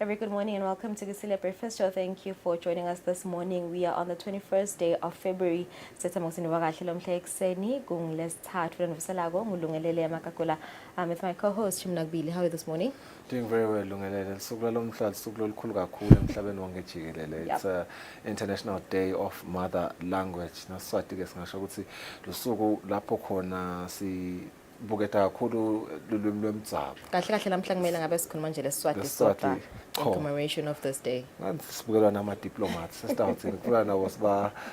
A very good morning and welcome to Kusile Breakfast Show. Thank you for joining us this morning. We are on the 21st day of February. With my co-host Shimnagbili. How are you this morning? Doing very well, Lungelele. It's International Day of Mother Language. Naswati ke singasho ukuthi lusuku lapho khona sibuketa kakhulu lulwimi lwemdzaba. Kahle kahle namhla kumele ngabe sikhuluma nje leSiswati sodwa in commemoration of this day. Sibukelwa nama diplomats sesitawuthi kufuna nabo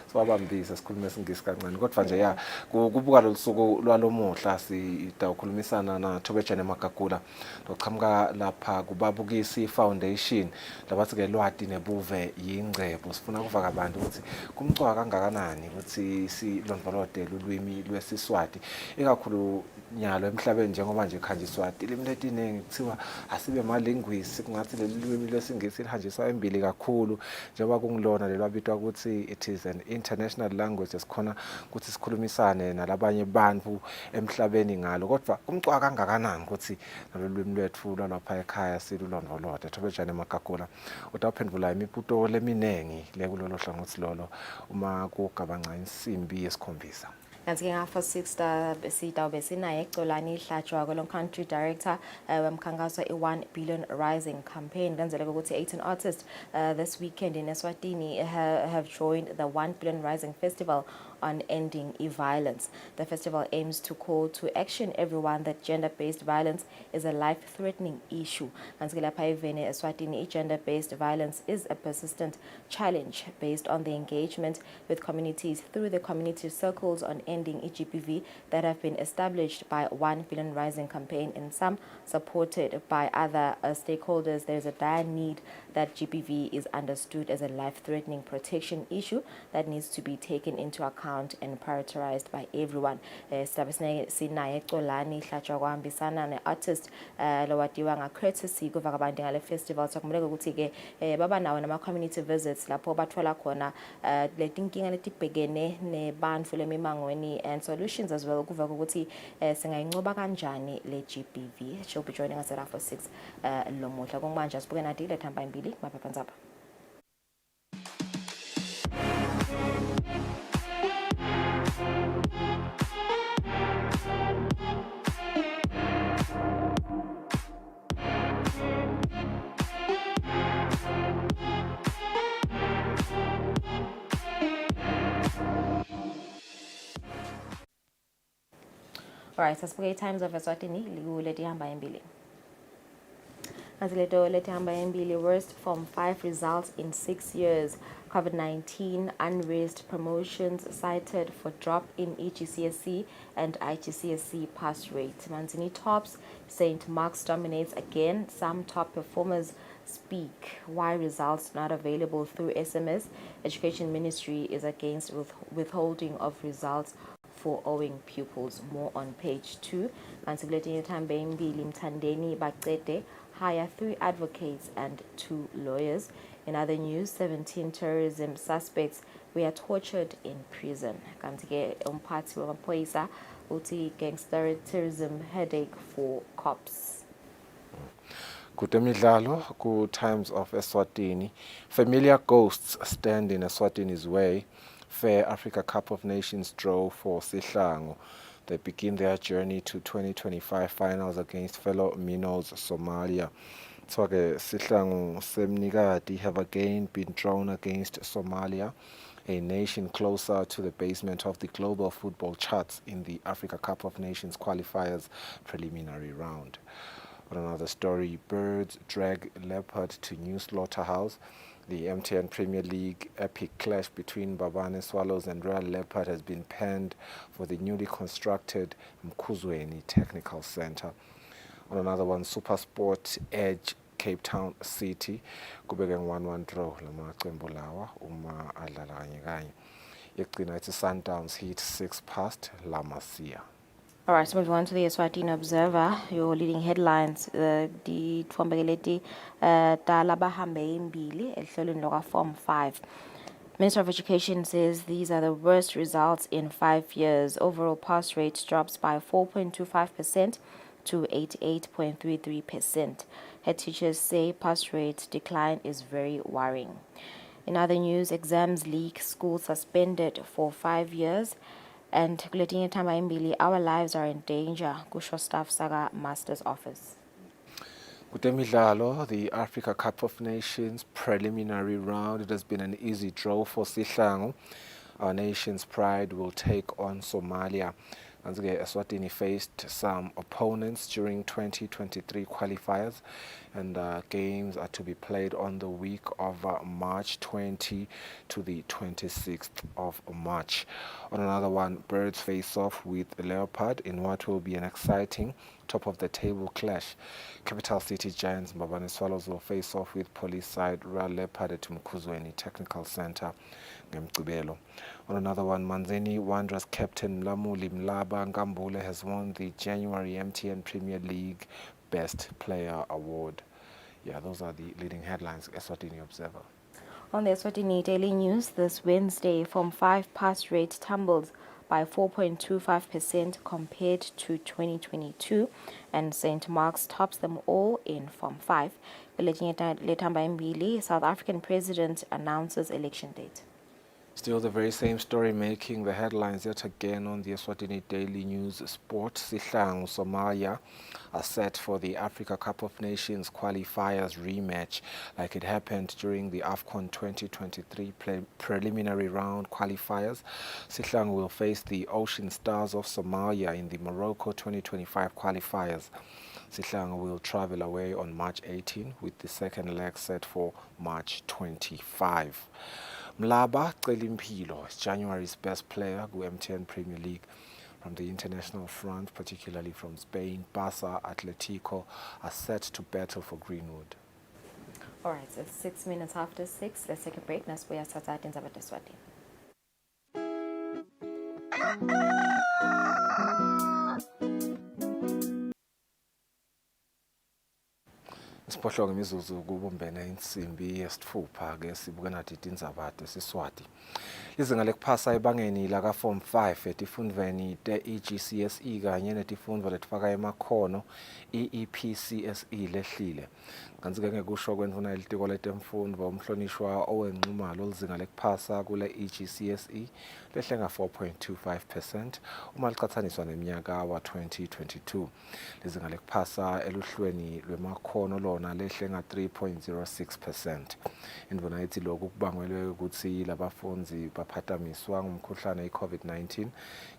sibabambise sikhulume isingisi kancane. Kodwa nje ya kubuka losuku lwalomuhla sitawukhulumisana na Thobejane Magagula lochamuka lapha kubabukisi foundation labathi ke lwati nebuve yingcebo. Sifuna kuvaka abantu ukuthi kumcwa kangakanani ukuthi silondoloze ulwimi lwesiSwati ikakhulu nyalo emhlabeni njengoba nje khanjiswati ilimi letiningi kuthiwa asibe ma linguists kungathi lelimi lwesingisi lihanjiswa embili kakhulu njengoba kungilona lelwabitwa ukuthi it is an international language esikhona ukuthi sikhulumisane nalabanye abantu emhlabeni ngalo kodwa kumcwa kangakanani ukuthi nalolwimi lwethu lwalapha ekhaya silulondoloze. Thobejane Magagula utaphendula imibuto leminengi lekulolo hlangothi lolo uma kugabanca insimbi yesikhombisa. Kanti ke ngafa 6 sitawube sinaye Xolani Hlatshwa kolong country director wemkhankaso i1 billion rising campaign kanzela ukuthi 18 artists this weekend in Eswatini have joined the 1 billion rising festival on ending violence. The festival aims to call to action everyone that gender-based violence is a life-threatening issue. Kanti ke lapha evene Eswatini gender-based violence is a persistent challenge based on the engagement with communities through the community circles on ending GBV that have been established by 1 billion rising campaign and some supported by other stakeholders. There is a dire need that GBV is understood as a life-threatening protection issue that needs to be taken into account and prioritized by everyone. Sinaye Xolani Hlatshwa kuhambisana ne-artist lowatiwa nga-courtesy kuvaka abantu ngale festival sokumele ukuthi ke baba nawo nama-community visits lapho bathola khona letinkinga letibhekene nebantfu lemimangweni and solutions as well kuvaka ukuthi singayincoba kanjani le GBV. She'll be joining us at 6 lomuhla kungmanje sibuke nadi lethamba imbili maphephandzaba. Alright, sasibuke Times of Eswatini likuleti hamba imbili. Worst from 5 results in 6 years. COVID-19 unrest promotions cited for drop in EGCSE and IGCSE pass rate. Manzini tops, St. Mark's dominates again. Some top performers speak. Why results not available through SMS? Education Ministry is against withholding of results for owing pupils. More on page 2. Kansiguleti Thambe Mbili Mthandeni Baqede hire 3 advocates and 2 lawyers. In other news, 17 terrorism suspects were tortured in prison. Kanti ke umphathi wamaphoyisa uthi gangster terrorism headache for cops. Kutemidlalo ku Times of Eswatini. Familiar ghosts stand in Eswatini's way. Fair Africa Cup of Nations draw for Sihlangu. They begin their journey to 2025 finals against fellow minnows Somalia. Twake Sihlangu Semnigadi have again been drawn against Somalia, a nation closer to the basement of the global football charts in the Africa Cup of Nations qualifiers preliminary round. On another story, birds drag leopard to new slaughterhouse. The MTN Premier League epic clash between Babane Swallows and Royal Leopard has been penned for the newly constructed Mkuzweni Technical Center. On another one, SuperSport Edge Cape Town City kubeke 1-1 draw lamaqembu lawa uma adlala kanye kanye. Yegcina ithi Sundowns hit 6 past La Masia. Alright, so moving on to the Eswatini Observer, your leading headlines. Di Tfombegeleti Tala Bahambe Mbili, Elhlolweni Loka Form 5. Minister of Education says these are the worst results in 5 years. Overall pass rate drops by 4.25% to 88.33%. Head teachers say pass rate decline is very worrying. In other news, exams leak, school suspended for 5 years. And kuletinye thamba imbili, our lives are in danger, kusho staff saka master's office. Kutemidlalo, the Africa Cup of Nations preliminary round. It has been an easy draw for Sihlangu. Our nation's pride will take on Somalia. And Eswatini faced some opponents during 2023 qualifiers, and games are to be played on the week of March 20 to the 26th of March. On another one, Birds face off with Leopard in what will be an exciting top of the table clash. Capital City Giants Mbabane Swallows will face off with Police Side Royal Leopard at Mkhuzweni Technical Center. On another one, Manzini Wanderers captain Mlamuli Mlaba Nkambule has won the January MTN Premier League Best Player Award. Yeah, those are the leading headlines. Eswatini Observer. On the Eswatini Daily News this Wednesday, Form 5 pass rate tumbled by 4.25% compared to 2022, and St. Mark's tops them all in Form 5. South African president announces election date. Still the very same story making the headlines yet again on the Eswatini Daily News Sport. Sihlangu Somalia are set for the Africa Cup of Nations qualifiers rematch like it happened during the AFCON 2023 preliminary round qualifiers. Sihlangu will face the Ocean Stars of Somalia in the Morocco 2025 qualifiers. Sihlangu will travel away on March 18 with the second leg set for March 25. Mlaba Celimpilo is January's best player ku MTN Premier League. From the international front, particularly from Spain, Barca, Atletico are set to battle for Greenwood. All right, so it's 6 minutes after 6. Let's take a break. Nasibuya sasa indaba Eswatini. Siphohlongo imizuzu kubumbene insimbi yesithupha ke sibuka nathi indzaba siswati. Izinga lekuphasa ebangeni la ka Form 5 etifundvweni te-EGCSE kanye netifundvo letifaka emakhono i-EPCSE lehlile. Kanti ke ngekusho kwendvuna yelitiko letemfundvo umhlonishwa owenqumalo lizinga lekuphasa kule EGCSE lehle nga 4.25% uma licathaniswa neminyaka wa 2022. Lizinga lekuphasa eluhlweni lwemakhono lona lehle nga 3.06%. Indvuna ithi lokhu kubangwelwe ukuthi labafundzi baphatamiswa ngumkhuhlane i-COVID-19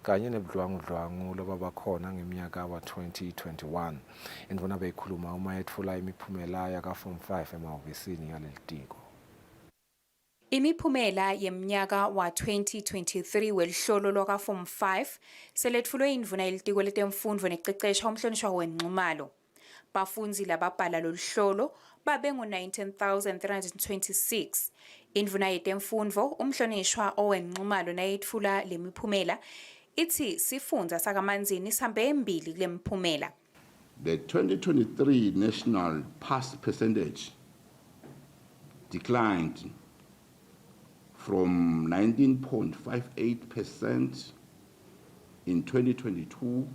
kanye nebudlwangudlwangu lobabakhona ngeminyaka wa 2021. Indvuna beyikhuluma uma yethula imiphumela yaka Form 5 emahhovisini yalelitiko. Imiphumela yeminyaka wa 2023 welihlolo lwaka Form 5 selethulwe indvuna yelitiko letemfundvo neqeqesha umhlonishwa wenqumalo. Bafundzi lababhala loluhlolo babe ngu-19,326. Indvuna yetemfundvo umhlonishwa owenqumalo nayethula lemiphumela ithi sifundza sakaManzini sambe embili kule miphumela. The 2023 national pass percentage declined from 19.58% in 2022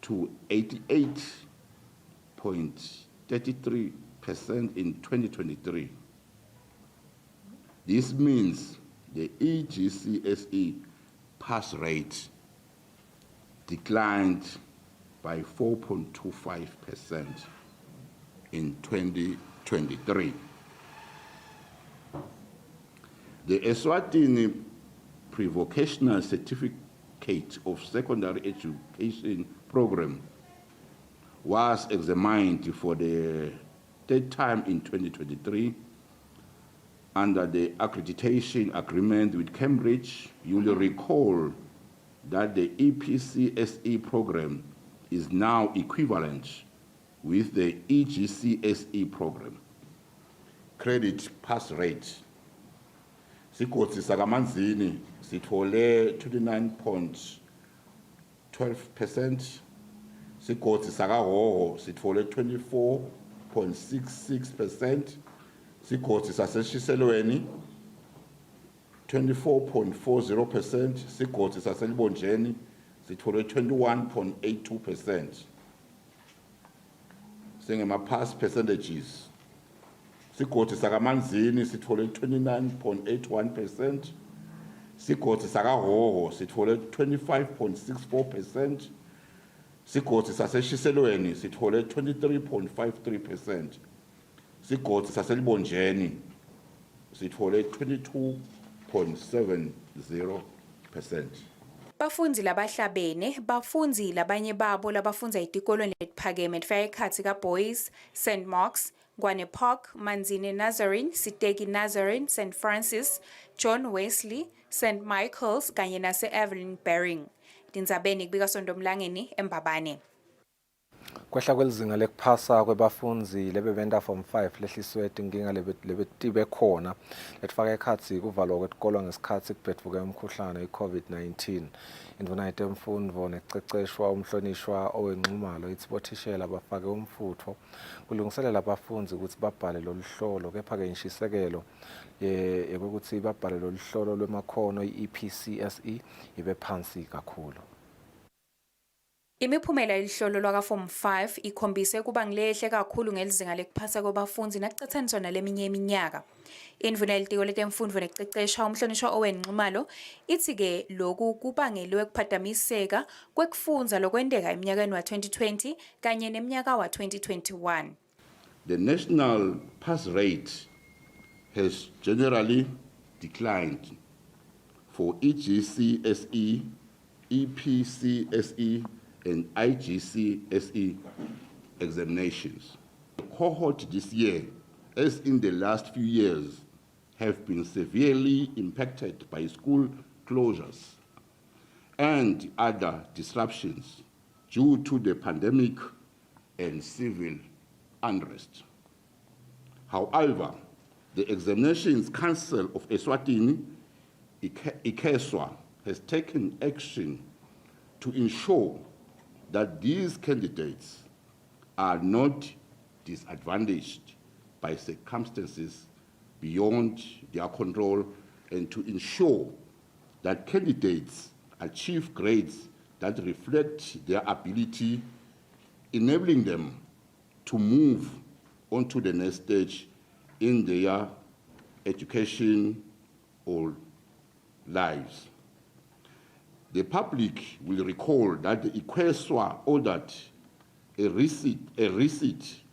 to 88.33% in 2023. This means the EGCSE pass rate declined by 4.25% in 2023. The Eswatini Pre-Vocational Certificate of Secondary Education Program was examined for the third time in 2023 under the accreditation agreement with Cambridge. You will recall that the EPCSE program is now equivalent with the EGCSE program. Credit pass rate. Sikotsi sakaManzini sithole 29.12%. Sikotsi sakaHhohho sithole 24.66%. Sikotsi saseshiselweni 24.40%. Sikotsi saselibonjeni sithole 21.82%. sengema-pass percentages. Sigodi sakamanzini sithole 29.81%. Sigodi sakahoho sithole 25.64%. Sigodi saseshiselweni sithole 23.53%. Sigodi saselibonjeni sithole 22.70%. Bafundzi labahlabene bafundzi labanye babo labafundza etikolweni letiphakeme lefaka ekhatsi ka-Boys, St. Mark's, Ngwane Park, Manzini Nazarene, Siteki Nazarene, St. Francis, John Wesley, St. Michael's kanye nase-Evelyn Baring. Tindzabeni kubika Sondomlangeni eMbabane. Kwehla kwelizinga lekuphasa kwebafundzi lebebenta form 5 lehliswe tinkinga lebetibe khona letfaka ekhatsi kuvalwa kwetikolo ngesikhatsi kubhedvuke umkhuhlane i-COVID-19. Indvuna yetemfundvo nececeshwa umhlonishwa owenxumalo ithi bothishela bafake umfutho kulungiselela abafundzi ukuthi babhale loluhlolo, kepha-ke inshisekelo yekukuthi babhale loluhlolo lwemakhono i-EPCSE ibe phansi kakhulu. Imiphumela yelihlolo lwaka form 5 ikhombise kuba ngilehle kakhulu ngelizinga lekuphasa kwabafundzi nakucathaniswa naleminye iminyaka. Indvuna yelitiko letemfundvo nececeshwa umhlonishwa owenxumalo ithi-ke loku kubangelwe kuphatamiseka kwekufundza lokwenteka eminyakeni wa-2020 kanye neminyaka wa-2021. The national pass rate has generally declined for EGCSE, EPCSE, and IGCSE examinations. The cohort this year, as in the last few years, have been severely impacted by school closures and other disruptions due to the pandemic and civil unrest. However, the Examinations Council of Eswatini, ICESWA, has taken action to ensure that these candidates are not disadvantaged by circumstances beyond their control and to ensure that candidates achieve grades that reflect their ability, enabling them to move on to the next stage in their education or lives. The public will recall that the ICESWA ordered a receipt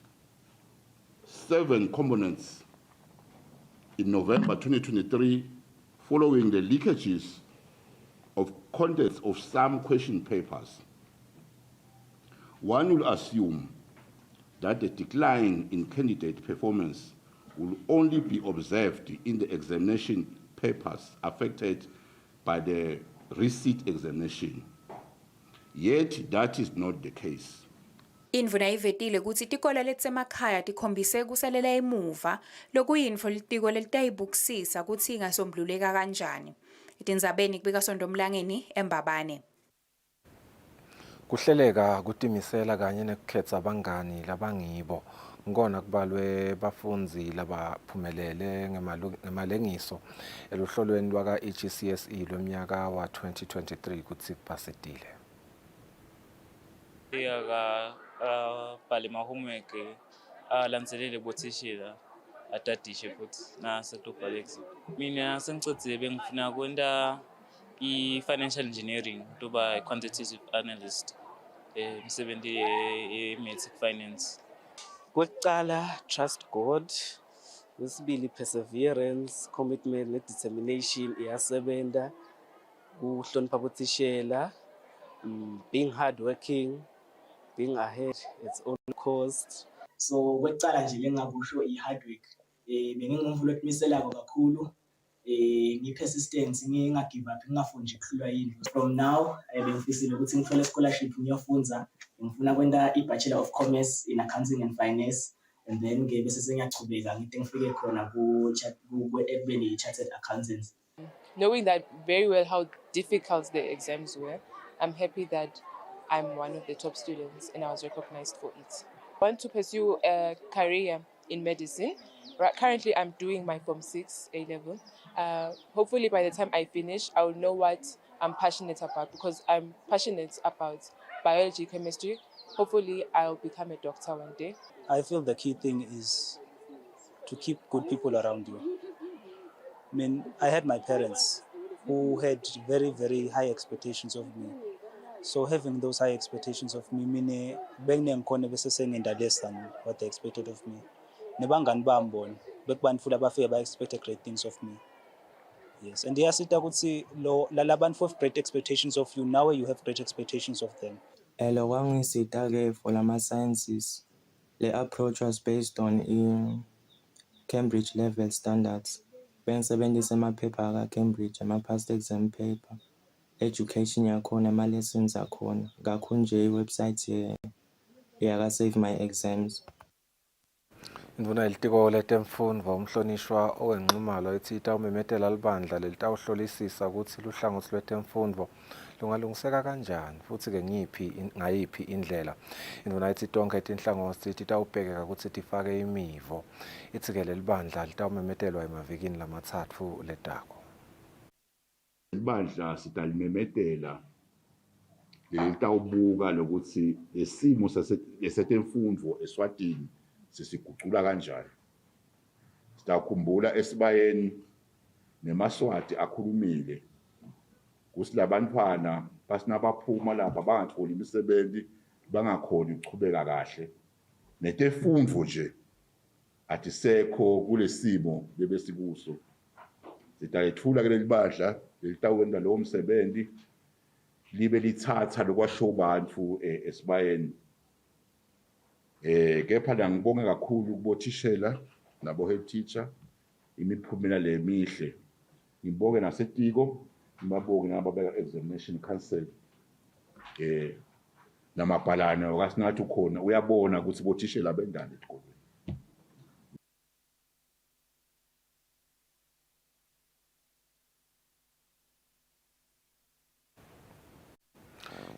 7 components in November 2023 following the leakages of contents of some question papers. One will assume that the decline in candidate performance will only be observed in the examination papers affected by the receipt examination. Yet that is not the case. Indvuna ivetile kutsi tikolo letitsemakhaya tikhombise kusalela emuva lokuyintfo litiko lelitayibukisisa kutsi ingasombululeka kanjani. Tindzabeni kubika Sondomlangeni eMbabane. Kuhleleka kutimisela kanye nekukhetsa abangani labangibo ngona kubalwe bafundzi labaphumelele ngemalengiso eluhlolweni lwaka EGCSE lweminyaka wa 2023 kutsi kuphasetile. Bhale ma-homework alandzelele bothishela atadishe futhi nasetobhale exam. Mina sengicedzile bengifuna kwenta i-financial engineering toba i-quantitative analyst imisebenzi ye-maths finance. Kwekucala, trust God. Kwesibili, perseverance, commitment ne-determination iyasebenta. Kuhlonipha bothishela, being hardworking, being ahead its own cost. So kwekucala nje bengakusho i-hard work. Bengingumfundi ophumelelayo kakhulu. Ngi-persistence ngingagive up, ngingafuni nje kuhlulwa yindlu. From now bengifisile ukuthi ngithole scholarship ngiyofunda. Ngifuna kwenta i-Bachelor of Commerce in Accounting and Finance, and then bese sengiyachubeka ngithi ngifike khona ekubeni i-chartered accountant. Knowing that very well how difficult the exams were, I'm happy that I'm one of the top students and I was recognized for it. I want to pursue a career in medicine. Currently, I'm doing my Form 6 A-level. Hopefully, by the time I finish, I will know what I'm passionate about, because I'm passionate about biology, chemistry. Hopefully, I'll become a doctor one day. I feel the key thing is to keep good people around you. I mean, I had my parents who had very, very high expectations of me. So having those high expectations of me, meaning saying less than what they expected of me. Nebangani bambona, bekubantu futhi abafike ba expect great things of me. Yes, and iyasita ukuthi lo lalabantu have great expectations of you, now you have great expectations of them. Lo kwangisita-ke for lama-sciences, the approach was based on Cambridge level standards. Bengisebenzisa amaphepha aka-Cambridge, ama-past exam paper, education yakhona, ama-lessons akhona. Ngakho nje iwebsite yaka-Save My Exams. Indvuna yelitiko letemfundvo umhlonishwa owenqumalo ethi itawumemetela libandla lelitawuhlolisisa ukuthi luhlangothi lwetemfundvo lungalungiseka kanjani futhi-ke ngayiphi indlela. Indvuna ithi tonke tinhlangothi titawubhekeka ukuthi tifake imivo. Ithi-ke leli bandla litawumemetelwa emavikini lamatsatfu letako. Ibandla sitalimemetela litawubuka lokuthi isimo setemfundvo eSwatini sisigucula kanjani. Sitakhumbula esibayeni nemaswati akhulumile kusi labantwana basinabaphuma lapha bangatholi imisebenzi bangakhoni ukuchubeka kahle netemfundvo nje atisekho kulesimo lebesikuso. Sitayethula kuleli bandla litawuwenza lowo msebenzi libe lithatha lokwasho bantu esibayeni. Kepha ngibonge kakhulu kubothishela nabo head teacher imiphumela lemihle. Ngibonge nasetiko, ngibabonge nababeka examination council. Namabhalane okasinathi ukhona uyabona ukuthi bothishela bendane esikolweni.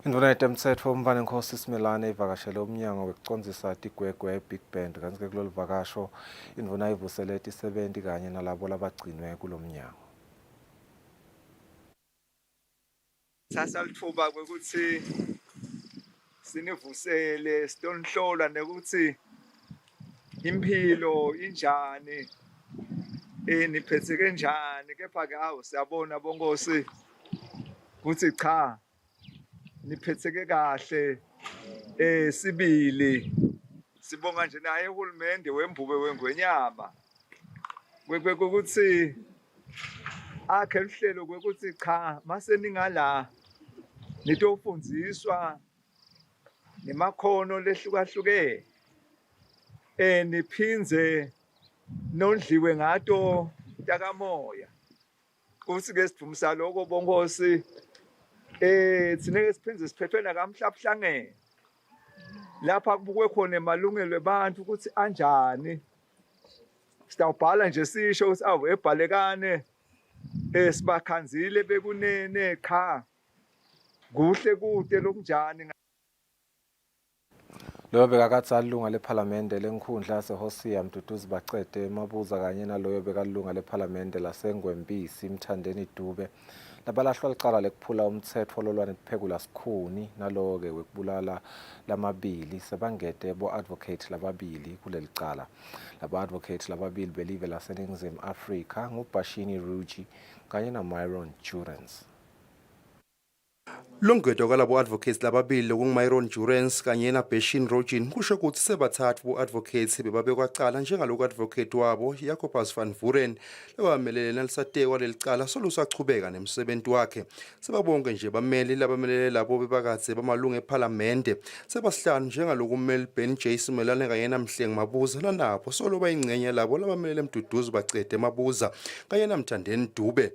Indvuna yetemtsetfo uMvana Nkosi Simelane ivakashele umnyango wekucondzisa tigwegwe Big Band. Kanti-ke kulolu vakasho indvuna ivusele tisebenti kanye nalabo labagcinwe kulo mnyango. Sasa lithuba kwekuthi sinivusele sitonhlola nekuthi impilo injani niphethe kanjani. Kepha-ke awu siyabona bonkosi ukuthi cha niphetheke kahle sibili. Sibonga nje naye uhulumende wembube wengwenyama kwekuthi akhe lihlelo kwekuthi cha mase ningala nitofundiswa nemakhono lehlukahlukene niphinze nondliwe ngato takamoya. Kuthi-ke sidumisa lokho bonkosi thina-ke siphinde siphethwe nakamhlabuhlangene lapha kubukwe khona emalungelo abantu ukuthi anjani. Sitawubhala nje sisho ukuthi awu ebhalekane sibakhanzile bekunene cha kuhle kude lokunjani. Loyo bekakatsi alunga lephalamende lenkhundla yaseHosia Mduduzi Bacede Mabuza kanye naloyo bekalunga lephalamende laseNgwempisi Mthandeni Dube labalahlwa licala lekuphula umtsetfo lolwane Phekula Sikhuni naloke wekubulala lamabili sebangete bo-advocate lababili kuleli cala. Labo-advocate lababili belive laseNingizimu Afrika nguBashini Ruji kanye naMyron Jurens. Longedwa kwalabo advocates lababili lokunguMyron Jurens kanye naBashin Rogin kusho ukuthi sebathathu bo-advocates bebabekwacala njengaloku advocate wabo Jacobus van Vuren lewamelele nalisatekwa lelicala solusachubeka nemsebenzi wakhe. Sebabonke nje bameli labamelele labo bebakatse bamalungu ephalamende sebasihlanu njengaloku ummeli Ben J Simelane kanye naMhlengi Mabuza nanapho solo bayingcenye labo labamelele Mduduzi Bacede Mabuza kanye naMthandeni Dube.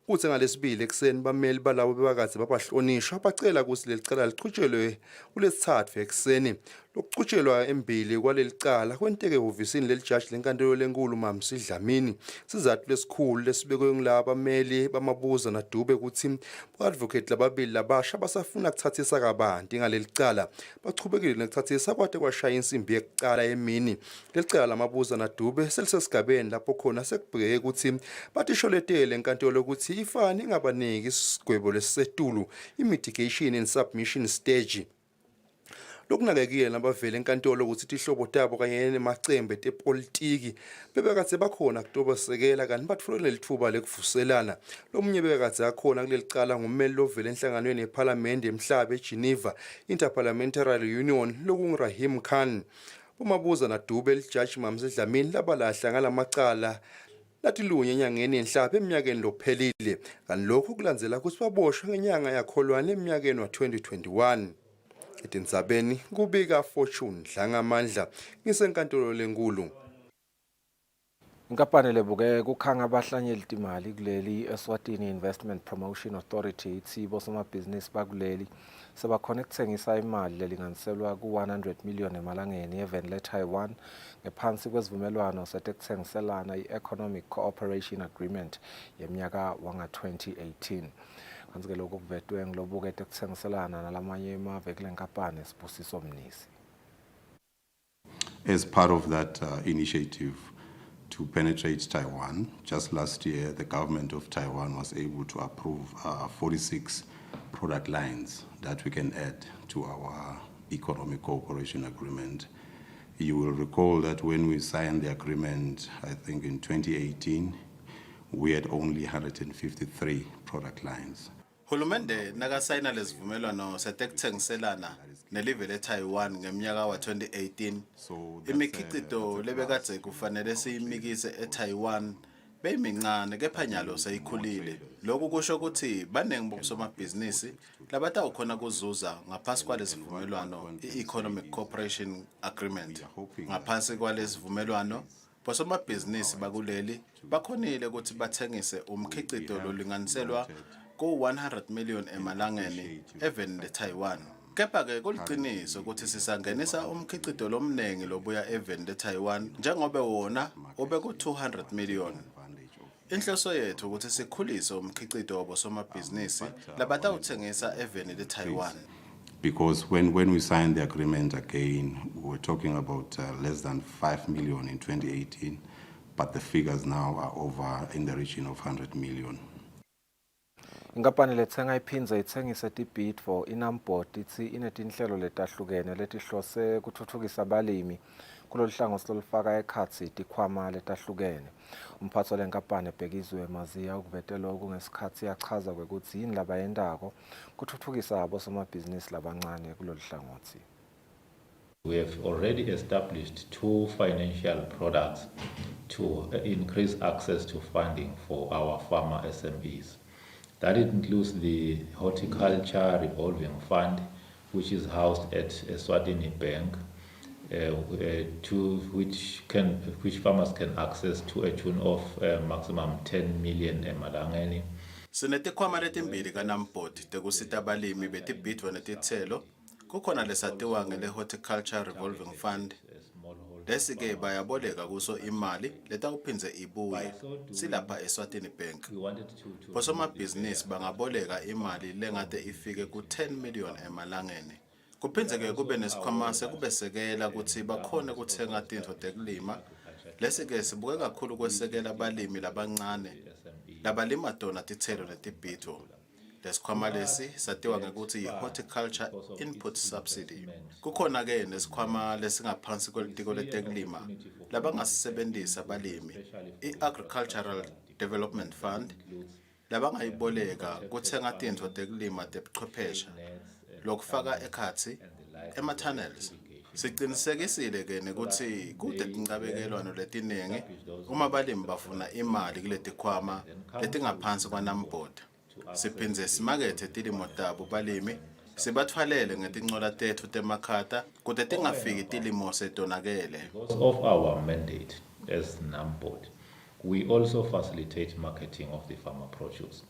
Kuthi ngalesibili ekseni bameli balabo bebakatse babahlonishwa bacela ukuthi lelicala liqhutshelwe kulesithathu ekseni. Lokuqhutshelwa embili kwalelicala kwenteke ehovisini lelijaji lenkantolo lenkulu Mamsi Dlamini. Sizathu lesikhulu lesibekwe ngilaba bameli bamabuza naDube ukuthi bo-advocate lababili labasha basafuna kuthathisa kabanti ngalelicala. Bachubekile nekuthathisa kwade kwashaya insimbi yekucala emini. Lelicala lamabuza naDube selisesigabeni lapho khona sekubheke ukuthi batisholetele enkantolo ukuthi ifani ingabaniki isigwebo lesisetulu imitigation and submission stage. lokunakekile nabavele enkantolo ukuthi tihlobo tabo kanye nemacembe tepolitiki bebekade bakhona kutobasekela kanti batfolele lithuba lekuvuselana. Lomunye bebekade akhona kuleli cala ngummeli lovela enhlanganweni yeParliament emhlaba eGeneva Interparliamentary Union lokungurahim Khan. Umabuza naDube lijaji Mamse Dlamini labalahla ngalamacala lathi lunye enyangeni enhlaba eminyakeni lophelile kanti lokhu kulandzela ukuthi baboshwe ngenyanga yakholwane eminyakeni wa-2021. Etindzabeni kubika Fortune Dlangamandla ngisenkantolo lenkulu. Inkampani lebuke kukhanga abahlanyeli timali kuleli Eswatini Investment Promotion Authority ithi bosomabhizinisi bakuleli sebakhona ukuthengisa imali lelinganiselwa ku-100 million emalangeni eveni le-Taiwan ngephansi kwesivumelwano setekuthengiselana i-Economic Cooperation Agreement yeminyaka wanga-2018. Kanti-ke lokhu kuvetwe ngilobuke tekuthengiselana nalamanye emave kule nkampani Sibusiso Mnisi. As part of that initiative to penetrate Taiwan, just last year the government of Taiwan was able to approve 46 product lines that we can add to our economic cooperation agreement. You will recall that when we signed the agreement, I think in 2018, we had only 153 product lines. Hulumende nakasayina lesivumelwano setekuthengiselana nelive leTaiwan ngeminyaka wa-2018. Imikhiqido lebekade kufanele siyimikise eTaiwan beyimincane kepha nyalo seyikhulile. Lokhu kusho ukuthi baningi bosomabhizinisi labatawukhona kuzuza ngaphansi kwalesivumelwano i-Economic Cooperation Agreement. Ngaphansi kwalesivumelwano bosomabhizinisi bakuleli bakhonile ukuthi bathengise umkhiqido lolinganiselwa ku-100 million emalangeni eveni leTaiwan. Kepha-ke kuliqiniso ukuthi sisangenisa umkhiqido lomningi lobuya eveni leTaiwan njengoba wona ubeku-200 million. Inhloso yethu ukuthi sikhulise umkhiqido wabosomabhizinisi labatawuthengisa eveni leTaiwan. Because when we signed the agreement again, we were talking about less than 5 million in 2018, but the figures now are over in the region of 100 million. Inkampani lethenga iphindze ithengise tibhid for inambot ithi inetinhlelo letahlukene letihlose kuthuthukisa abalimi kulolu hlangothi lolufaka ekhatsi tikhwama letahlukene. Umphathi wenkampani ebhekizwe Maziya ukuvete lokhu ngesikhathi yachaza ukuthi yini labayendako kuthuthukisa abosomabhizinisi labancane kulolu hlangothi. We have already established 2 financial products to increase access to funding for our farmer SMEs. That includes the Horticulture Revolving Fund, which is housed at Eswatini Bank, which farmers can access to a tune of maximum 10 million emalangeni. Sinetikhwama letimbili kanamboti tekusita abalimi betibhidvo netitselo. Kukhona lesatiwa ngele Horticulture Revolving Fund. Lesi-ke bayaboleka kuso imali letawuphindze ibuye silapha Eswatini Bank. Bosomabhizinisi bangaboleka imali lengade ifike ku-10 million emalangeni. Kuphindze-ke kube nesikhwama sekubesekela ukuthi bakhone kuthenga tintfo tekulima. Lesi-ke sibuke kakhulu kwesekela abalimi labancane labalima tona titselo netibhidvo. Lesikhwama lesi satiwa ngekuthi yi-Horticulture Input Subsidy. Kukhona-ke nesikhwama lesingaphansi kwelitiko letekulima labangasisebenzisa abalimi, i-Agricultural Development Fund, labangayiboleka kuthenga tintfo tekulima tebuchwepheshe lokufaka ekhatsi ema-tunnels. Siqinisekisile-ke nekuthi kude tincabekelwano letiningi uma abalimi bafuna imali kuletikhwama letingaphansi kwanamboti. Siphindze simakethe tilimo tabo balimi sibathwalele ngetincola tethu temakhata kude tingafiki tilimo setonakele. Because of our mandate as NAMPOD, we also facilitate marketing of the farmer produce.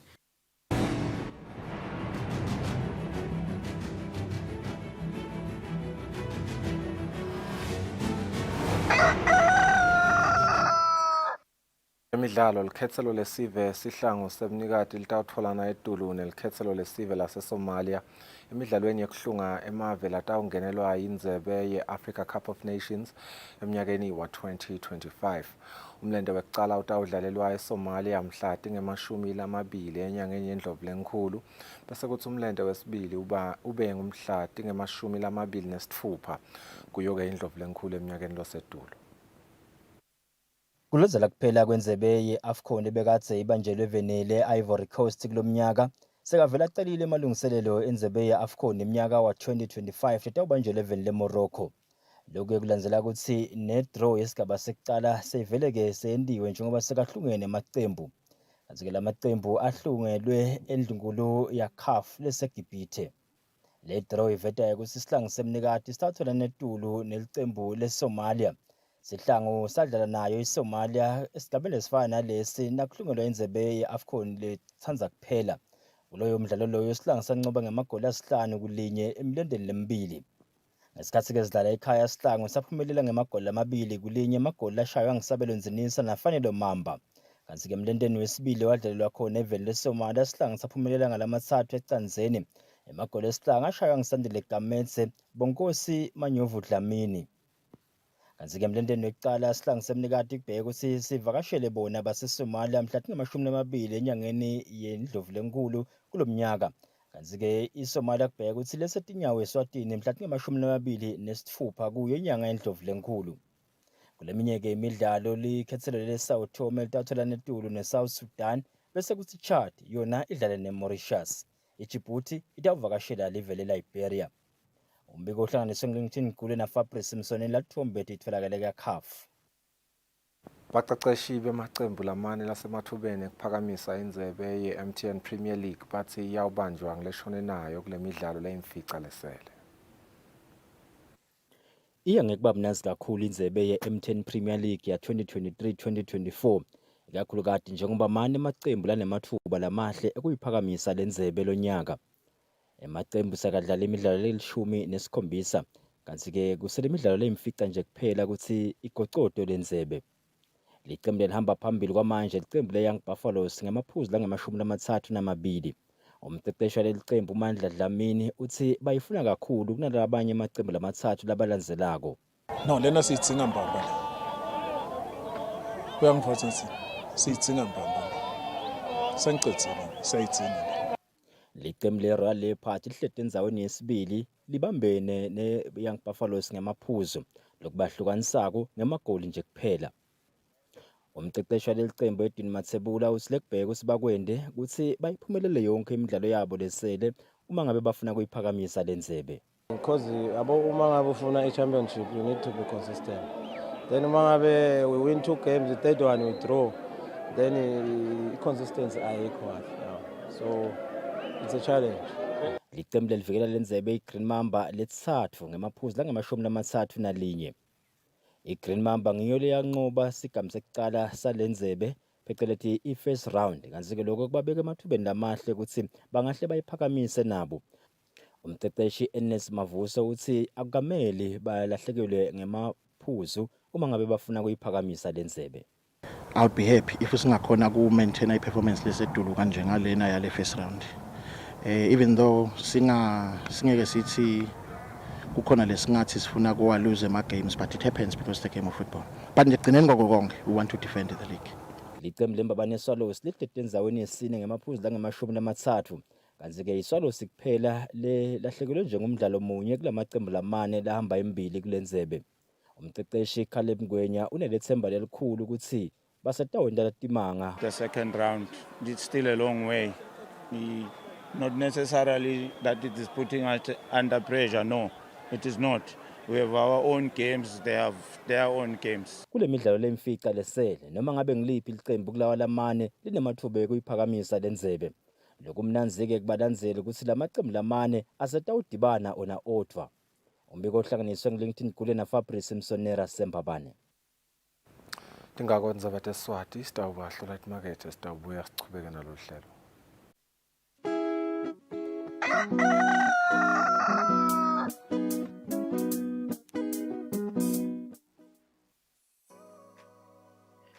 Kwezemidlalo likhethelo lesive sihlangu sebnikati litawutfolana eTulu nelikhethelo lesive laseSomalia emidlalweni yekuhlunga emave latawungenelwa yindzebe ye-Africa Cup of Nations emnyakeni wa-2025. Umlente wekucala utawudlalelwa eSomalia mhla tingemashumi enyangeni yeNdlovulenkhulu, bese kutsi umlente wesibili ube ngumhla tingemashumi kuyo-ke iNdlovulenkhulu emnyakeni losetulu. Kulozela kuphela kwenzebe ye-AFCON ebekade ibanjelwe evenele Ivory Coast kulomnyaka sekavela aqalile emalungiselelo enzebe ye-AFCON eminyaka wa-2025 letawubanjelwe evenele eMorocco. Lokhu kulandzela ukuthi ne-draw yesigaba sekucala seyiveleke seyendiwe njengoba sekahlungene amaqembu. Kanti-ke la maqembu ahlungelwe endlunkulu ya-CAF leseGibhithe. Le draw iveta ukuthi isihlangu semnikati sithathola neTulu nelicembu leSomalia. Sihlangu sadlala nayo iSomalia esigabeni esifana nalesi nakuhlungelwa indzebe ye-AFCON lethanza kuphela. Kuloyo mdlalo loyo isihlangu sancoba ngamagoli a5-1 emilendeni lemibili. Ngesikhathi-ke sidlala ekhaya isihlangu saphumelela ngamagoli 2-1 amagoli ashaywa ngisabelo Nzinisa nafanelo Mamba. Kanti-ke emlendeni wesibili wadlalelwa khona eveni leSomalia isihlangu saphumelela ngala-3 ecanzeni. Emagoli esihlangu ashaywa ngisandile Kametse Bonkosi Manyovu Dlamini. Kanti-ke emlendeni wekucala isihlangu semnikati kubheke ukuthi sivakashele bona baseSomalia mhla tingemashumi enyangeni yeNdlovulenkhulu kulomnyaka. Kanti-ke iSomalia kubheke ukuthi lesetinyawo Eswatini mhla tingemashumi kuyo inyanga yeNdlovulenkhulu. Kuleminye-ke imidlalo likhethelo le-Sao Tome litathola neTulu neSouth Sudan bese kuthi Chad yona idlale neMauritius. iDjibouti itawuvakashela live leLiberia. Umbiko ohlanganiswe nguLington Gule naFabrice Msone lathombeti itholakele kaCAF. Baqeqeshi bemacembu lamane lasemathubeni kuphakamisa indzebe ye-MTN Premier League bathi yawubanjwa ngileshone nayo kule midlalo leyimfica lesele. Iya ngekuba mnazi kakhulu indzebe ye-MTN Premier League ya 2023-2024 ikakhulukati njengoba mane amacembu lanemathuba lamahle ekuyiphakamisa lenddzebe lonyaka. Emacembu sakadlala imidlalo le-17 kanti-ke kusele imidlalo leyimfica nje kuphela ukuthi igocodo lenddzebe. Licembu lelihamba phambili kwamanje licembu le-Young Buffaloes ngamaphuzu la32. Umqeqeshi waleli cembu uMandla Dlamini uthi bayifuna kakhulu kunalabanye amacembu lamathathu labalandzelako. No, lena siyidzinga mbamba. Kuyangiphatha ukuthi siyidzinga mbamba. Sengicedzile, sayidzinga. Licembu le-Royal Leopard lihlede endzaweni yesibili libambene ne-Young Buffaloes ngamaphuzu lokubahlukanisako ngamagoli nje kuphela. Umqeqeshi waleli cembu Edwin Mathebula uthi lekubheka ukuthi bakwende ukuthi bayiphumelele yonke imidlalo yabo lesele uma ngabe bafuna kuyiphakamisa lenddzebe. Because uma ngabe ufuna i-championship you need to be consistent. Then uma ngabe we win 2 games, the third one we draw, then consistency ayikho kahle. So it's a challenge. Licembu lelivikela lenddzebe iGreen Mamba lesithathu ngamaphuzu la31. iGreen Mamba ngiyo leyanqoba sigaba sekucala salenddzebe pheceleti i-first round. Kanti-ke lokho kubabeka emathubeni lamahle ukuthi bangahle bayiphakamise nabo. Umqeqeshi Ernest Mavuso uthi akukameli balahlekelwe ngemaphuzu uma ngabe bafuna kuyiphakamisa lenddzebe. I'll be happy if singakhona ku-maintain i-performance lesedulu kanje ngalena yale first round. Even though singeke sithi kukhona lesingathi sifuna kuwa lose ama-games, but it happens because it's the game of football. But ngigcineni kwako konke we want to defend the league. Licembu lembabane Swallows lihlede endzaweni yesine ngamaphuzu la30. Kanti-ke iSwallows kuphela lahlekelwe njengomdlalo munye kulamacembu lamane lahamba embili kulenddzebe. Umqeqeshi Caleb Ngwenya unelethemba lelikhulu ukuthi basetawenda latimanga. The second round, it's still a long way. Not necessarily that it is putting us under pressure, no, it is not. We have our own games, they have their own games. Kule midlalo lemfica lesele noma ngabe ngiliphi licembu kulawa lamane linemathuba ekuyiphakamisa lenddzebe. Lokumnanzike kubalandzeli ukuthi lamacembu lamane asetawudibana ona odwa. Umbiko ohlanganiswe nguLington Gule naFabrice Msonera Sembabane. Tingakwenza bateswati sitawubahlola imakethe sitawubuya sichubeke nalo hlelo.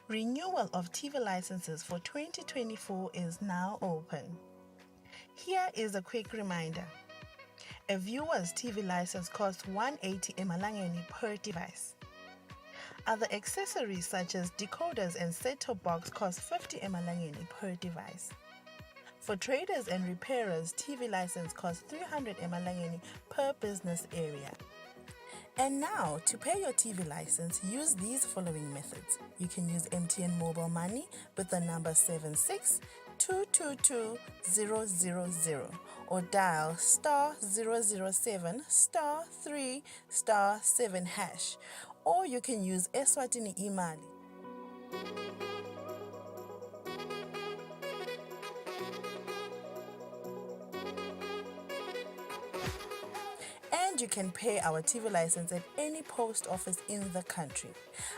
Renewal of TV licenses for 2024 is now open. Here is a quick reminder. A viewer's TV license costs 180 emalangeni per device. Other accessories such as decoders and set-top box cost 50 emalangeni per device. For traders and repairers, TV license costs 300 emalangeni per business area. And now, to pay your TV license, use these following methods. You can use MTN Mobile Money with the number 76222000 or dial *007 *3 *7 hash. Or you can use Eswatini imali. And you can pay our TV license at any post office in the country.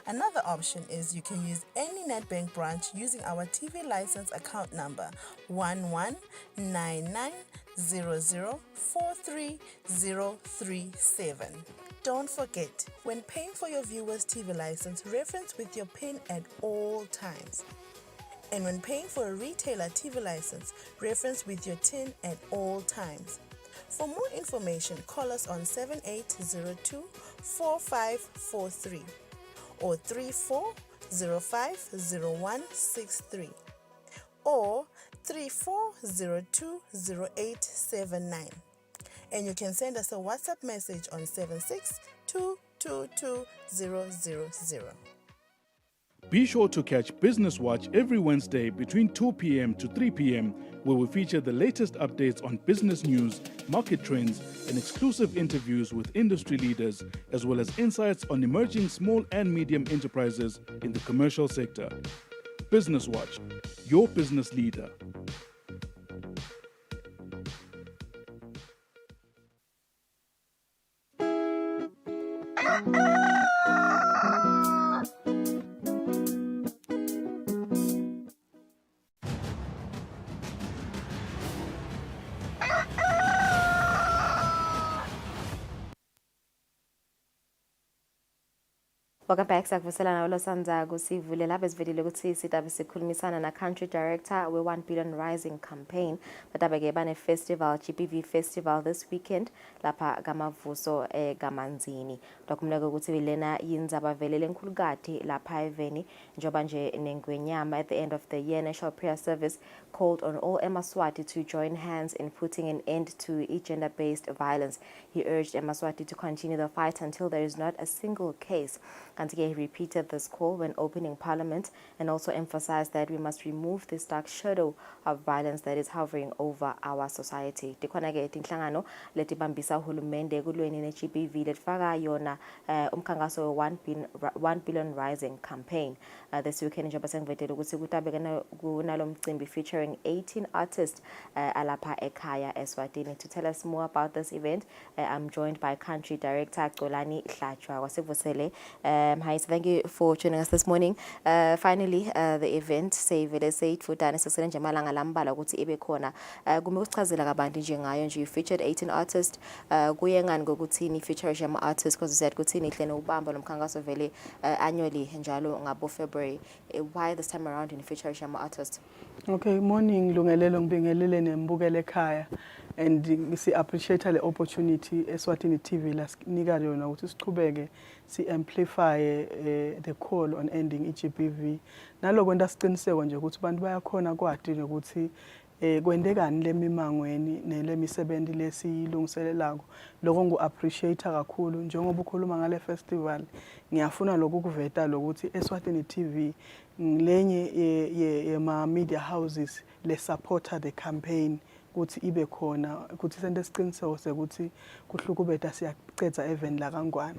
Another option is you can use any NetBank branch using our TV license account number 119900430037. Don't forget, when paying for your viewer's TV license, reference with your PIN at all times. And when paying for a retailer TV license, reference with your TIN at all times. For more information, call us on 7802-4543 or 34050163 or 34020879. And you can send us a WhatsApp message on 762222000. Be sure to catch Business Watch every Wednesday between 2 p.m. to 3 p.m., where we feature the latest updates on business news, market trends, and exclusive interviews with industry leaders, as well as insights on emerging small and medium enterprises in the commercial sector. Business Watch, your business leader. Welcome back. Sakuvuselana uLosanzago sivule lapha sivelile ukuthi sitabe sikhulumisana na country director we 1 billion rising campaign batabe ke bane festival GBV festival this weekend lapha kamavuso kamanzini dokumleke ukuthi lena yindzaba velele enkhulukati lapha eveni njoba nje nengwenyama. At the end of the year, National Prayer Service called on all Eswatini to join hands in putting an end to gender-based violence. He urged Eswatini to continue the fight until there is not a single case. He repeated this call when opening Parliament and also emphasized that we must remove this dark shadow of violence that is hovering over our society. Tikhona-ke tinhlangano letibambisa uhulumende kulweni ne-GBV letfaka yona umkhankaso 1 billion rising campaign. This weekend njengoba sengivetele ukuthi kutabe kunalo mcimbi featuring 18 artists alapha ekhaya Eswatini. To tell us more about this event, I'm joined by country director Xolani Hlachwa wasivusele. Hi, so thank you for joining us this morning. Finally, the event sevele seyitfutane sesele nje malanga lambala ukuthi ibe khona. Kume ukuchazela kabantu njengayo nje you featured 18 artists. Kuye ngani ngokuthini feature ama artists because you said kuthini ihlene ubamba lomkhankaso vele annually njalo ngabo February. Why this time around in feature ama artists? Okay, morning Lungelelo ngibingelele nembukele ekhaya. And we appreciate the opportunity Eswatini TV lasinika yona ukuthi siqhubeke si amplify the call on ending GBV. Naloko ndasiqiniseko nje ukuthi abantu bayakhona kwadi ukuthi kwendekani lemimangweni nelemisebenzi lesiyilungiselelako. Lokho ngu appreciate kakhulu njengoba ukhuluma ngale festival. Ngiyafuna lokhu kuveta lokuthi Eswatini TV lenye ye media houses le supporter the campaign ukuthi ibe khona ukuthi sente siqiniseko sekuthi kuhlukubeta siyaqedza event la kangwane.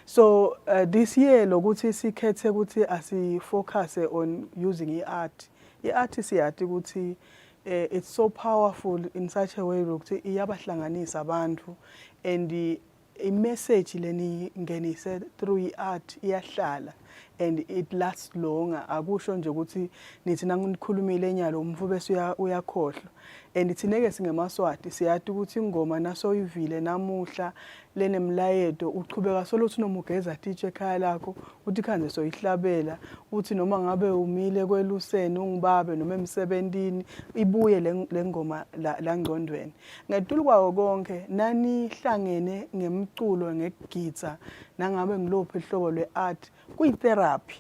So this year lokuthi sikhethe ukuthi asifocus on using art. Art siyati ukuthi it's so powerful in such a way ukuthi iyabahlanganisa abantu and a message leni ngenise through art iyahlala and it lasts longer. Akusho nje ukuthi nithi nangikhulumile enyalo umvu bese uyakhohlwa. And ithineke singemaswati siyathi ukuthi ingoma nasoyivile namuhla lenemlayeto uchubeka solothi noma ugeza teacher ekhaya lakho uthi khanze soyihlabela uthi noma ngabe umile kweluseni ungibabe noma emsebentini ibuye lengoma la ngcondweni. Ngedulu kwawo konke nani hlangene ngemculo ngegitsa nangabe ngilophi ihlobo lweart kuyitherapy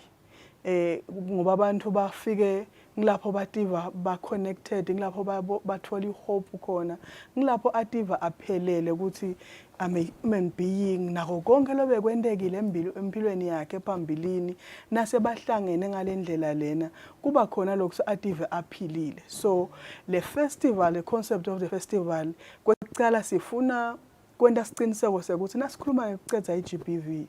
ngoba abantu bafike ngilapho bativa ba connected ngilapho bathola ihope khona ngilapho ativa aphelele ukuthi I'm a human being nako konke lobe kwendekile empilweni yakhe phambilini nase bahlangene ngalendlela lena kuba khona lokho ative aphilile. So le festival, the concept of the festival kwecala sifuna kwenda siqiniseko sekuthi nasikhuluma ngekucedza iGBV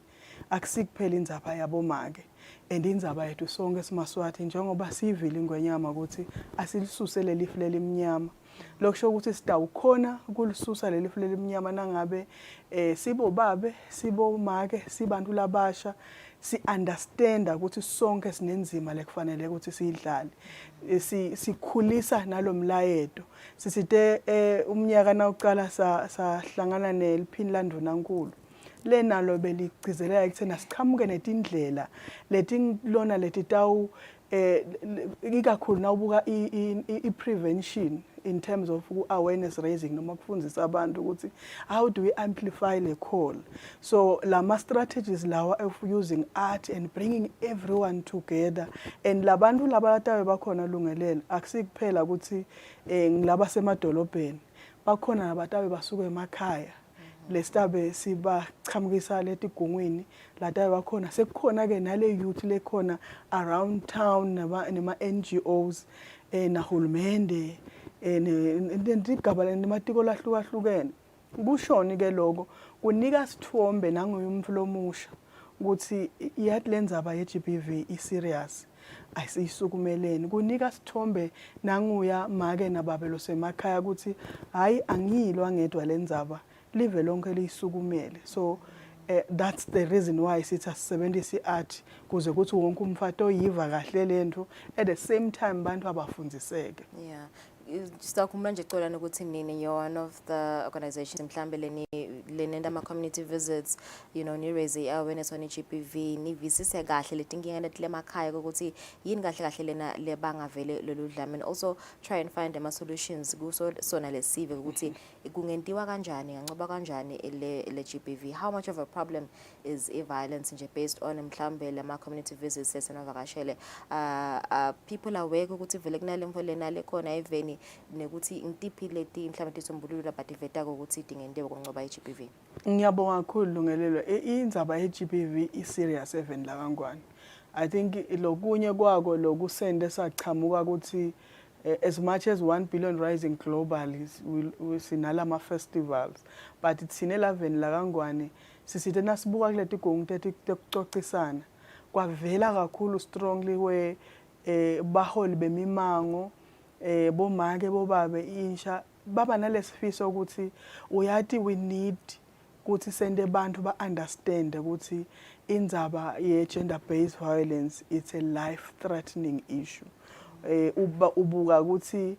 akusikuphela indzaba yabomake and indzaba yethu sonke simaswati njengoba sivile ingwenyama ukuthi asilisuse lelifu lelimnyama lokusho ukuthi sitawukhona ukulisusa lelifu lelimnyama nangabe sibo babe sibo make sibantu labasha si understand ukuthi sonke sinenzima lekufanele ukuthi siyidlale sikhulisa nalomlayeto sisite umnyaka nawuqala sahlangana neliphini landvunankulu lenalo beligcizelela ekuthena siqhamuke netindlela letilona letitawu ikakhulu nawubuka i-prevention in terms of awareness raising noma kufundisa abantu ukuthi how do we amplify the call. So lama strategies lawa of using art and bringing everyone together and labantu labatawe bakhona lungelela akusikuphela ukuthi ngilaba semadolobheni bakhona nabatawe basuka emakhaya lesitabe sibachamukisa letigungwini latawe bakhona sekukhona ke nale youth lekhona around town nema NGOs nahulumende ndigaba lematiko lahlukahlukene kushoni ke lokho kunika sithombe nanguyumfu lomusha ukuthi iyathi lendzaba yeGBV iserious ayisisukumeleni kunika sithombe nanguya make nababelo semakhaya ukuthi hayi angiyilwa ngedwa lendzaba live lonke liyisukumele. So that's the reason why sithi asisebenzise art kuze kuthi wonke umfato oyiva kahle lento at the same time bantu abafundziseke. Yeah. Sizakhuluma nje Xolani ukuthi nini you're one of the organizations mhlambe lenenda ama community visits ni raise awareness on GBV ni visise kahle letinkinga letle emakhaya ukuthi yini kahle lena lebangavele lolu dlame and also try and find ama solutions kuso sona lesive ukuthi kungentiwa kanjani ngancoba kanjani le GBV. How much of a problem is violence nje based on mhlambe lama community visits esenavakashele people aware ukuthi vele kunalemvo lena lekhona eveni nekuthi ngitiphi leti mhlawumbe tisombulula but ivetako ukuthi idingentiwe kuncoba iGBV. Ngiyabonga kakhulu lungelelo indzaba yeGBV iserious even la kangwane. I think lokunye kwako lokusende sachamuka ukuthi as much as 1 billion rising globally sinala ma festivals but thine 11 la kangwane sisithe nasibuka kuleti gongu tekucocisana kwavela kakhulu strongly we baholi bemimango bomake bobabe insha baba nalesifiso ukuthi uyathi we need ukuthi sende abantu ba understand ukuthi indzaba ye gender based violence it's a life threatening issue. Ubuka ukuthi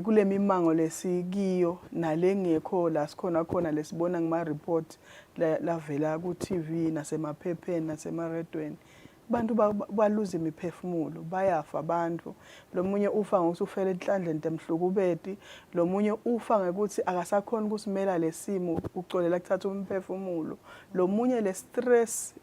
kule mimango lesikiyo nalengekho la sikhona lesibona ngama report lavela ku TV nasemaphepheni nasemaredweni bantu baluza imiphefumulo bayafa abantu lomunye ufa ngosufela enhlandleni temhlukubeti lomunye ufa ngekuthi akasakhona ukusimela lesimo ucolela kuthatha umphefumulo lomunye le stress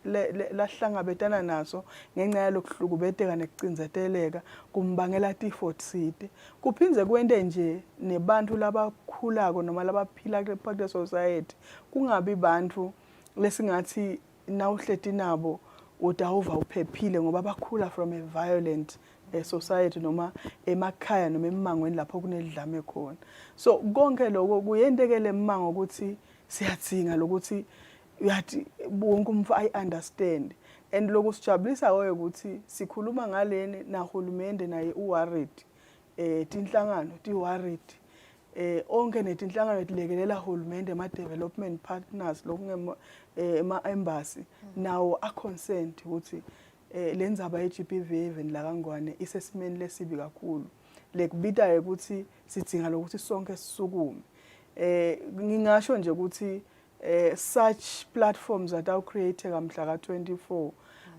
lahlangabetana naso ngenxa yalokuhlukubeteka nekucinzeteleka kumbangela tifo tsite kuphinze kwende nje nebantu labakhulako noma labaphila kule society kungabi bantu lesingathi nawuhleti nabo utawuva uphephile ngoba bakhula from a violent society noma emakhaya noma emangweni lapho kunedlame khona. So konke lokho kuyendekele emango ukuthi siyadzinga lokuthi uyathi wonke umfu I understand and lokho sijabulisa ukuthi sikhuluma ngaleni nahulumende naye uworried tinhlangano ti-worried onke netinhlangano etilekelela hulumende ama development partners lokungema embassy nawo a consent ukuthi lenzaba ye-GBV even la kangwane isesimeni lesibi kakhulu lekubita ukuthi sidinga lokuthi sonke sisukume ngingasho nje ukuthi such platforms atawu create kamhla ka-24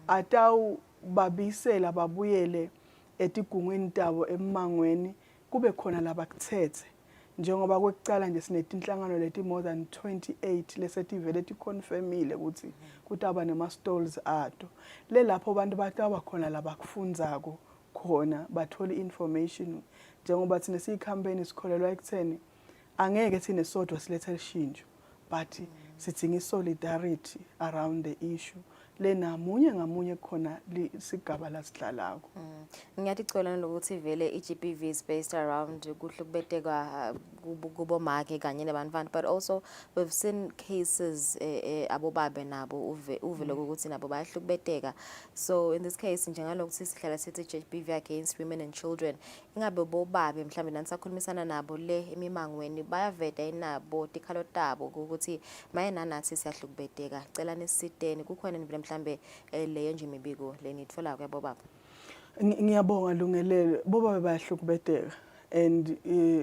atawu babisela babuyele etigungweni tabo emangweni kube khona labakuthethe njengoba kwekucala nje sinetinhlangano leti more than 28 lesetivele ticonfirmile ukuthi kutaba nema-stalls ato lapho abantu bataba khona labakufundzako khona bathola information njengoba thina siyi-campaign sikholelwa ekutheni angeke thine sodwa silethe lishintsho but sidinga i-solidarity around the issue lena munye ngamunye khona sigaba la sidlalako ngiyaticela lokuthi vele i-GBV is based around kuhlukubeteka kubomake kanye nebantwana but also we've seen cases abobabe nabo uvele ukuthi nabo bayahlukubeteka so in this case njengalokuthi sihlala sithi GBV against women and children ingabe bobabe mhlambe nanisakhulumisana nabo le emimangweni bayaveda inabo tikhalo tabo ukuthi mayena nathi siyahlukubeteka cela nisiteni kukhona nje mhlambe leyo nje imibiko lenitfola ke bobaba ngiyabonga Lungelelo boba bayahlukubeteka and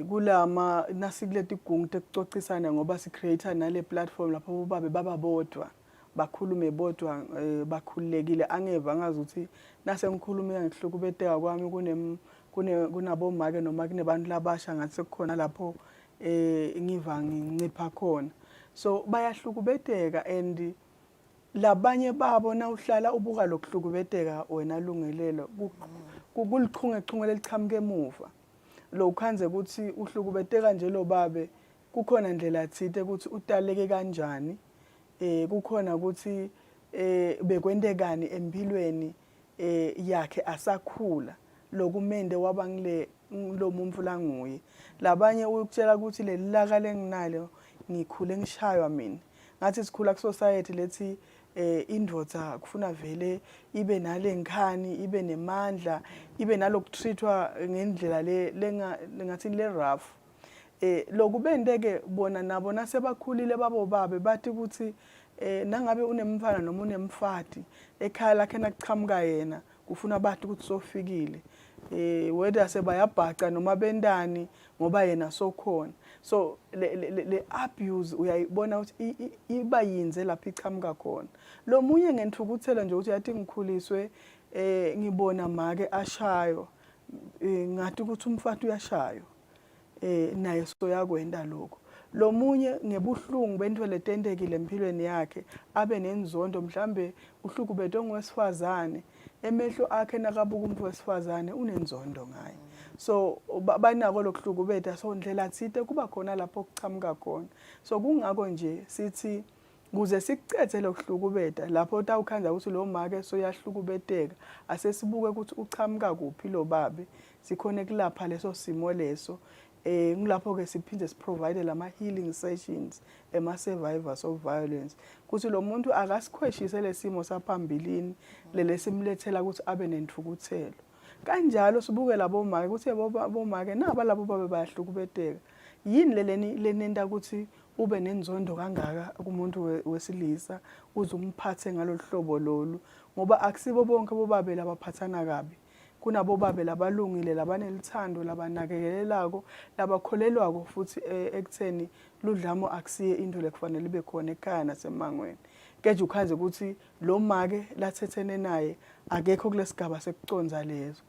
kulama nasikule tigungu tekucocisana ngoba si creator nale platform lapho bobabe baba bodwa bakhulume bodwa bakhululekile angeva ngazi ukuthi nase ngikhuluma ngihlukubeteka kwami kunabomake noma kunebantu labasha ngathi sekukhona lapho ngiva ngincipha khona so bayahlukubeteka and labanye babo na uhlala ubuka lokuhlukubeteka wena Lungelelo kulichungechunge lelichamuke emuva lo ukhanze ukuthi uhlukubeteka nje lo babe kukhona indlela thite ukuthi utaleke kanjani kukhona ukuthi bekwendekani empilweni yakhe asakhula lokumende wabangile lo muntu la nguye labanye ukutshela ukuthi lelilaka lenginalo ngikhule ngishaywa mina ngathi sikhula ku society lethi indoda kufuna vele ibe nalenkani ibe nemandla ibe nalokutreatwa ngendlela lengathi le rough lokubendeke bona nabo nasebakhulile babo babe bathi ukuthi nangabe unemfana noma unemfati ekhaya lakhe nakuchamuka yena kufuna bathi ukuthi sofikile whether sebayabhaca noma bendani ngoba yena sokhona so le abuse uyayibona ukuthi iba yinze lapha ichamuka khona lo munye ngenthukuthela nje ukuthi yathi ngikhuliswe ngibona make ashayo ngathi ukuthi umfati uyashayo naye soyakwenda lokho lo munye ngebuhlungu bento letendekile empilweni yakhe abe nenzondo mhlambe uhlukubetwe ngowesifazane emehlo akhe nakabuka umuntu wesifazane unenzondo ngaye so banako lokuhlukubeta so ndlela thite kuba khona lapho kuchamuka khona so kungako nje sithi kuze sicethe lokuhlukubeta lapho utawukhanza ukuthi lo make soyahlukubeteka asesibuke ukuthi uchamuka kuphi lo babe sikhone kulapha leso simo leso ngilapho ke siphinde siprovide lama healing sessions ema survivors of violence kuthi lo muntu akasikhweshise lesimo saphambilini lesimlethela ukuthi abe nenthukuthelo kanjalo sibuke labo make ukuthi bomake naba labo babe bayahlukubeteka yini lenenda ukuthi ube nenzondo kangaka kumuntu wesilisa uze umphathe ngalohlobo lolu ngoba akusibo bonke bobabe labaphathana kabi kunabo babe labalungile labanelithando labanakekelelako labakholelwako futhi ekutheni ludlamo akusiye into lekufanele libe khona ekhaya nasemangweni keje ukhaze ukuthi lo make lathethene naye akekho kulesigaba sekuconza lezo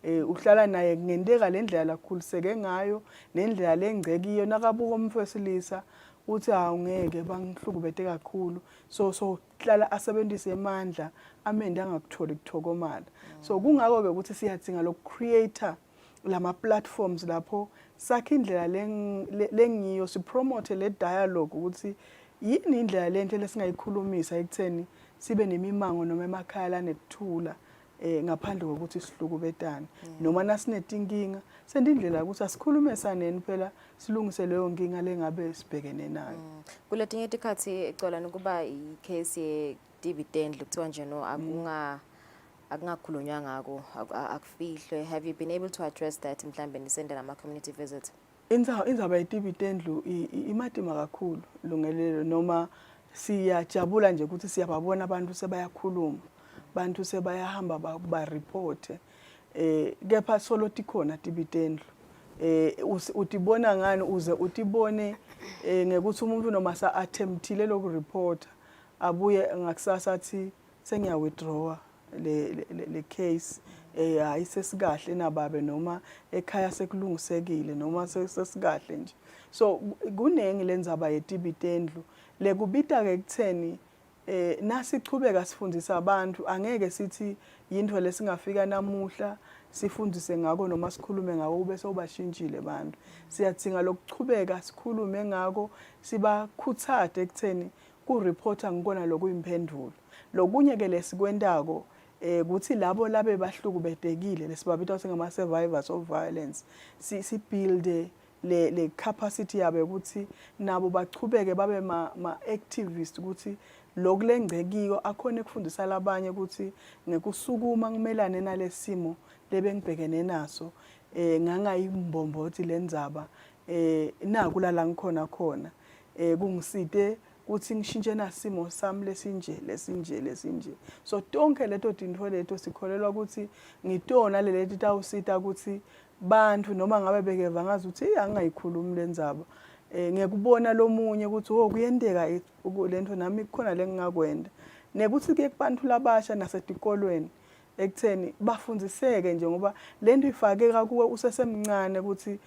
uhlala naye ngendeka lendlela lakhuliseke ngayo nendlela lengcekiyo nakabuka umuntu wesilisa uthi awungeke bangihlukubete kakhulu so hlala asebenzise amandla amende angakutholi kuthokomala so kungako ke ukuthi siyadinga lo creator lama platforms lapho sakhe indlela lengiyo sipromote le dialogue ukuthi yini indlela lento lesingayikhulumisa ekutheni sibe nemimango noma emakhaya lanekuthula ngaphandle kokuthi sihlukubetane noma nasinetinkinga sendindlela ukuthi asikhulume saneni phela silungise leyo nkinga lengabe sibhekene nayo kuletinye tikhathi ecala ukuba icase ye dividend kuthiwa nje no akungakhulunywa ngako akufihlwe have you been able to address that mhlambe nisende nama community visits inzaba ye dividend imadima kakhulu Lungelelo noma siyajabula nje ukuthi siyababona abantu sebayakhuluma bantu sebayahamba ba report kepha solo tikhona tibitendlu utibona ngani uze utibone ngekuthi umuntu noma sa attemptile loku report abuye ngakusasa athi sengiya withdraw le case hayi sesikahle nababe noma ekhaya sekulungisekile noma sesikahle nje so kunengi lenzaba yetibitendlu lekubita ke kutheni nasichubeka sifundisa abantu angeke sithi into lesingafika namuhla sifundise ngako noma sikhulume ngako bese ubashintshile abantu siyadinga lokuchubeka sikhulume ngako sibakhuthathe ekutheni ku reporter ngikona lokuyimpendulo lokunye ke lesikwendako kuthi labo labe bahlukubedekile lesibabitha sengama survivors of violence si build le capacity yabo ukuthi nabo bachubeke babe ma activists ukuthi lokulengcekiyo akhona ukufundisa labanye ukuthi ngekusukuma ngimelane nalesimo lebengibhekene naso ngangayimbombothi lenzaba nakulala ngikhona khona kungiside ukuthi ngishintshe nasimo sami lesinje so tonke leto tinto leto sikholelwa ukuthi ngitona lelethi tawusita ukuthi bantu noma ngabe bekeva ngazi ukuthi angayikhulumi lenzaba ngekubona lomunye ukuthi kuyendeka lento nami khona lengingakwenda nekuthi ke kubantu labasha nasetikolweni ekutheni bafundziseke nje ngoba lento ifake kakuwe usesemncane ukuthi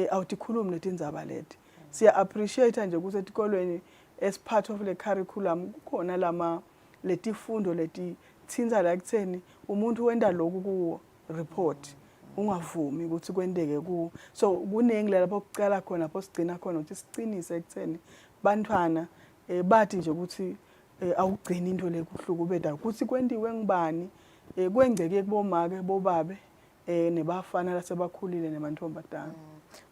awutikhulumi letindzaba leti siya appreciate nje ukuthi etikolweni as part of the curriculum kukhona letifundo letithinza la ekutheni umuntu wenda lokhu kuwo report ungavumi ukuthi kwendeke ku so kunengi lapho okucala khona lapho sigcina khona ukuthi sicinise ekutheni bantwana bathi nje ukuthi awugcina into lekuhlukubeda ukuthi kwendiwe ngibani kwengceke kubomake bobabe nebafana lasebakhulile nemantombazana.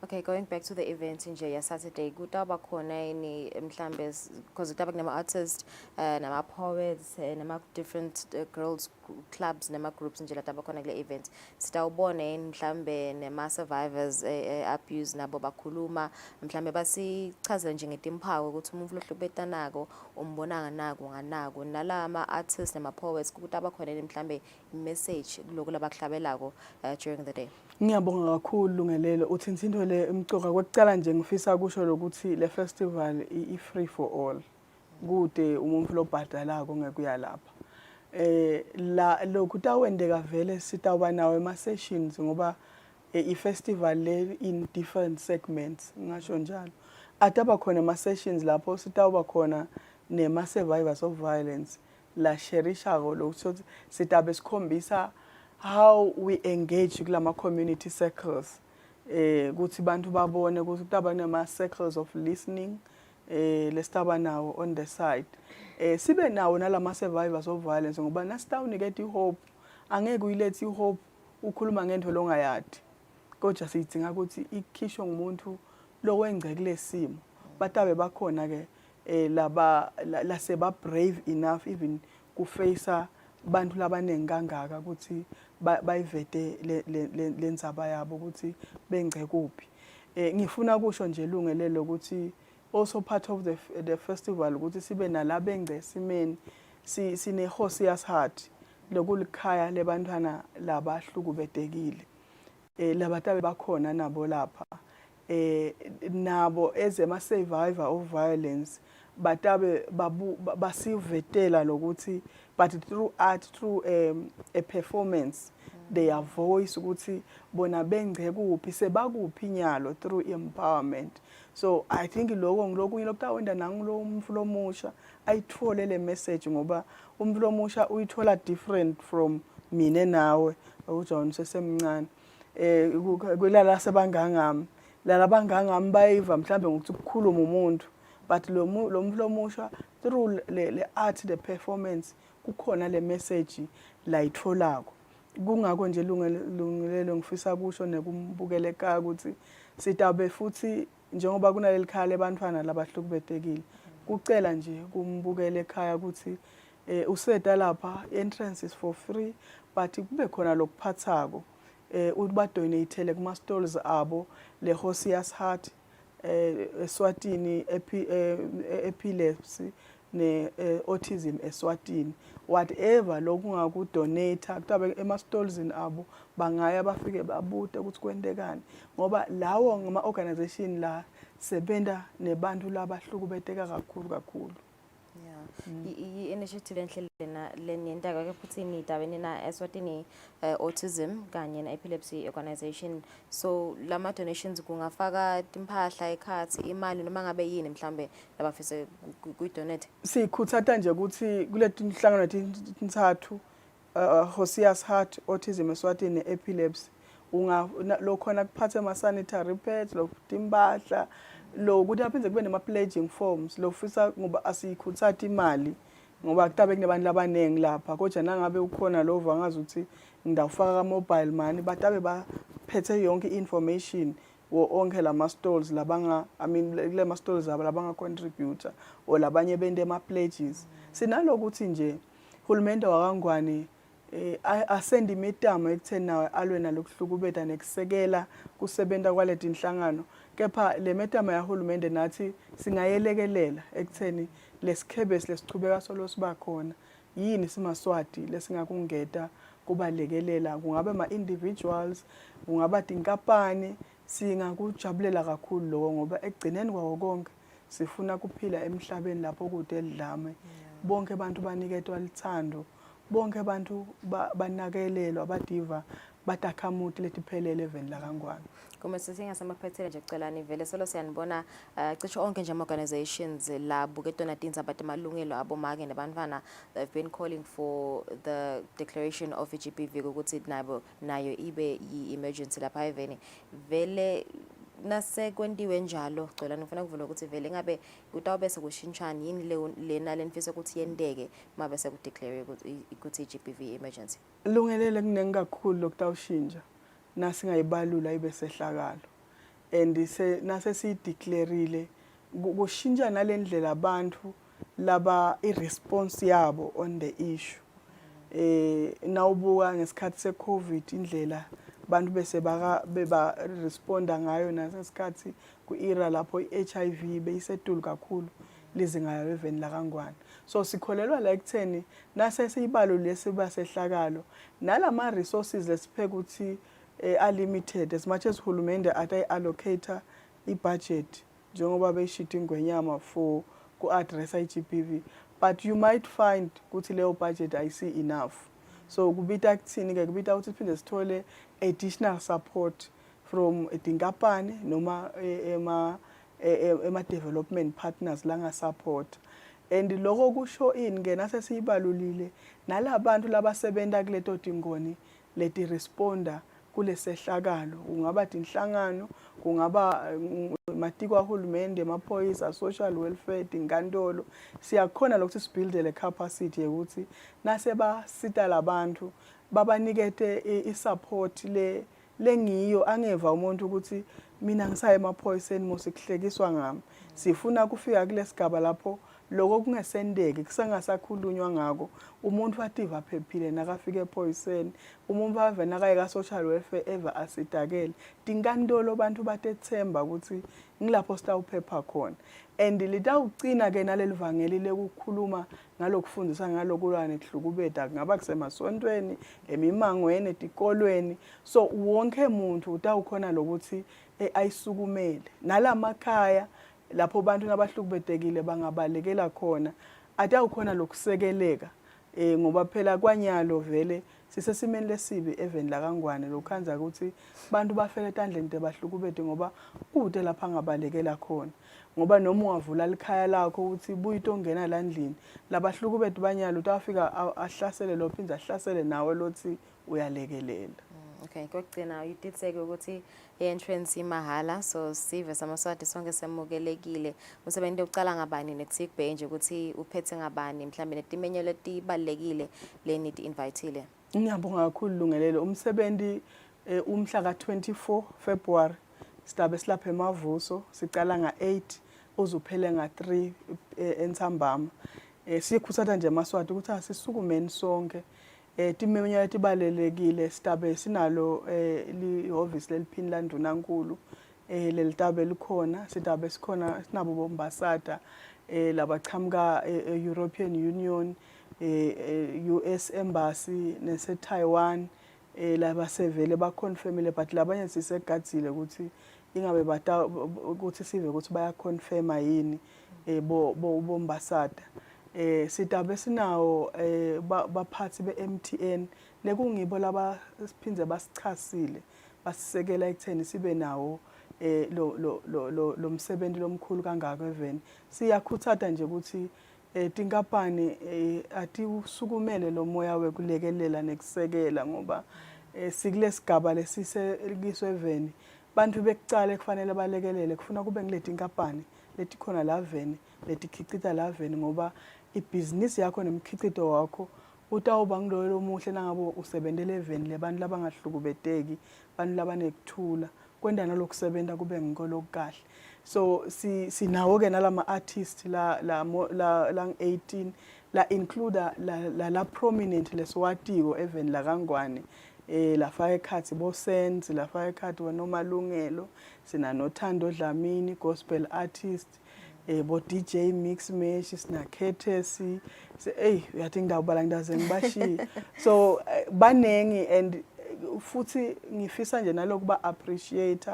Okay, going back to the event nje ya Saturday kutaba khona ini mhlambe because kutaba kunama artists nama poets nama different girls clubs nama groups nje lataba khona kule event sitawubona mhlambe nema survivors abuse nabo bakhuluma mhlambe basichazela nje ngetimpawu ukuthi umuntu lohlubetanako umbona nganako nalama artists nama poets kutaba khona mhlambe message lokho labakuhlabelako during the day. Ngiyabonga kakhulu Lungelelo uthi into le imcoka kwecala nje ngifisa kusho lokuthi le festival i free for all kude umuntu lobhadalako ngekuya lapha la lokutawendeka vele sitawuba nawo ema sessions ngoba i festival le in different segments ngisho njalo ataba khona ama sessions lapho sitawuba khona nema survivors of violence la sherishako lokuthi sitabe sikhombisa how we engage kulama community circles ukuthi bantu babone ukuthi kutaba nama circles of listening lesitaba nawo on the side sibe nawo nalama survivors of violence ngoba nasitawuniketa ihope angeke uyilethe ihope ukhuluma ngento longayadi kodwa sidinga ukuthi ikhishwe ngumuntu lokwengceke lesimo batabe bakhona ke laba laseba brave enough even ku face bantu labanengi kangaka ukuthi bayivete lenzaba yabo ukuthi bengceke kuphi ngifuna kusho nje Lungelelo ukuthi also part of the festival ukuthi sibe nalabengce simeni sine Hosia's Heart lokulikhaya lebantwana labahlukubedekile labatabe bakhona nabo lapha nabo as a survivor of violence batabe basivetela lokuthi but through art through a performance their voice ukuthi bona bengceke kuphi sebakuphi nyalo through empowerment so I think lokho ngilokunye lokutawenda nangulo umfulo omusha ayithole le message ngoba umfulo omusha uyithola different from mina nawe uJohn sesemncane kulala sebangangami lala bangangami bayiva mhlambe ngokuthi ukukhuluma umuntu but lo mfulo omusha through le art the performance kukhona le message la itholako kungako nje Lungelelo ngifisa kusho nekumbukeleka ukuthi sitabe futhi njengoba kunaleli khaya lebantwana labahlukubedekile kucela nje kumbukele ekhaya ukuthi useta lapha entrance is for free but kube khona lokuphathako uba donate kuma stalls abo le Hosia's Heart Eswatini epilepsy ne autism Eswatini whatever lokungaku donate kutabe ema stalls abo bangaya bafike babude ukuthi kwendekani ngoba lawo ngama organization la sebenda nebantu labahlukubeteka kakhulu. I-initiative enhle lena leniyentaka ke futhi nidabene na Eswatini autism kanye na epilepsy organization, so lama donations kungafaka impahla ekhathi imali noma ngabe yini mhlambe labafise kuyidonate. Sikhuthata nje ukuthi kuleti inhlangano ezintathu Hosias Heart Autism Eswatini epilepsy lokhona kuphatha ama sanitary pads lokudimbahla lo ukuthi aphenze kube nema pledging forms lofisa ngoba asikhuthatha imali ngoba kutabe kunebantu labanengi lapha kodwa nangabe ukhona lo vangazi ukuthi ngidawufaka ka mobile money batabe baphethe yonke information wo onke lama stalls labanga kule ma stalls labanga contributor o labanye bende ama pledges sinalokuthi nje uhulumende wakangwane asend imitamo ekutheni nawe alwe nalokuhlukubeta nekusekela kusebenta kwaleti inhlangano kepha le metamo yahulumende nathi singayelekelela ekutheni lesikhebesi lesichubeka solo siba khona yini simaswati lesingakungeta kubalekelela kungabe ama individuals kungaba inkampani singakujabulela kakhulu lokho ngoba ekugcineni kwawo konke sifuna kuphila emhlabeni lapho kude edlame bonke abantu baniketwa lithando bonke abantu banakelelwa abadiva batakhamuti letiphelele eveni lakangwane. Kuma singasamaphethe nje kucelani vele solo siyanibona cishe onke nje ama organizations labo ke donatins abathi malungelo abo make nebantwana they've been calling for the declaration of GBV ukuthi nayo ibe emergency lapha eveni vele nasekwendiwe njalo Gcolani ufuna kuvula ukuthi vele ngabe utawube sekushintshani yini lena lenifisa ukuthi yendeke mabe sekudeclare ukuthi GBV emergency. Lungelele kunengi kakhulu lokutawushintsha nasingayibalula ibe sehlakalo and nase sideclareile kushintsha nalendlela abantu laba iresponse yabo on the issue nawubuka ngesikhathi seCovid indlela bantu bese beba responda ngayo nasesikhathi ku-era lapho i-HIV beyisetulu kakhulu lizinga eveni lakangwane so sikholelwa la ekutheni nase siyibalo lesiba sehlakalo nalama resources lesipheka ukuthi are limited as much as hulumende ati-allocate i-budget njengoba beyishita ingwenyama for ku-address i-GBV but you might find ukuthi leyo budget ayisi enough so kubita kuthini ke kubita ukuthi siphinde sithole additional support from tinkampani noma ema development partners langa support and lokho kusho in ke nase siyibalulile nalabantu labasebenta kuleto tingoni leti responda kulesehlakalo kungaba inhlangano kungaba matiko ahulumende amaphoyisa social welfare inkantolo siyakhona lokuthi sibuild le capacity ukuthi nase basita labantu babanikete isupport lengiyo angeva umuntu ukuthi mina ngisaye emaphoyiseni mosikuhlekiswa ngami sifuna kufika kulesigaba lapho lokho kungesendeke kusangasakhulunywa ngako umuntu wativa phephile nakafika ephoyiseni umuntu bave nakaye ka social welfare ever asidakele tinkantolo abantu batethemba ukuthi ngilapho sitawuphepha khona and litawugcina ke nalelivangeli lekukhuluma ngalokufundisa ngalokulwa nekuhlukubeta ngaba kusemasontweni emimangweni etikolweni so wonke umuntu utawukhona lokuthi ayisukumele nalamakhaya lapho abantu nabahlukubetekile bangabalekela khona atawukhona lokusekeleka ngoba phela kwanyalo vele sisesimeni lesibi eveni lakangwane lokhanza ukuthi bantu bafela etandleni tebahlukubete ngoba kude lapha ngabalekela khona ngoba noma ungavula likhaya lakho ukuthi buyito ongena landlini labahlukubete banyalo utafika ahlasele lo phinza ahlasele nawe lothi uyalekelela. Okay, kokugcina you did say ukuthi i-entrance imahala so sive samaswati sonke semukelekile umsebenzi uqala ngabani next week nje ukuthi uphethe ngabani mhlambe netimenyo letibalekile leni inviteile. Ngiyabonga kakhulu Lungelelo umsebenzi umhla ka24 February sidabe silapha emavuso siqala nga8 uzuphele nga3 entsambama sikhuthatha nje amaswati ukuthi asisukumeni sonke timenyo letibalekile sidabe sinalo li office leliphini landuna nkulu leli tabe likhona sitabe sikhona sinabo bombasada labaqhamuka European Union US Embassy nese Taiwan laba sevele baconfirmile but labanye sisegadzile ukuthi ingabe bata ukuthi sive ukuthi baya confirma yini bombasada sitabe sinawo baphathi be-MTN nekungibo laba siphindze basichasile basisekela ekutheni sibe nawo lo msebenzi lomkhulu kangaka even siyakhuthata nje ukuthi tinkampani atiusukumele lo moya wekulekelela nekusekela ngoba sikulesigaba lesisekiswe even bantu bekucala ekufanele balekelele kufuna kube ngileti inkampani letikhona la veni letikhicita la veni ngoba ibhizinisi yakho nemkhicito wakho utawuba ngilo muhle nangabe usebentele eveni lebantu labangahlukubeteki bantu labanekuthula kwenda nalokusebenta kube ngikolokukahle so sinawo ke nalama artist la 18 la include la prominent leswatiko even la kangwane lafaka ekhathi bo Sense lafaka ekhathi wenomalungelo sina noThando Dlamini gospel artist bo DJ Mix Mesh sina Courtesy uyathi ngidawubala ngidaze ngibashiye so banengi and futhi ngifisa nje nalokuba appreciate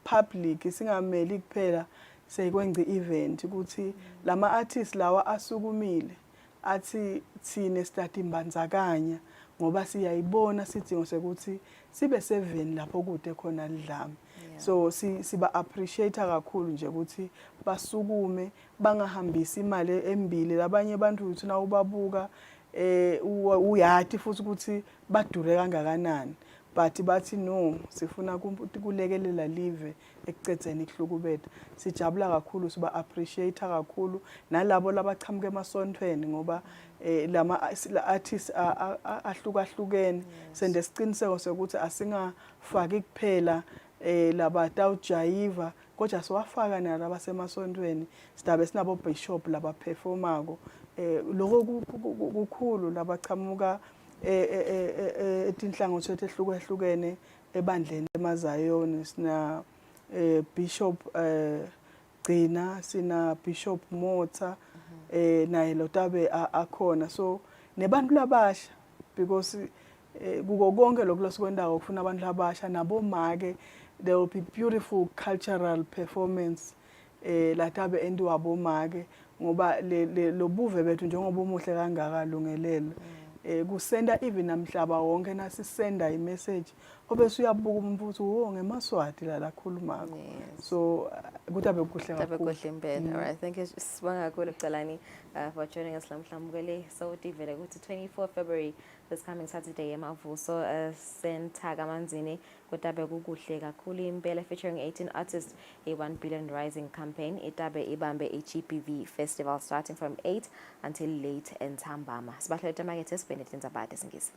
public singameli kuphela sekwenze event ukuthi lama artists lawa asukumile athi thine start imbanzakanya ngoba siyayibona sidingo sekuthi sibe seveni lapho kude khona lidlame so siba appreciate kakhulu nje ukuthi basukume bangahambisi imali embili labanye abantu uthi na ubabuka uyathi futhi ukuthi badure kangakanani but bathi no sifuna kulekelela live ekucedzeni ihlukubetha sijabula kakhulu siba appreciate kakhulu nalabo labachamuke emasontweni ngoba lama artists ahlukahlukene sende siciniseko sokuthi asingafaki kuphela labatawujayiva kodwa siwafaka nalabo basemasontweni sidabe sinabo bishop laba performako lokho kukhulu labachamuka etinhlangothi ehlukahlukene ebandleni emaZayoni sina Bishop Gcina sina Bishop Motha naye lotabe akhona so nebantu labasha because kuko konke lokho losikwendako kufuna abantu labasha nabomake there will be beautiful cultural performance latabe endiwa bomake ngoba lobuve bethu njengoba umuhle kangaka lungelelo kusenda even namhlaba wonke nasisenda imessage obese uyabuka umbuzo wo ngemaswati la lakhulumako so kutabe kuhle kakhulu all right thank you sibonga kakhulu Xolani for joining us lamhlamukele so divele ukuthi 24 February this coming Saturday emavuso Center kaManzini kutabe kukuhle kakhulu impela featuring 18 artists a 1 billion rising campaign itabe ibambe GBV festival starting from 8 until late entambama sibahlele tamakethe sibhenete nzabade singisi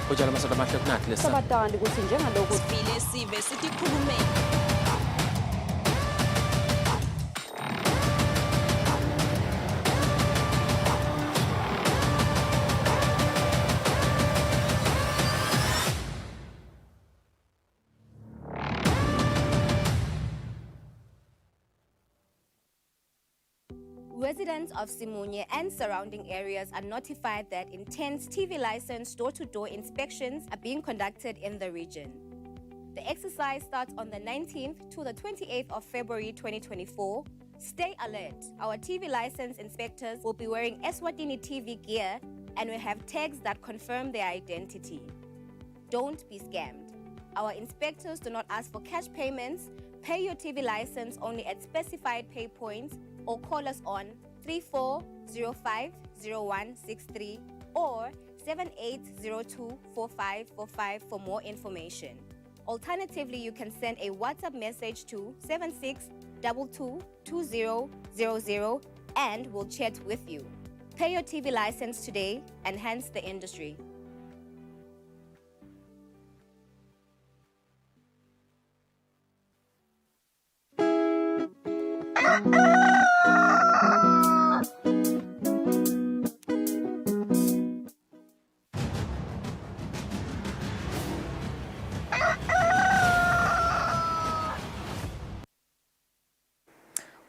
Kujala masoda mahle kunathi lesa. Sabatandi ukuthi njengalokho sivile sive sithi khulume. Residents of Simunye and surrounding areas are notified that intense TV license door-to-door inspections are being conducted in the region. The exercise starts on the 19th to the 28th of February 2024. Stay alert. Our TV license inspectors will be wearing Eswatini TV gear and will have tags that confirm their identity. Don't be scammed. Our inspectors do not ask for cash payments. Pay your TV license only at specified pay points or call us on 34050163 or 78024545 for more information. Alternatively, you can send a WhatsApp message to 76222000 and we'll chat with you. Pay your TV license today, enhance the industry.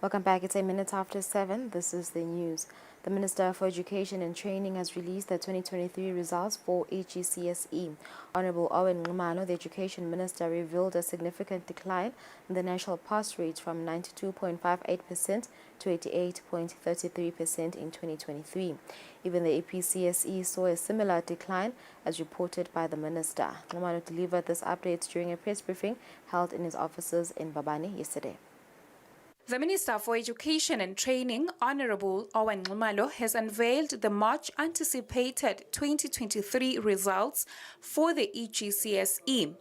Welcome back. It's 7:08. This is the news. The Minister for Education and Training has released the 2023 results for HGCSE. Honorable Owen Ngumalo, the Education Minister, revealed a significant decline in the national pass rate from 92.58% to 88.33% in 2023. Even the APCSE saw a similar decline as reported by the Minister. Ngumalo delivered this update during a press briefing held in his offices in Babane yesterday. The Minister for Education and Training, Honorable Owen Ngumalo, has unveiled the much-anticipated 2023 results for the EGCSE.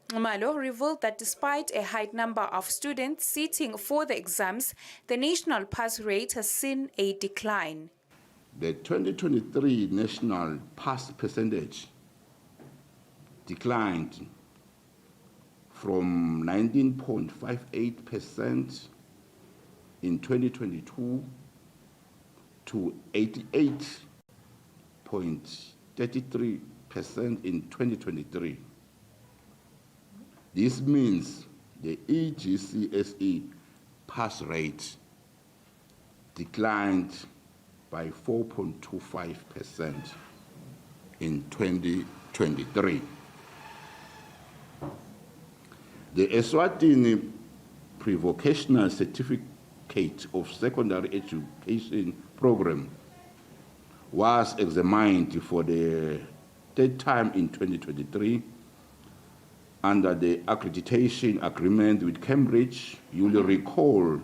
Ngumalo revealed that despite a high number of students sitting for the exams, the national pass rate has seen a decline. The 2023 national pass percentage declined from 19.58% in 2022 to 88.33% in 2023. This means the EGCSE pass rate declined by 4.25% in 2023. The Eswatini pre-vocational certificate of secondary education program was examined for the third time in 2023 under the accreditation agreement with Cambridge. You will recall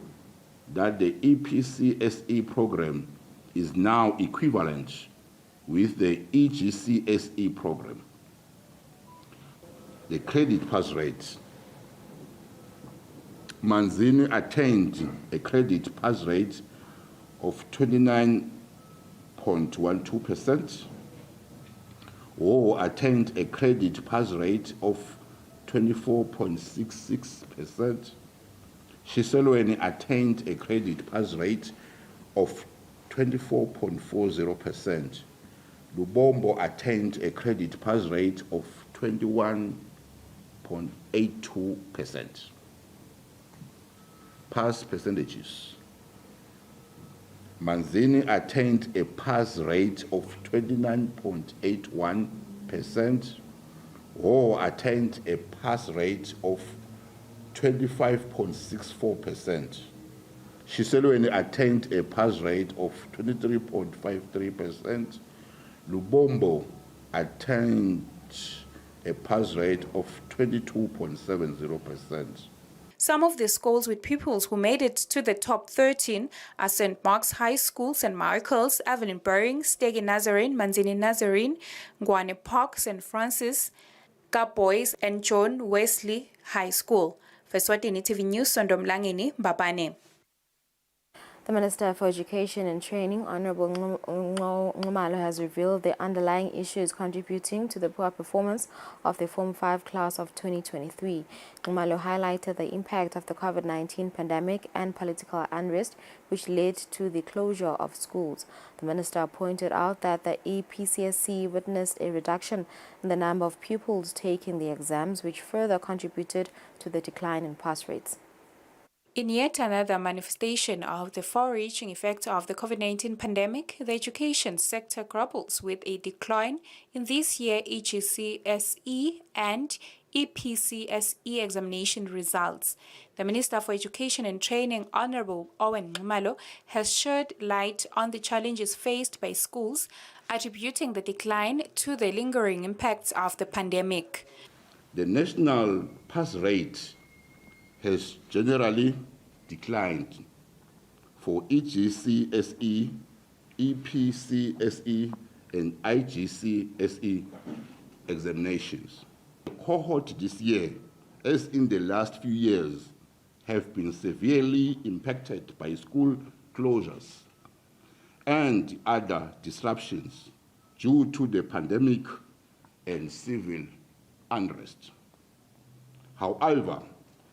that the EPCSE program is now equivalent with the EGCSE program. The credit pass rate. Manzini attained a credit pass rate of 29.12%, or attained a credit pass rate of 24.66%. Kusile attained a credit pass rate of 24.40%. Lubombo attained a credit pass rate of 21.82%. Pass percentages. Manzini attained a pass rate of 29.81%, or attained a pass rate of 25.64%. Kusile attained a pass rate of 23.53%. Lubombo attained a pass rate of 22.70%. Some of the schools with pupils who made it to the top 13 are St. Mark's High School, St. Michael's, Evelyn Buring, Stegi Nazarene, Manzini Nazarene, Ngwane Park, St. Francis, Ka Boys, and John Wesley High School. For Eswatini TV News, Sondomlangini, Babane. The Minister for Education and Training, Honorable Ngumalo, has revealed the underlying issues contributing to the poor performance of the Form 5 class of 2023. Ngumalo highlighted the impact of the COVID-19 pandemic and political unrest, which led to the closure of schools. The Minister pointed out that the EPCSE witnessed a reduction in the number of pupils taking the exams, which further contributed to the decline in pass rates. In yet another manifestation of the far-reaching effect of the COVID-19 pandemic, the education sector grapples with a decline in this year's EGCSE and EPCSE examination results. The Minister for Education and Training, Honorable Owen Ngumalo, has shed light on the challenges faced by schools, attributing the decline to the lingering impacts of the pandemic. The national pass rate has generally declined for EGCSE, EPCSE, and IGCSE examinations. The cohort this year, as in the last few years, have been severely impacted by school closures and other disruptions due to the pandemic and civil unrest. However,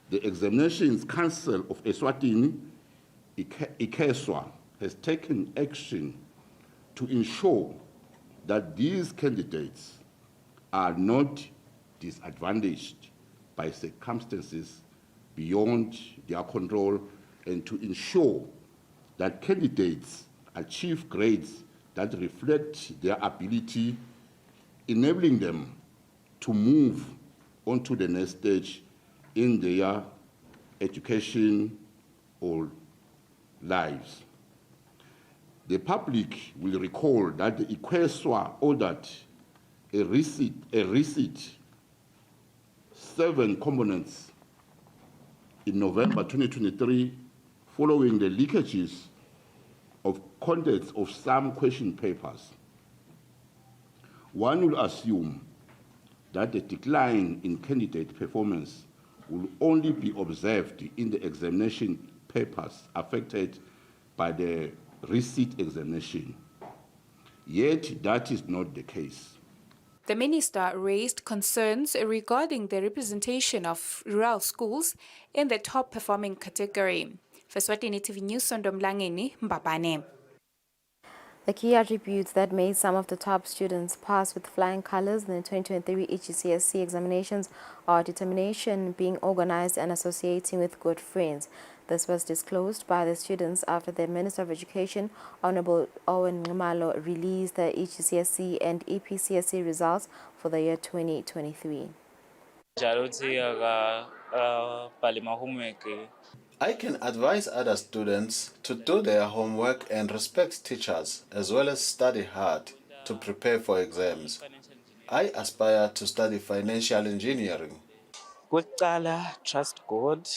the Examinations Council of Eswatini, ICESWA, has taken action to ensure that these candidates are not disadvantaged by circumstances beyond their control and to ensure that candidates achieve grades that reflect their ability, enabling them to move on to the next stage in their education or lives. The public will recall that the ICESWA ordered a receipt 7 components in November 2023 following the leakages of contents of some question papers. One will assume that the decline in candidate performance will only be observed in the examination papers affected by the receipt examination. Yet that is not the case. The minister raised concerns regarding the representation of rural schools in the top performing category. For Eswatini TV News, Sondomlangeni Mbabane. The key attributes that made some of the top students pass with flying colors in the 2023 EGCSE examinations are determination, being organized, and associating with good friends. This was disclosed by the students after the Minister of Education, Honorable Owen Ngumalo, released the EGCSE and EPCSE results for the year 2023. I can advise other students to do their homework and respect teachers, as well as study hard to prepare for exams. I aspire to study financial engineering. Trust God.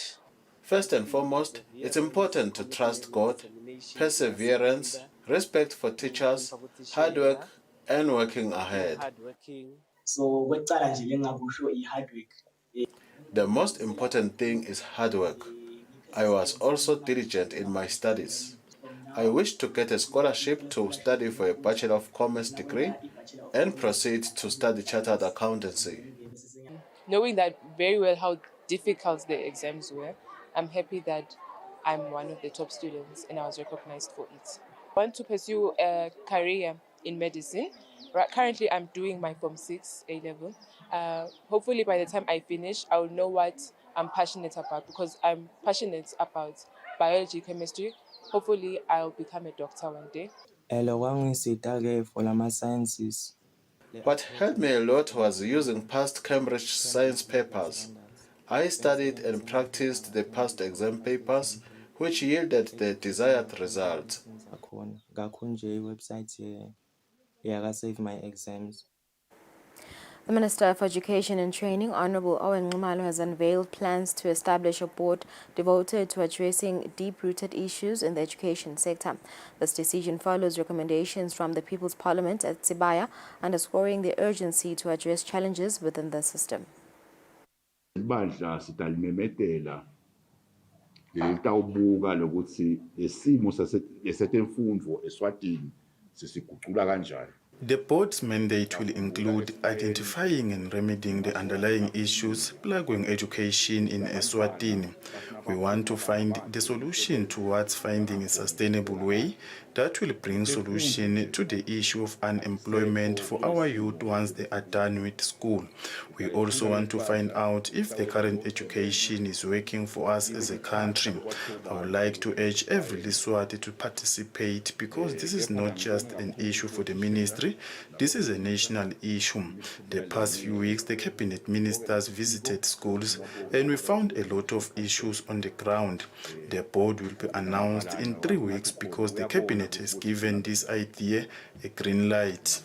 First and foremost, it's important to trust God, perseverance, respect for teachers, hard work, and working ahead. The most important thing is hard work. I was also diligent in my studies. I wish to get a scholarship to study for a Bachelor of Commerce degree and proceed to study Chartered Accountancy. Knowing that very well how difficult the exams were, I'm happy that I'm one of the top students and I was recognized for it. I want to pursue a career in medicine. Currently, I'm doing my Form 6 A-level. Hopefully, by the time I finish, I will know what I'm passionate about because I'm passionate about biology, chemistry. Hopefully, I'll become a doctor one day. What helped me a lot was using past Cambridge science papers. I studied and practiced the past exam papers, which yielded the desired result. The Minister for Education and Training, Honorable Owen Ngumalo, has unveiled plans to establish a board devoted to addressing deep-rooted issues in the education sector. This decision follows recommendations from the People's Parliament at Sibaya, underscoring the urgency to address challenges within the system. Litawubuka lokuthi isimo setemfundvo eSwatini sisigucula kanjani. The board's mandate will include identifying and remedying the underlying issues plaguing education in Eswatini. We want to find the solution towards finding a sustainable way that will bring solution to the issue of unemployment for our youth once they are done with school. We also want to find out if the current education is working for us as a country. I would like to urge every Liswati to participate because this is not just an issue for the ministry, this is a national issue. The past few weeks, the cabinet ministers visited schools and we found a lot of issues on the ground. The board will be announced in 3 weeks because the cabinet has given this idea a green light.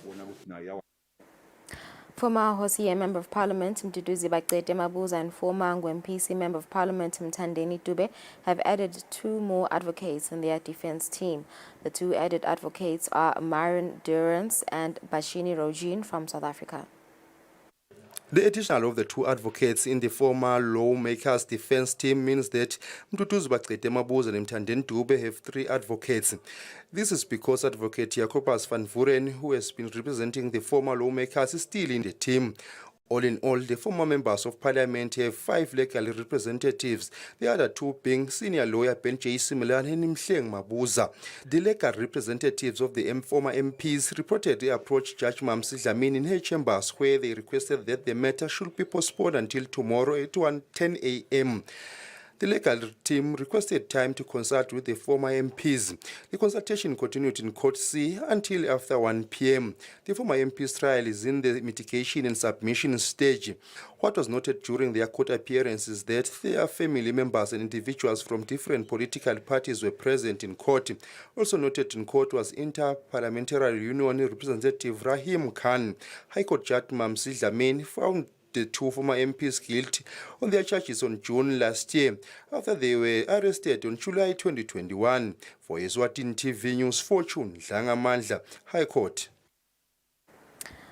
Former Hosi Member of Parliament Mduduzi Baqede Mabuza and former MPC Member of Parliament Mthandeni Dube have added 2 more advocates in their defense team. The 2 added advocates are Myron Durance and Bashini Rojin from South Africa. The addition of the 2 advocates in the former lawmakers' defense team means that Mduduzi Baqede Mabuza and Mthandeni Dube have 3 advocates. This is because Advocate Jacobus van Vuren, who has been representing the former lawmakers, is still in the team. All in all, the former members of parliament have 5 legal representatives, the other 2 being senior lawyer Ben J. Similan and Mhleng Mabuza. The legal representatives of the former MPs reportedly approached Judge Mamsi Dlamini in her chambers, where they requested that the matter should be postponed until tomorrow at 10 a.m. The legal team requested time to consult with the former MPs. The consultation continued in Court C until after 1 p.m. The former MP's trial is in the mitigation and submission stage. What was noted during their court appearance is that their family members and individuals from different political parties were present in court. Also noted in court was Inter-Parliamentary Union Representative Rahim Khan. High Court Judge Mamsi Dlamini found the 2 former MPs guilty on their charges on June last year, after they were arrested on July 2021. For Eswatini TV News, Fortune Dlangamandla, High Court.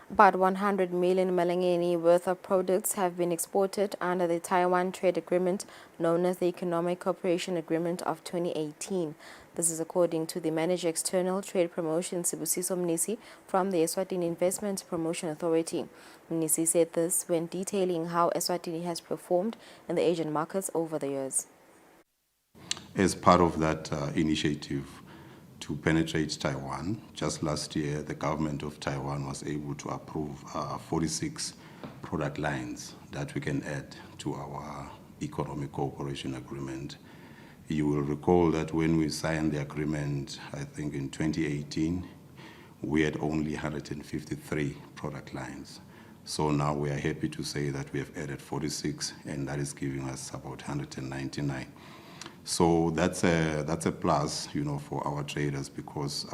About 100 million Malangeni worth of products have been exported under the Taiwan Trade Agreement known as the Economic Cooperation Agreement of 2018. This is according to the Manager External Trade Promotion Sibusiso Mnisi from the Eswatini Investment Promotion Authority. Mnisi said this when detailing how Eswatini has performed in the Asian markets over the years. As part of that initiative to penetrate Taiwan, just last year the government of Taiwan was able to approve 46 product lines that we can add to our Economic Cooperation Agreement. You will recall that when we signed the agreement, I think in 2018, we had only 153 product lines. So now we are happy to say that we have added 46, and that is giving us about 199. So that's a plus, for our traders, because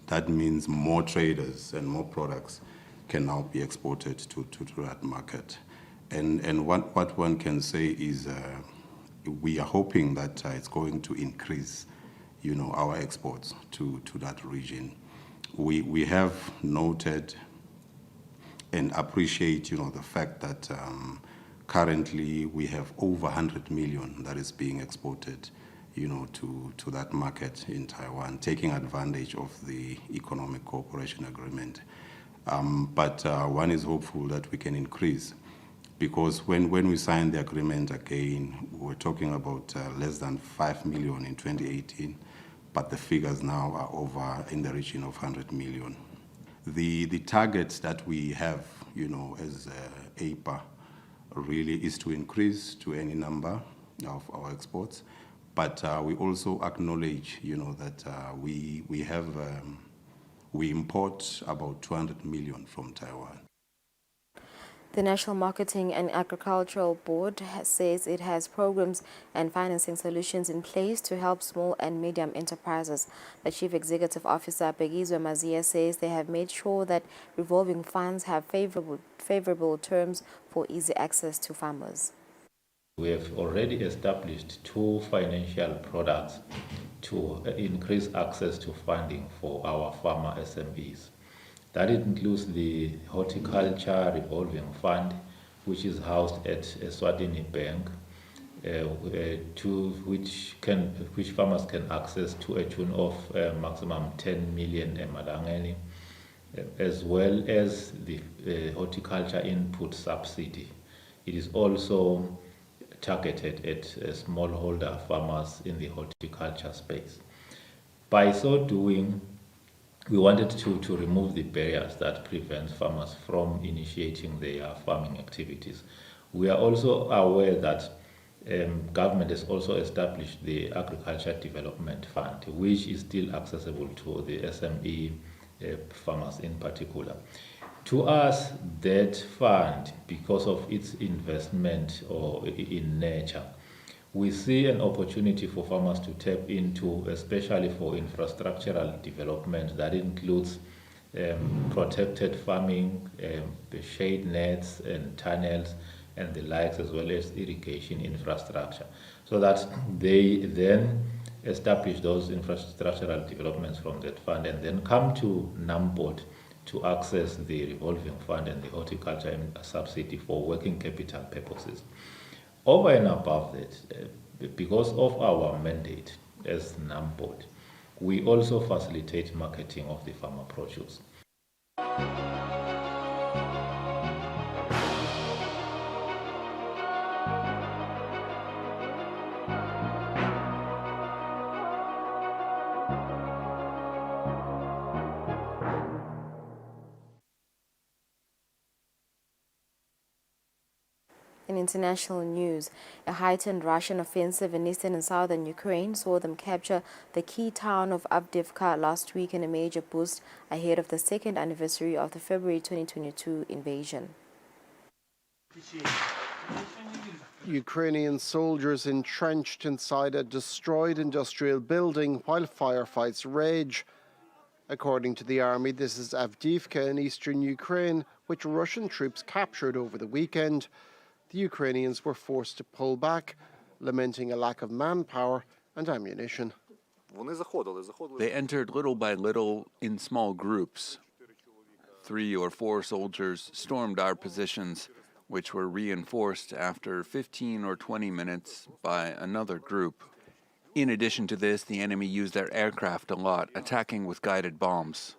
that means more traders and more products can now be exported to that market. And what one can say is we are hoping that it's going to increase, our exports to that region. We have noted and appreciate, the fact that currently we have over 100 million that is being exported, to that market in Taiwan, taking advantage of the Economic Cooperation Agreement. But one is hopeful that we can increase, because when we signed the agreement again, we were talking about less than 5 million in 2018, but the figures now are over in the region of 100 million. The target that we have, as APA, really is to increase to any number of our exports, but we also acknowledge, that we import about 200 million from Taiwan. The National Marketing and Agricultural Board says it has programs and financing solutions in place to help small and medium enterprises. The Chief Executive Officer, Begizwe Mazia, says they have made sure that revolving funds have favorable terms for easy access to farmers. We have already established 2 financial products to increase access to funding for our farmer SMEs. That includes the Horticulture Revolving Fund, which is housed at Eswatini Bank, which farmers can access to a tune of maximum 10 million emalangeni, as well as the horticulture input subsidy. It is also targeted at smallholder farmers in the horticulture space. By so doing, we wanted to remove the barriers that prevent farmers from initiating their farming activities. We are also aware that government has also established the Agriculture Development Fund, which is still accessible to the SME farmers in particular. To us, that fund, because of its investment or in nature, we see an opportunity for farmers to tap into, especially for infrastructural development that includes protected farming, shade nets and tunnels and the likes, as well as irrigation infrastructure, so that they then establish those infrastructural developments from that fund and then come to NAMPOD to access the revolving fund and the horticulture subsidy for working capital purposes. Over and above that, because of our mandate as NAMPOD, we also facilitate marketing of the farmer produce. In international news, a heightened Russian offensive in eastern and southern Ukraine saw them capture the key town of Avdiivka last week in a major boost ahead of the second anniversary of the February 2022 invasion. Ukrainian soldiers entrenched inside a destroyed industrial building while firefights rage. According to the army, this is Avdiivka in eastern Ukraine, which Russian troops captured over the weekend. The Ukrainians were forced to pull back, lamenting a lack of manpower and ammunition. They entered little by little in small groups. 3 or 4 soldiers stormed our positions, which were reinforced after 15 or 20 minutes by another group. In addition to this, the enemy used their aircraft a lot, attacking with guided bombs.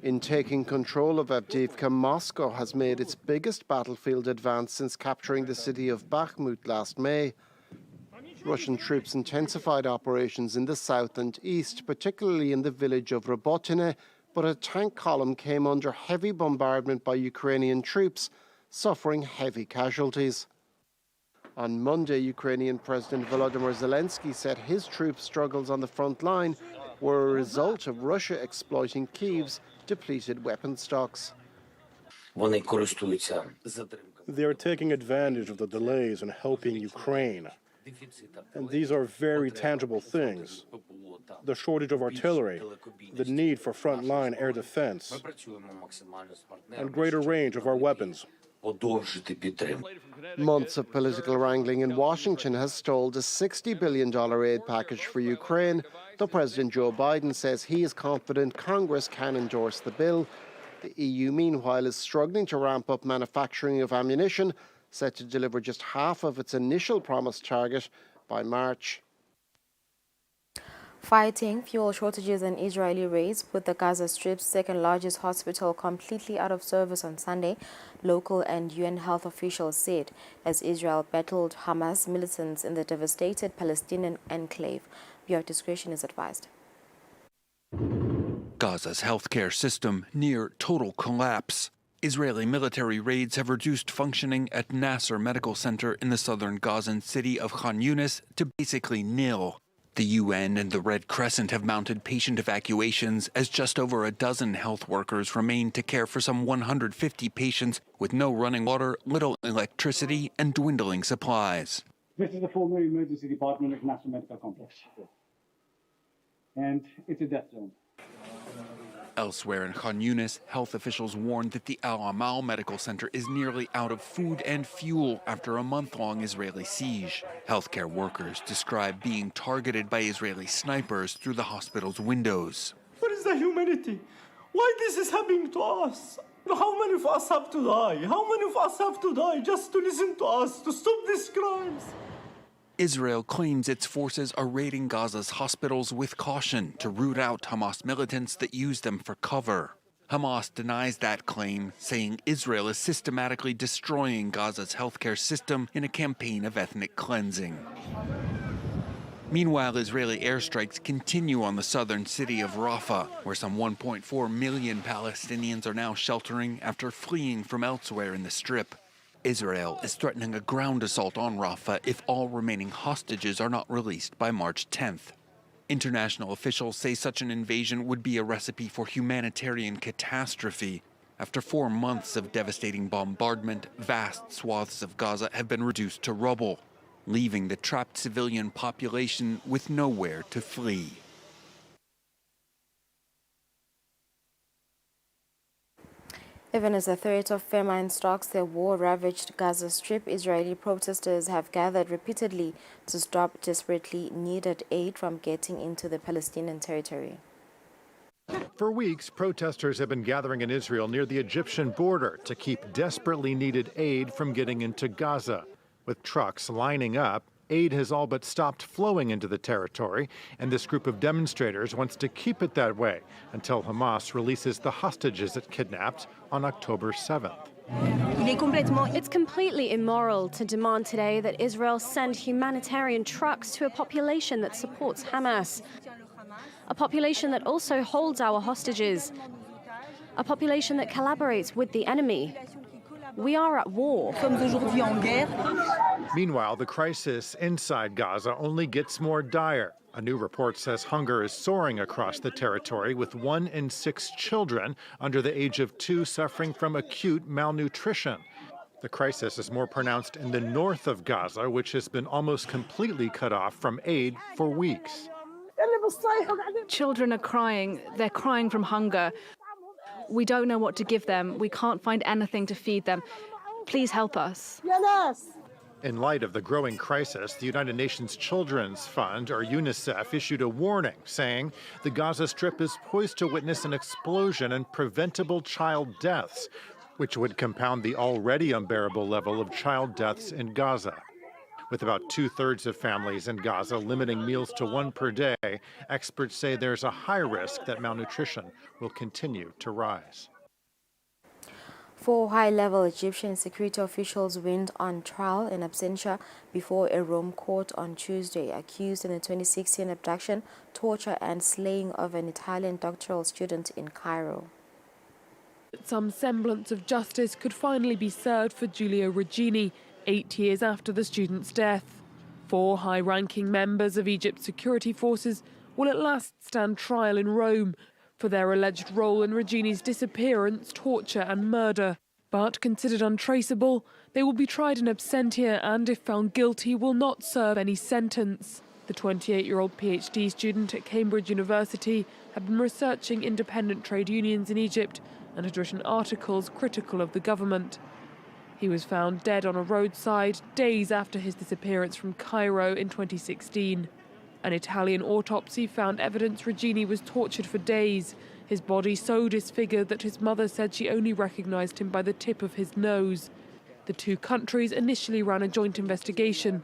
In taking control of Avdiivka, Moscow has made its biggest battlefield advance since capturing the city of Bakhmut last May. Russian troops intensified operations in the south and east, particularly in the village of Robotine, but a tank column came under heavy bombardment by Ukrainian troops, suffering heavy casualties. On Monday, Ukrainian President Volodymyr Zelensky said his troops' struggles on the front line were a result of Russia exploiting Kyiv's depleted weapon stocks. They are taking advantage of the delays in helping Ukraine. And these are very tangible things. The shortage of artillery, the need for frontline air defense, and greater range of our weapons. Months of political wrangling in Washington has stalled a $60 billion aid package for Ukraine, though President Joe Biden says he is confident Congress can endorse the bill. The EU, meanwhile, is struggling to ramp up manufacturing of ammunition, set to deliver just half of its initial promised target by March. Fighting, fuel shortages and Israeli raids put the Gaza Strip's second largest hospital completely out of service on Sunday, local and UN health officials said, as Israel battled Hamas militants in the devastated Palestinian enclave. Your discretion is advised. Gaza's healthcare system near total collapse. Israeli military raids have reduced functioning at Nasser Medical Center in the southern Gazan city of Khan Yunis to basically nil. The UN and the Red Crescent have mounted patient evacuations as just over a dozen health workers remain to care for some 150 patients with no running water, little electricity, and dwindling supplies. This is the former emergency department of Nasser Medical Complex. And it's a death zone. Elsewhere in Khan Yunis, health officials warned that the Al Amal Medical Center is nearly out of food and fuel after a month-long Israeli siege. Healthcare workers describe being targeted by Israeli snipers through the hospital's windows. What is the humanity? Why this is happening to us? How many of us have to die? How many of us have to die just to listen to us, to stop these crimes? Israel claims its forces are raiding Gaza's hospitals with caution to root out Hamas militants that use them for cover. Hamas denies that claim, saying Israel is systematically destroying Gaza's healthcare system in a campaign of ethnic cleansing. Meanwhile, Israeli airstrikes continue on the southern city of Rafah, where some 1.4 million Palestinians are now sheltering after fleeing from elsewhere in the Strip. Israel is threatening a ground assault on Rafah if all remaining hostages are not released by March 10th. International officials say such an invasion would be a recipe for humanitarian catastrophe. After 4 months of devastating bombardment, vast swaths of Gaza have been reduced to rubble, leaving the trapped civilian population with nowhere to flee. Even as the threat of famine stalks the war-ravaged Gaza Strip, Israeli protesters have gathered repeatedly to stop desperately needed aid from getting into the Palestinian territory. For weeks, protesters have been gathering in Israel near the Egyptian border to keep desperately needed aid from getting into Gaza. With trucks lining up, aid has all but stopped flowing into the territory, and this group of demonstrators wants to keep it that way until Hamas releases the hostages it kidnapped on October 7th. It's completely immoral to demand today that Israel send humanitarian trucks to a population that supports Hamas, a population that also holds our hostages, a population that collaborates with the enemy. We are at war. Meanwhile, the crisis inside Gaza only gets more dire. A new report says hunger is soaring across the territory, with 1 in 6 children under the age of 2 suffering from acute malnutrition. The crisis is more pronounced in the north of Gaza, which has been almost completely cut off from aid for weeks. Children are crying. They're crying from hunger. We don't know what to give them. We can't find anything to feed them. Please help us. In light of the growing crisis, the United Nations Children's Fund, or UNICEF, issued a warning saying the Gaza Strip is poised to witness an explosion in preventable child deaths, which would compound the already unbearable level of child deaths in Gaza. With about 2/3 of families in Gaza limiting meals to 1 per day, experts say there's a high risk that malnutrition will continue to rise. 4 high-level Egyptian security officials went on trial in absentia before a Rome court on Tuesday, accused in the 2016 abduction, torture and slaying of an Italian doctoral student in Cairo. Some semblance of justice could finally be served for Giulio Regeni, 8 years after the student's death. 4 high-ranking members of Egypt's security forces will at last stand trial in Rome for their alleged role in Regeni's disappearance, torture and murder. But considered untraceable, they will be tried in absentia and, if found guilty, will not serve any sentence. The 28-year-old PhD student at Cambridge University had been researching independent trade unions in Egypt and had written articles critical of the government. He was found dead on a roadside days after his disappearance from Cairo in 2016. An Italian autopsy found evidence Regeni was tortured for days, his body so disfigured that his mother said she only recognised him by the tip of his nose. The 2 countries initially ran a joint investigation,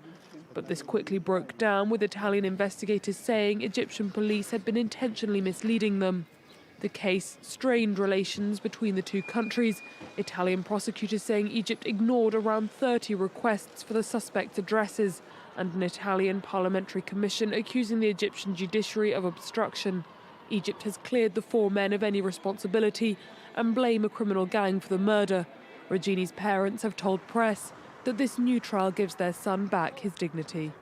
but this quickly broke down, with Italian investigators saying Egyptian police had been intentionally misleading them. The case strained relations between the 2 countries, Italian prosecutors saying Egypt ignored around 30 requests for the suspect's addresses, and an Italian parliamentary commission accusing the Egyptian judiciary of obstruction. Egypt has cleared the 4 men of any responsibility and blame a criminal gang for the murder. Regeni's parents have told press that this new trial gives their son back his dignity.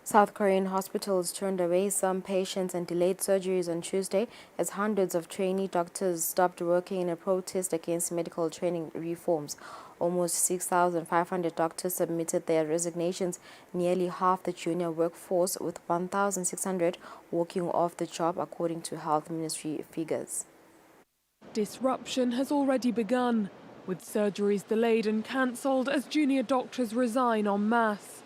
South Korean hospitals turned away some patients and delayed surgeries on Tuesday as hundreds of trainee doctors stopped working in a protest against medical training reforms. Almost 6,500 doctors submitted their resignations, nearly half the junior workforce, with 1,600 walking off the job, according to Health Ministry figures. Disruption has already begun, with surgeries delayed and cancelled as junior doctors resign en masse.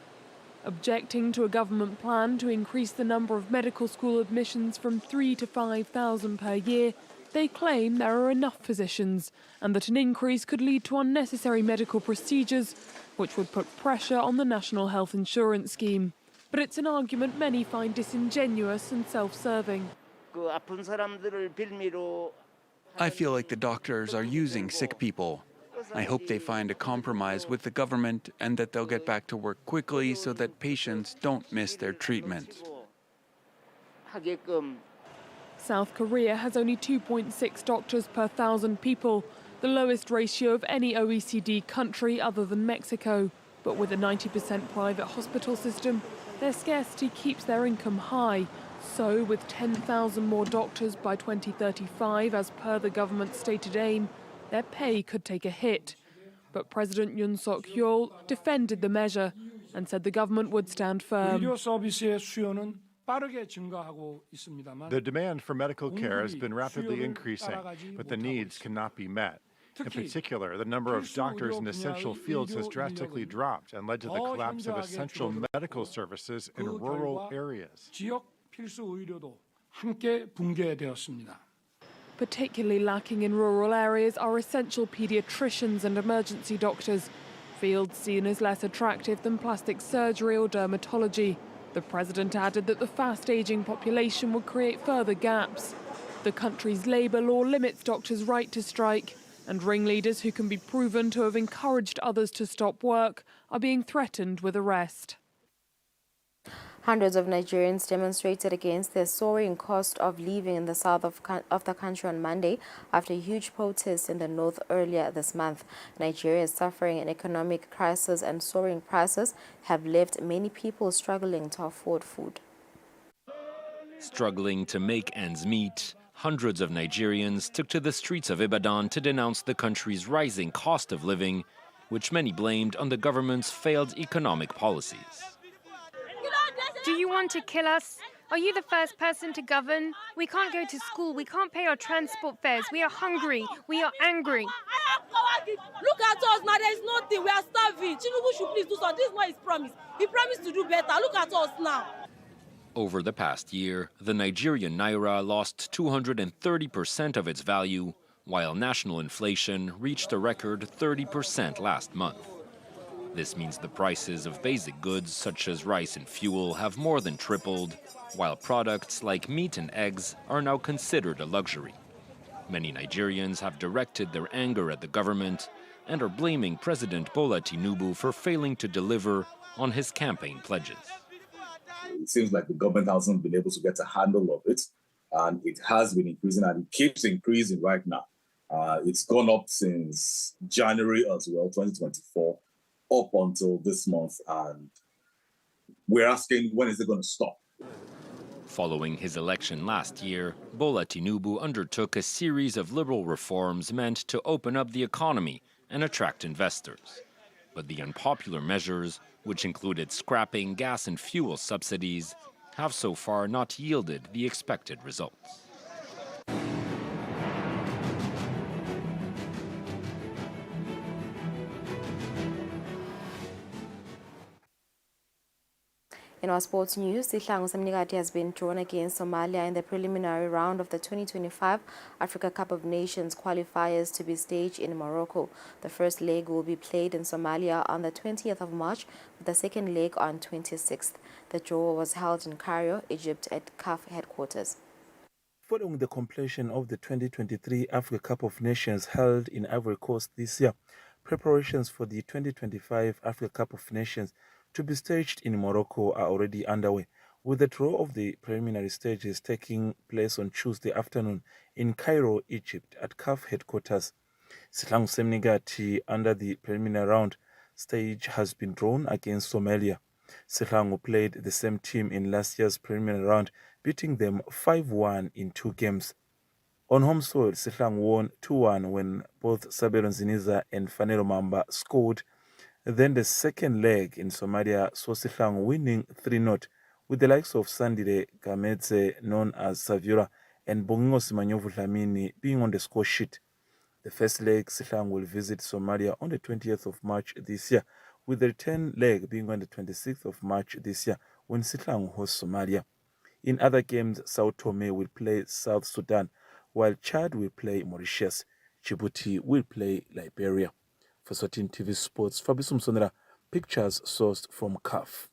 Objecting to a government plan to increase the number of medical school admissions from 3,000 to 5,000 per year, they claim there are enough physicians and that an increase could lead to unnecessary medical procedures, which would put pressure on the National Health Insurance Scheme. But it's an argument many find disingenuous and self-serving. I feel like the doctors are using sick people. I hope they find a compromise with the government and that they'll get back to work quickly so that patients don't miss their treatments. South Korea has only 2.6 doctors per 1,000 people, the lowest ratio of any OECD country other than Mexico. But with a 90% private hospital system, their scarcity keeps their income high. So, with 10,000 more doctors by 2035, as per the government's stated aim, their pay could take a hit. But President Yoon Suk-yeol defended the measure and said the government would stand firm. The demand for medical care has been rapidly increasing, but the needs cannot be met. In particular, the number of doctors in essential fields has drastically dropped and led to the collapse of essential medical services in rural areas. Particularly lacking in rural areas are essential paediatricians and emergency doctors, fields seen as less attractive than plastic surgery or dermatology. The president added that the fast-aging population would create further gaps. The country's labour law limits doctors' right to strike, and ringleaders who can be proven to have encouraged others to stop work are being threatened with arrest. Hundreds of Nigerians demonstrated against the soaring cost of living in the south of the country on Monday after huge protests in the north earlier this month. Nigeria is suffering an economic crisis, and soaring prices have left many people struggling to afford food. Struggling to make ends meet, hundreds of Nigerians took to the streets of Ibadan to denounce the country's rising cost of living, which many blamed on the government's failed economic policies. Do you want to kill us? Are you the first person to govern? We can't go to school. We can't pay our transport fares. We are hungry. We are angry. Look at us now. There is nothing. We are starving. Tinubu should please do something. This is what he promised. He promised to do better. Look at us now. Over the past year, the Nigerian naira lost 230% of its value, while national inflation reached a record 30% last month. This means the prices of basic goods such as rice and fuel have more than tripled, while products like meat and eggs are now considered a luxury. Many Nigerians have directed their anger at the government and are blaming President Bola Tinubu for failing to deliver on his campaign pledges. It seems like the government hasn't been able to get a handle of it, and it has been increasing, and it keeps increasing right now. It's gone up since January as well, 2024. Up until this month, and we're asking, when is it going to stop? Following his election last year, Bola Tinubu undertook a series of liberal reforms meant to open up the economy and attract investors. But the unpopular measures, which included scrapping gas and fuel subsidies, have so far not yielded the expected results. In our sports news, Sihlangu Semnikati has been drawn against Somalia in the preliminary round of the 2025 Africa Cup of Nations qualifiers to be staged in Morocco. The first leg will be played in Somalia on the 20th of March, with the second leg on 26th. The draw was held in Cairo, Egypt at CAF headquarters. Following the completion of the 2023 Africa Cup of Nations held in Ivory Coast this year, preparations for the 2025 Africa Cup of Nations to be staged in Morocco are already underway, with the draw of the preliminary stages taking place on Tuesday afternoon in Cairo, Egypt, at CAF headquarters. Sihlangu Semnikati, under the preliminary round stage, has been drawn against Somalia. Sihlangu played the same team in last year's preliminary round, beating them 5-1 in 2 games. On home soil, Sihlangu won 2-1 when both Sabelo Nziniza and Fanelo Mamba scored. Then the second leg in Somalia saw Sihlangu winning 3-0, with the likes of Sandile Gamedze, known as Savura, and Bongingo Simanyovu Dlamini being on the score sheet. The first leg, Sihlangu will visit Somalia on the 20th of March this year, with the return leg being on the 26th of March this year, when Sihlangu hosts Somalia. In other games, Sao Tome will play South Sudan, while Chad will play Mauritius. Djibouti will play Liberia. For Eswatini TV Sports, Fabrice Msonera, pictures sourced from CAF.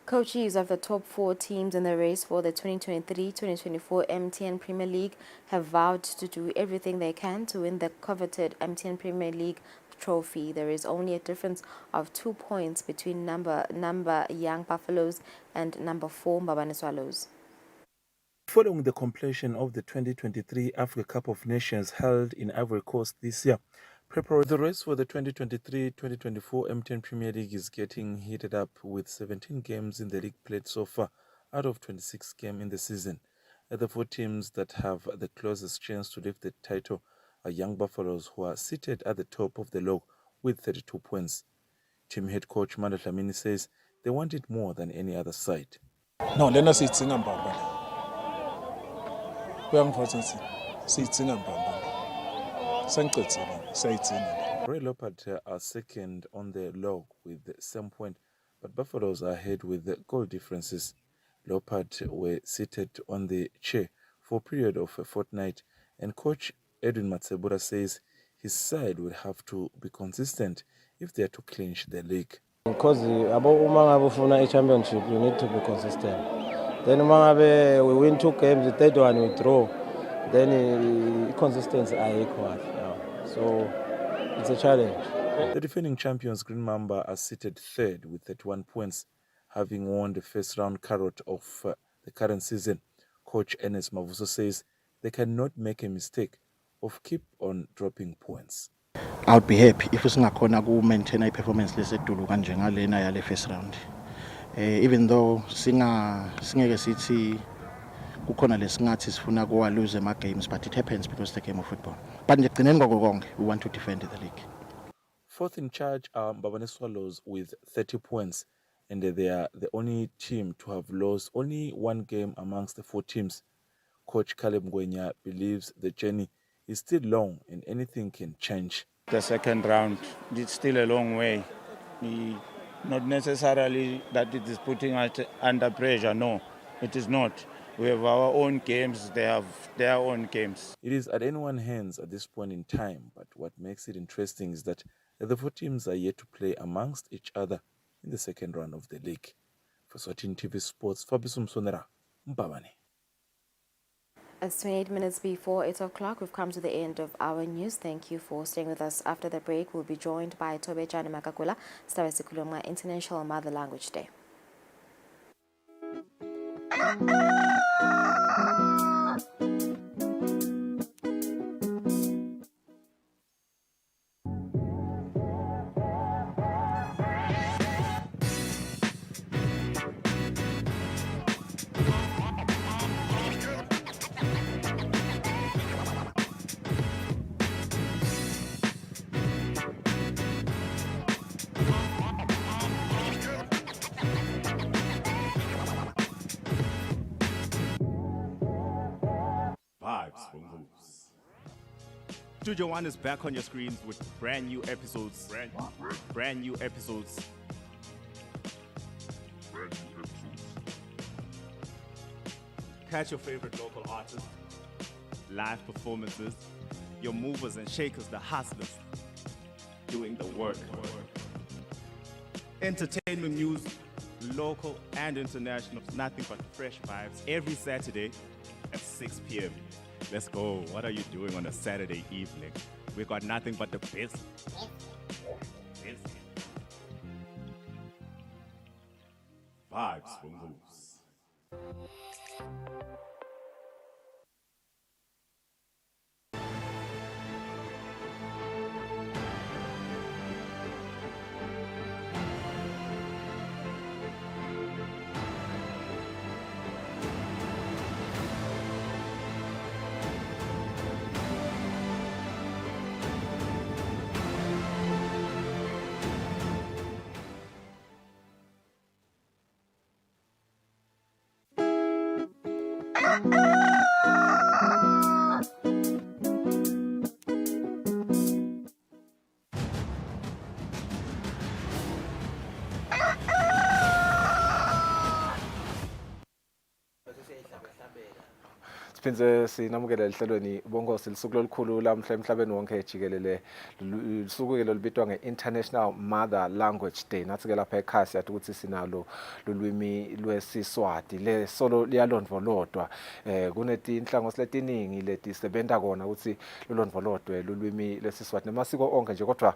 Coaches of the top 4 teams in the race for the 2023-2024 MTN Premier League have vowed to do everything they can to win the coveted MTN Premier League trophy. There is only a difference of 2 points between number Young Buffaloes and number 4 Mbabane Swallows. Following the completion of the 2023 Africa Cup of Nations held in Ivory Coast this year, the race for the 2023-2024 MTN Premier League is getting heated up, with 17 games in the league played so far out of 26 games in the season. The 4 teams that have the closest chance to lift the title are Young Buffaloes, who are seated at the top of the log with 32 points. Team head coach Manda Dlamini says they want it more than any other side. No, lena siyitsinga mbamba. Uyangiphatha siyitsinga mbamba. Sengicedzile, sayitsinga. Royal Leopard are second on the log with the same point, but Buffaloes are ahead with the goal differences. Leopard were seated on the chair for a period of a fortnight, and coach Edwin Matsebura says his side will have to be consistent if they are to clinch the league. Because a championship, you need to be consistent. Then we win 2 games, the third one we draw, then consistency are equal. So it's a challenge. The defending champions Green Mamba are seated third with 31 points, having won the first round carrot of the current season. Coach Ernest Mavuso says they cannot make a mistake of keep on dropping points. I'll be happy if singakhona ku maintain a performance lesedulu kanje ngalena yale first round. Even though singeke sithi kukhona lesingathi sifuna kuwa lose ama games, but it happens because it's the game of football. But ngigcineni konke we want to defend the league. Fourth in charge are Mbabane Swallows with 30 points, and they are the only team to have lost only 1 game amongst the 4 teams. Coach Caleb Ngwenya believes the journey is still long and anything can change. The second round, it's still a long way. Not necessarily that it is putting us under pressure, no, it is not. We have our own games, they have their own games. It is at anyone's hands at this point in time, but what makes it interesting is that the 4 teams are yet to play amongst each other in the second round of the league. For Eswatini TV Sports, Fabrice Msonera, Mbabane. It's 28 minutes before 8 o'clock. We've come to the end of our news. Thank you for staying with us. After the break, we'll be joined by Tobe Jani Makakula, Sikuluma International Mother Language Day. Studio One is back on your screens with brand new episodes. Brand new episodes. Catch your favorite local artists, live performances, your movers and shakers, the hustlers, doing the work. Entertainment news, local and international, nothing but fresh vibes every Saturday at 6 p.m. Let's go. What are you doing on a Saturday evening? We got nothing but the best. Vibes for moves. Siphinze sinamukela ehlelweni bongosi lisuku lolukhulu lamhla emhlabeni wonke jikelele lisuku ke lolibitwa ngeInternational Mother Language Day. Nathi ke lapha ekhaya siyathi ukuthi sinalo lolwimi lwesiSwati le solo liyalondvolodwa kunetinhlangothi letiningi letisebenta kona ukuthi lolondvolodwe lolwimi lwesiSwati namasiko onke nje, kodwa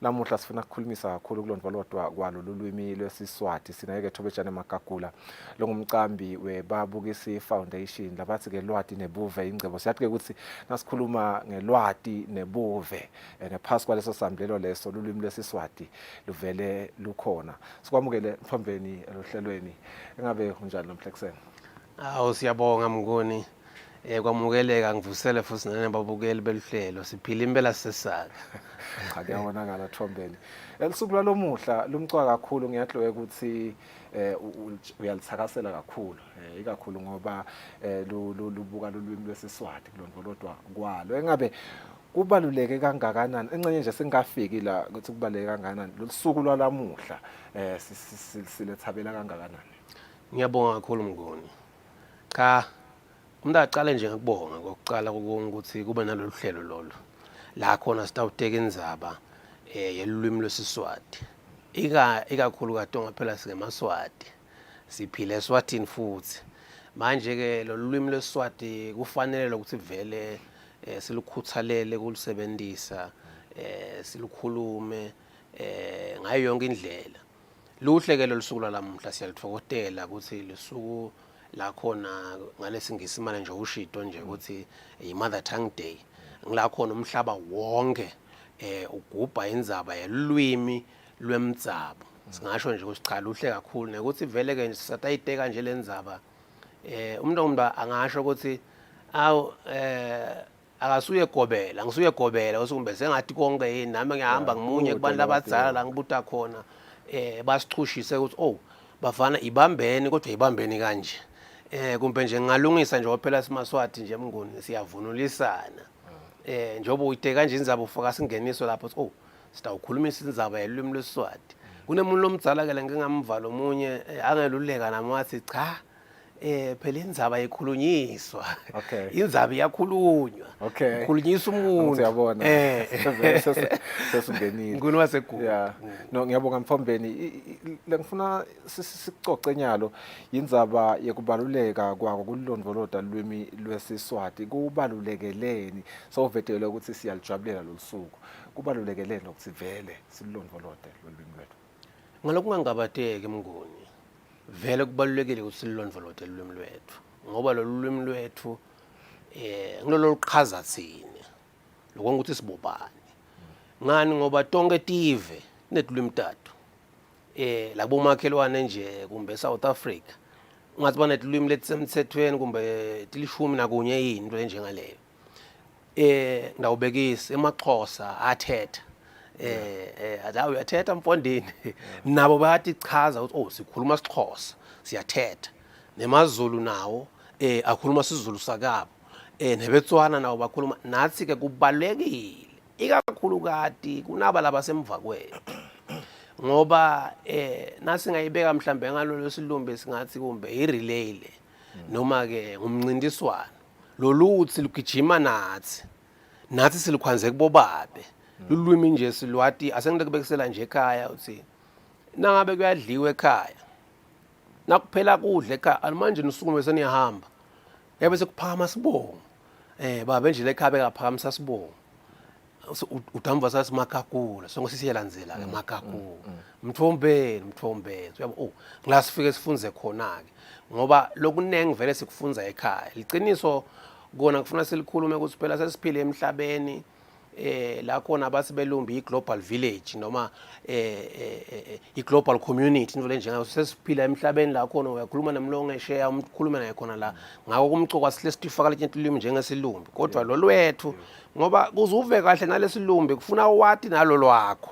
namuhla sifuna ukukhulumisa kakhulu kulondvolodwa kwalo lolwimi lwesiSwati. Sinayeke Tobe Jani Makakula longumcambi weBabukisi Foundation labathi ke lwati nebuve ingcebo. Siyathi ke ukuthi nasikhuluma ngelwati nebuve ngaphasi kwaleso samblelo leso lolwimi lwesiSwati luvele lukhona. Sikwamukele mphambeni elohlelweni. Engabe kunjani nomhlekuseni? Siyabonga Mngoni. kwamukeleka ngivusele futhi nanababukeli beluhlelo siphila impela sesaka. Cha kuyabonakala Thombeni. Elisuku lalomuhla lumcwa kakhulu ngiyahlowe ukuthi uyalithakasela kakhulu ikakhulu ngoba lubuka lolwimi lwesiswati kulondolodwa kwalo. Engabe kubaluleke kangakanani engcenye nje singafiki la ukuthi kubaluleke kangakanani losuku lwalamuhla silethabela kangakanani? Ngiyabonga kakhulu Mnguni. Cha umuntu aqale nje ngikubonga ngokucala ukuthi kube nalolu hlelo lolo la khona sitawuteka indzaba yelulwimi lwesiswati ikakhulu katonga phela singemaswati siphile Eswatini futhi manje ke lolwimi lwesiswati kufanele ukuthi vele silukhuthalele kulisebenzisa silukhulume ngayo yonke indlela. Luhle ke losuku lalamuhla siyalithokozela ukuthi lesuku la khona ngalesingisi imali nje ushito nje ukuthi i-Mother Tongue Day ngila khona umhlaba wonke ugubha indzaba yelulwimi lwemdzabo. Singasho nje ukuthi cha luhle kakhulu nekuthi vele ke sisatayiteka nje lendzaba umuntu angasho ukuthi awu akasuye gobela ngisuye gobela usukumbe sengathi konke yini nami ngiyahamba ngimunye kubantu abadzala la ngibuta khona basichushise ukuthi oh bafana ibambeni kodwa ibambeni kanje kumbe nje ngalungisa nje phela simaswati nje Mnguni siyavunulisana njoba uyiteka kanje indzaba ufaka singeniso lapho oh sitawukhulumisa indzaba yelulwimi lwesiswati. Kunemuntu lomdzala ke ngingamvala omunye angeluleka nami wathi cha phela indzaba ikhulunyiswa indzaba iyakhulunywa ikhulunyiswa umuntu uyabona sesingenile Mnguni waseGoli. No ngiyabonga Mthombeni ngifuna sikucoce nyalo indzaba yekubaluleka kwako kulondoloda lwimi lwesiswati kubalulekeleni sovetele ukuthi siyalijabulela losuku kubalulekeleni ukuthi vele silondolode lolwimi lwethu ngalokungangabateki Mnguni vele kubalulekile ukuthi silondoloze ulwimi lwethu ngoba lolwimi lwethu ngilolo liqhaza thina lokho ukuthi sibobani ngani ngoba tonke tive netulwimi tatu labo makhelwane nje kumbe South Africa ngathi banetulwimi letisemthethweni kumbe tilishumi nakunye yini into enjengaleyo ndawubekisa emaXhosa athetha azawu uyathetha Mfondini nabo bayathi chaza ukuthi oh sikhuluma isiXhosa siyathetha nemaZulu nawo akhuluma isiZulu sakabo nebetswana nawo bakhuluma nathi ke kubalekile ikakhulu kati kunaba labasemva kwethu ngoba nasi ngayibeka mhlambe ngalolu silumbe singathi kumbe irelay le noma ke ngumncintiswano loluthi lugijima nathi silukhwanze kubobabe lulwimi nje silwati asengikubekisela nje ekhaya uthi nangabe kuyadliwa ekhaya nakuphela kudla ekhaya manje nisukume seniyahamba yabe sekuphakama sibongo baba nje lekhaya bekaphakamisa sibongo udamva sathi makakula sonke sisiyalandzela ke makakula Mthombeni uyabo oh ngilasifike sifunze khona ke ngoba lokunenge vele sikufunza ekhaya liqiniso kona kufuna silikhulume ukuthi phela sesiphile emhlabeni la khona abasibelumbi i-global village noma i-global community into lenjengayo sesiphila emhlabeni la khona uyakhuluma nemlongo esheya umkhulume naye khona la ngako kumcoko sihle sitifaka letulwimi njengesilumbi kodwa lolwethu ngoba kuzuve kahle nalesilumbi kufuna wathi nalo lwakho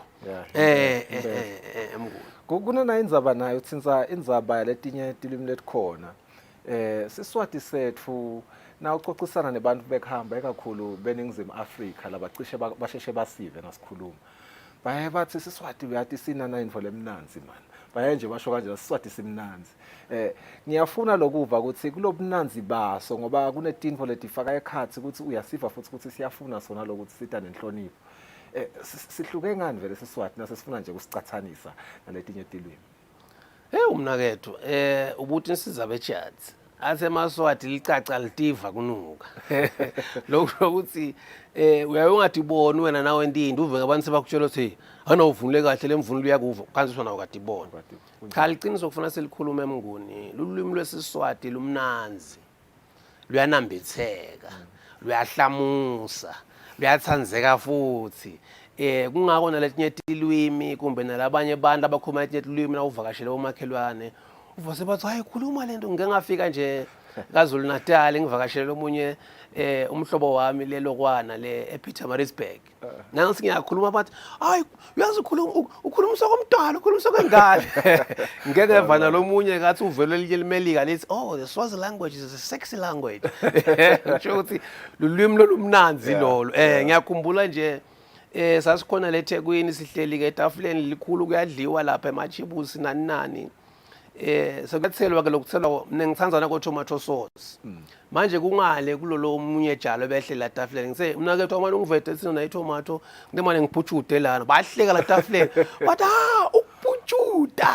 kunana indzaba nayo utsinza indzaba letinye tilwimi letikhona siswati sethu na ucocisana nebantu bekhamba ekakhulu beningizimu Afrika labacishe basheshe basive nasikhuluma baye bathi siswati uyathi sinana info lemnanzi man baye nje basho kanje siswati simnanzi ngiyafuna lokuva ukuthi kulobunanzi baso ngoba kunetinfo letifaka ekhathi ukuthi uyasiva futhi ukuthi siyafuna sona lokuthi sita nenhlonipho sihluke ngani vele siswati nasifuna nje kusicathanisa naletinye tilwimi umnakethu ubuthi insiza bechats asemaswati licaca litiva kunuka lokho ukuthi uyayongathi ibona wena nawe ndindi uve abantu sebakutshela ukuthi anawuvunule kahle lemvunulo yakuva kanti sona ukade ibona cha liqiniso kufuna selikhuluma Mnguni lulwimi lwesiswati lumnanzi luyanambitheka luyahlamusa luyathandzeka futhi kungako naletinye tilwimi kumbe nalabanye abantu abakhuluma letinye tilwimi na uvakashele omakhelwane uva sebathi hayi khuluma lento ngeke ngafika nje kaZulu Natal ngivakashele omunye umhlobo wami lelokwana le ePietermaritzburg nansi ngiyakhuluma bathi hayi uyazi ukhuluma sokomdala ukhuluma sokengane ngeke evana lomunye ngathi uvele limelika lithi oh the Swazi language is a sexy language ngisho ukuthi lulwimi lolumnanzi lolo ngiyakhumbula nje sasikhona le eThekwini sihleli ke etafuleni likhulu kuyadliwa lapha emachibusi nani sekuthelwa ke lokuthelwa mina ngithandzana ko tomato sauce manje kungale kulolo munye jalo behle la tafuleni ngise mina ke tomani ungivete sina na tomato ngemane ngiphutshude lana bahleka la tafuleni bathi ukuphutshuda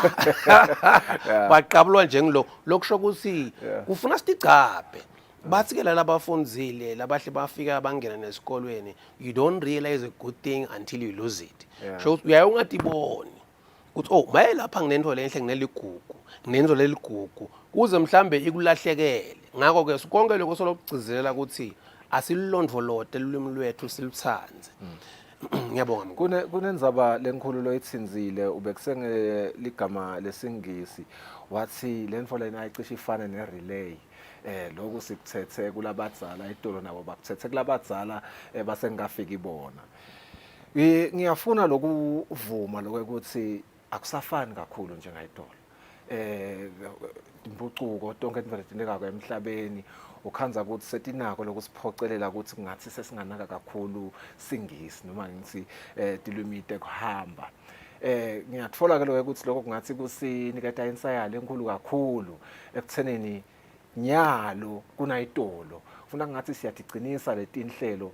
baqabulwa nje ngilo lokusho ukuthi kufuna sitigcabe bathi ke labafundzile labahle bafika bangena nesikolweni you don't realize a good thing until you lose it so uyayungatiboni ukuthi oh maye lapha nginento lenhle ngineligugu nginenzo leligugu kuze mhlambe ikulahlekele ngakho ke konke lokho solokugcizelela ukuthi asilondvolote ulimi lwethu siluthanze ngiyabonga mkhulu kunenzaba lenkhululo ethinzile ubekusenge ligama lesingisi wathi lenfo lena ayicishe ifana nerelay lokho sikuthethe kulabadzala itolo nabo bakuthethe kulabadzala basengafika ibona ngiyafuna lokuvuma lokuthi akusafani kakhulu njengayitolo impucuko tonke intweletineka emhlabeni ukhanza ukuthi setinako lokusiphocelela ukuthi kungathi sesinganaka kakhulu singisi noma ngithi tilwimite kuhamba ngiyatfola ke lokho ukuthi lokho kungathi kusiniketa insayalo enkulu kakhulu ekutheneni nyalo kunayitolo ufuna ngathi siyatiqinisa letinhlelo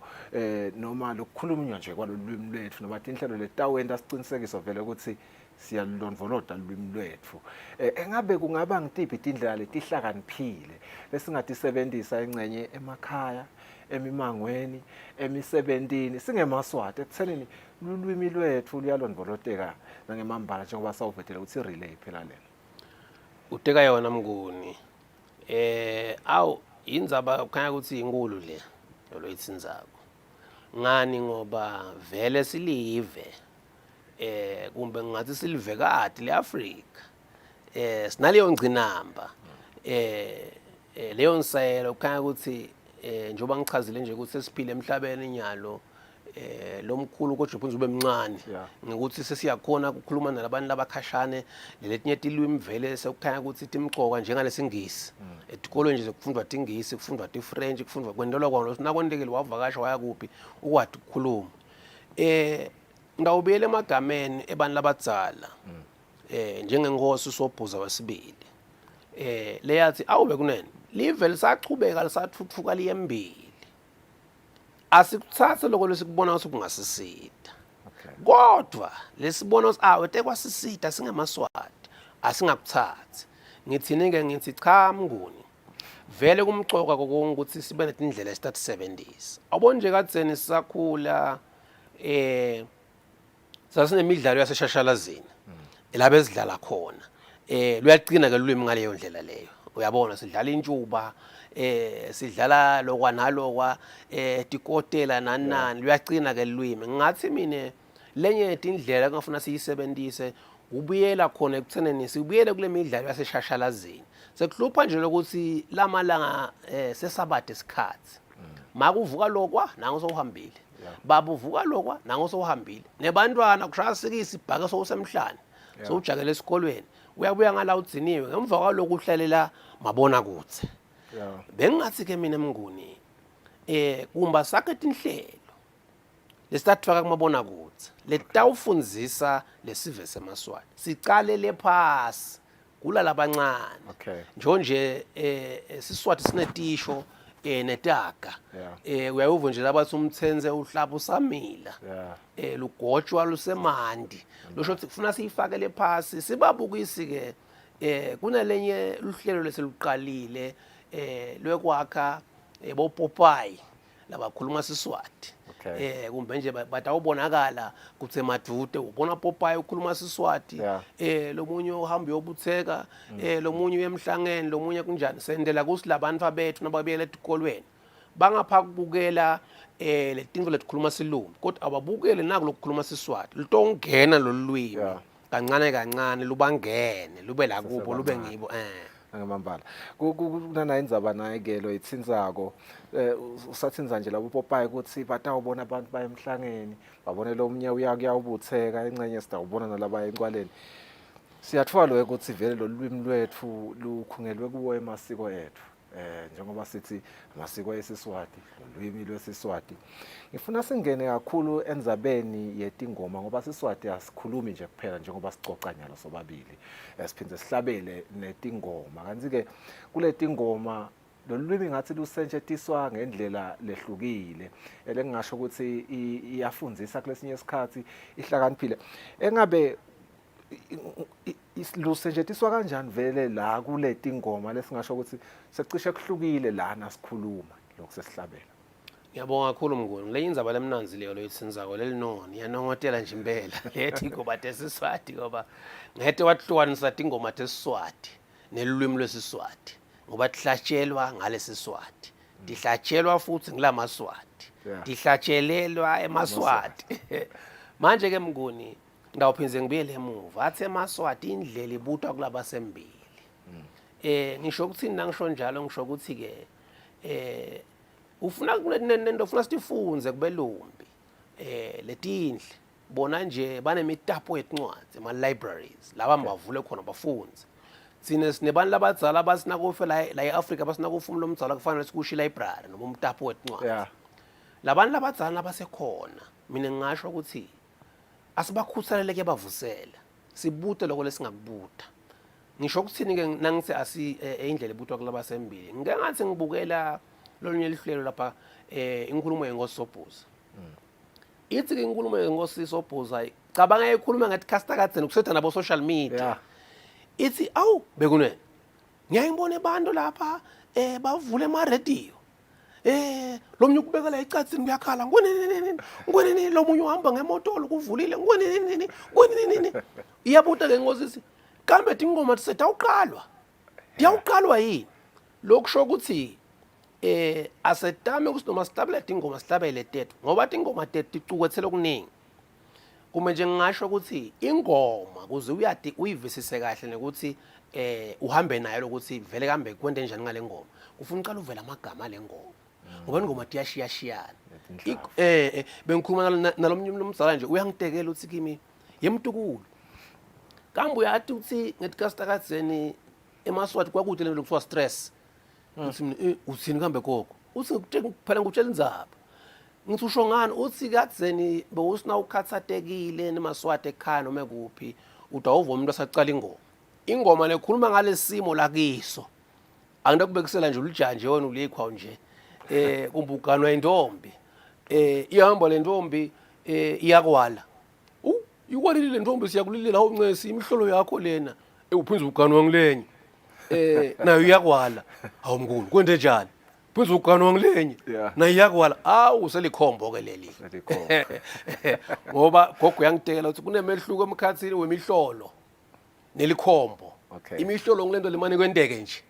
noma lokukhulunywa nje kwalolwimi lwethu noma tinhlelo letawenta sicinisekiso vele ukuthi siyalondvolota ulwimi lwethu engabe kungaba ngitiphi indlela letihlakaniphile lesingatisebenzisa ingcenye emakhaya emimangweni emisebentini singemaswati ekuthenini ulwimi lwethu luyalondvoloteka nangemambala njengoba sawuvetela ukuthi relay phela lena uteka yona mnguni awu indzaba kukhanya ukuthi inkulu le loyitsinzako ngani ngoba vele silive kumbe ngathi silivekati leAfrika sinaleyo ngcinamba leyo nsayelo kukhanya ukuthi njoba ngichazile nje ukuthi sesiphile emhlabeni nyalo lomkhulu kodwa uphunza ube mncane ngokuthi sesiyakhona ukukhuluma nalabantu labakhashane letinye tilwimi vele sekukhanya ukuthi timcoka njengalesingisi etikolweni nje kufundwa tingisi kufundwa tiFrench kufundwa kwendelwa kwona sinakwendekile wavakasha waya kuphi ukwathi ukukhuluma ngawubiyele emagameni ebantu labadzala njengenkosi uSobhuza wesibili leyathi awube kunene live lisachubeka lisathuthuka liyembili asikuthathe lokho lesikubona ukuthi kungasisida kodwa lesibona ukuthi wetekwasisida singemaswati asingakuthathi ngithini ke ngithi cha mnguni vele kumcoka kokonke ukuthi sibe netindlela esitathisebenzisa abone nje kadzeni sisakhula sasinemidlalo yaseshashalazini lapha esidlala khona luyaqina ke lulwimi ngaleyo ndlela leyo uyabona sidlala intshuba sidlala lokwa nalokwa tikotela nani luyaqina ke lulwimi ngathi mina lenye indlela engafuna siyisebenzise ubuyela khona ekutheneni sibuyele kule midlalo yaseshashalazini sekuhlupha nje lokuthi lamalanga sesabade isikhathi makuvuka lokwa nango sowuhambile babuvuka lokwa nango sowuhambile nebantwana kushaya sikisi ibhaka sowusemhlanje sowujakela esikolweni uyabuya ngala udziniwe ngemva kwalokho uhlalela mabona kutse bengathi ke mina mnguni kumba sakhe tinhlelo lesitathwaka kumabona kutse letawufundzisa lesive semaswati sicale lephasi kula labancane njonje siswati sinetisho netaga uyavuva nje labathi umtsenze uhlaba usamila lugotshwa lusemandi losho ukuthi kufuna siyifakele phasi sibabukisi ke kunalenye luhlelo leseluqalile lwekwakha bopopayi labakhuluma siswati kumbe nje batawubonakala kutse madude ubona Popeye ukhuluma siswati lomunye uhamba yobutheka lomunye uyemhlangeni lomunye kunjani sendela kusilabantu bethu nababuyela etikolweni bangapha kubukela letinto letikhuluma silungu kodwa ababukele naku lokukhuluma siswati lutongena lolwimi kancane kancane lubangene lube la kubo lube ngibo angamambala kunana indzaba naye ke lo itsinzako usatsinza nje labo Popeye ukuthi batawubona abantu baye emhlangeni babone lo mnye uyawubutheka engcenye sitawubona nalaba enkwaleni siyathwala ukuthi vele lo lwimi lwethu lukhungelwe kuwo emasiko ethu njengoba sithi amasiko eSiswati lolwimi lwesiSwati ngifuna singene kakhulu endzabeni yetingoma ngoba siSwati asikhulumi nje kuphela njengoba sicoca nyalo sobabili siphinde sihlabele netingoma kanti ke kule tingoma lolwimi ngathi lusentshetiswa ngendlela lehlukile elengingasho ukuthi iyafundzisa kulesinye isikhathi ihlakaniphile engabe lusentshetiswa kanjani vele la kuleti ngoma lesingasho ukuthi secishe kuhlukile lana sikhuluma lokusesihlabela Ngiyabonga kakhulu Mnguni le indzaba lemnanzi leyo loyitsinzako lelinoni yanongotela nje impela lethi ngoba tesiswati ngoba ngete wahlukanisa tingoma tesiswati nelulwimi lwesiswati ngoba tihlatshelwa ngalesiswati tihlatshelwa futhi ngelamaswati tihlatshelelwa emaswati manje ke Mnguni ngawuphinze ngibuyele emuva athi emaswati indlela ibutwa kulaba sembili ngisho ukuthi nangisho njalo ngisho ukuthi ke ufuna kunento ufuna sifunze kubelumbi letindle bona nje banemitapo yetincwadi ema libraries laba mbavule khona bafunze sine sinebantu labadzala basina kufe la eAfrica basina kufuma lo mdzala kufanele sikusho library noma umtapo wetincwadi labantu labadzala basekhona mina ngisho ukuthi asibakhuthaleleke bavusela sibute lokho lesingakubuta ngisho ukuthini ke nangithi asi indlela ebutwa kulaba sembili ngeke ngathi ngibukela lolunye lihlelo lapha inkulumo yengosobhuza ithi ke inkulumo yengosobhuza cabanga ekhuluma ngathi kastakadzeni kusetha nabo social media ithi awu bekunene ngiyayibona abantu lapha bavule ama radio lo munye ukubekela icatsini kuyakhala ngwenene lo munye uhamba ngemoto lokuvulile ngwenene iyabuta ke ngosisi kambe tingoma tisethawuqalwa diyawuqalwa yini lokusho ukuthi asetame ukuthi noma sihlabele tingoma sihlabele tethu ngoba tingoma tethu ticukwethela okuningi kuma nje ngisho ukuthi ingoma kuze uyati uyivisise kahle nokuthi uhambe nayo lokuthi vele kambe kwente njani ngale ngoma ufuna uqala uvela amagama lengoma ngoba ingoma tiyashiyashiyana bengikhuluma nalomnye umzala nje uyangitekela uthi kimi yemtukulu kambe uyathi uthi ngetikastakadzeni emaswati kwakude lento kuthiwa stress uthi uthini kambe gogo uthi phela ngikutshela indzaba ngithi usho ngani uthi kadzeni bewusina ukhathatekile nemaswati ekhaya noma kuphi utawuva umuntu asaqala ingoma lekhuluma ngalesimo lakiso angindakubekisela nje ulijanje wena ulikho nje kumbukano yentombi ihamba le ntombi iyakwala ikwalile le ntombi siyakulilela awuncesi imihlolo yakho lena uphinza ugano wangilenye nayo iyakwala hawu Mnguni kwente njani uphinza ugano wangilenye nayo iyakwala awu selikhombo ke leli ngoba gogo yangitekela ukuthi kunemehluko emkhathini wemihlolo nelikhombo imihlolo ngilento lemane kwenteke nje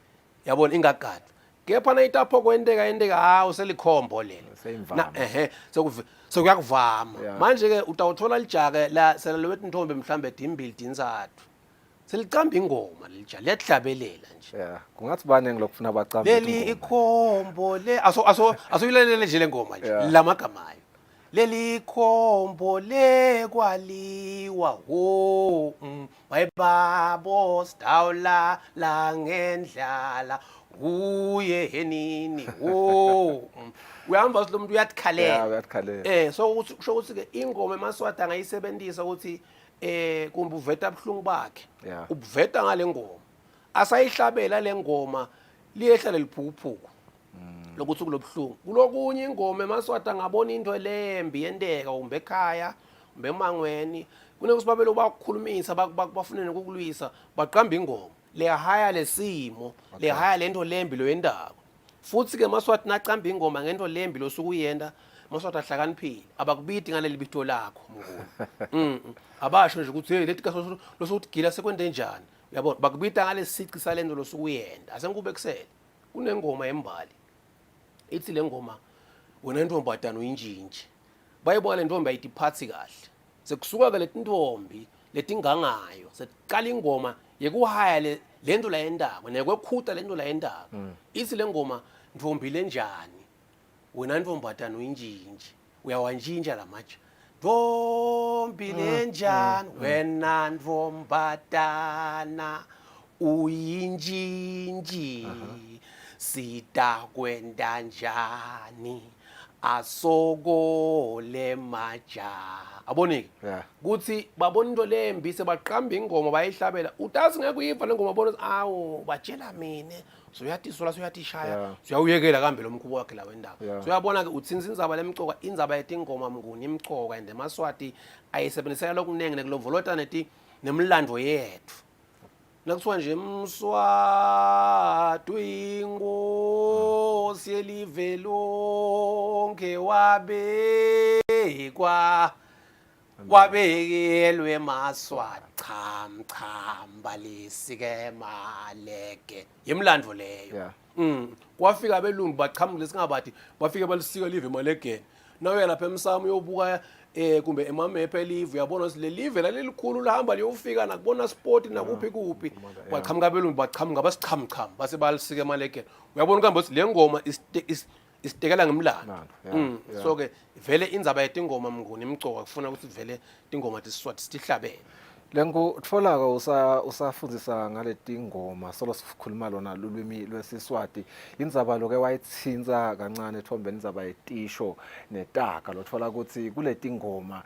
yabona ingagadi kepha nayitapho kwenteka hawu selikhombo lelo sekuyakuvama manje ke utawuthola lijake la sela lwethi intombi mhlambe dimbili dinzathu selicamba ingoma lija liyahlabelela nje kungathi bane ngilokufuna bacamba leli ikhombo le asoyilelele nje lengoma nje lamagamayo leli ikhombo le kwaliwa ho bayibabo stawla la ngendlala uye henini uyahamba lo muntu uyatikalela so kusho ukuthi ke ingoma emaswati angayisebenzisa ukuthi kumbe uveta abhlungu bakhe ubuveta ngale ngoma asayihlabela le ngoma liyehlala liphukuphuku lokuthi kulobhlungu kulokunye ingoma emaswati angabona into lembi yenteka umbe ekhaya umbe emangweni kunekusibabelo bakukhulumisa bafunene ukukulwisa baqamba ingoma lehaya lesimo lehaya lento lembi loyendaba futhi ke maswati naqamba ingoma ngento lembi losukuyenda maswati ahlakaniphile abakubidi ngale libito lakho Mnguni abasho nje ukuthi hey lethi kaso losuthi gila sekwende njani uyabona bakubita ngale sici salento losukuyenda asenkubekisela kunengoma embali ithi le ngoma wena intombi atana uyinjinji bayibona le ntombi ayitiphathi kahle sekusuka ke letintombi letingangayo seqala ingoma yekuhaya lento la yendaba nekwekhuta lento la yendaba ithi lengoma Ntvombile njani wena Ntfombatana uyinjinji uyawanjinja lamatshe Ntvombile njani wena Ntfombatana uyinjinji sitakwenda njani asokole majaha abonike kuthi babona into lembi sebaqamba ingoma bayihlabela utazi ngeke uyiva lengoma bona awu batshela mina soyatiswa soyatishaya soyawuyekela kambe lo mkhubo wakhe la wendaba soyabona ke utsinza indzaba lemcoka indzaba yetingoma mnguni imcoka and emaswati ayisebenzisela lokunenge nekulovolota nemlando yethu nakusuka nje Mswati uyinkosi yelive lonke wabekelwe Maswati chamba lisike maleke yimlando leyo kwafika abelungu bachamula lesingabathi bafike balisika live emalekeni nawe lapha emsamo uyobuka kumbe emamephe live uyabona le live la lelikhulu lahamba liyofika nakubona sport nakuphi kuphi baqhamuka belungu baqhamuka basichamcham base balisike emalekeni uyabona kambe le ngoma isitekela ngemlando so ke vele indzaba yetingoma mnguni imcoka kufuna ukuthi vele tingoma tisiswati sitihlabele Lengu tfolaka usafundzisa ngale tingoma solo sikhuluma lona lulwimi lwesiswati indzaba loke wayitsinza kancane ethombeni indzaba yetisho netaka lotfola ukuthi kule tingoma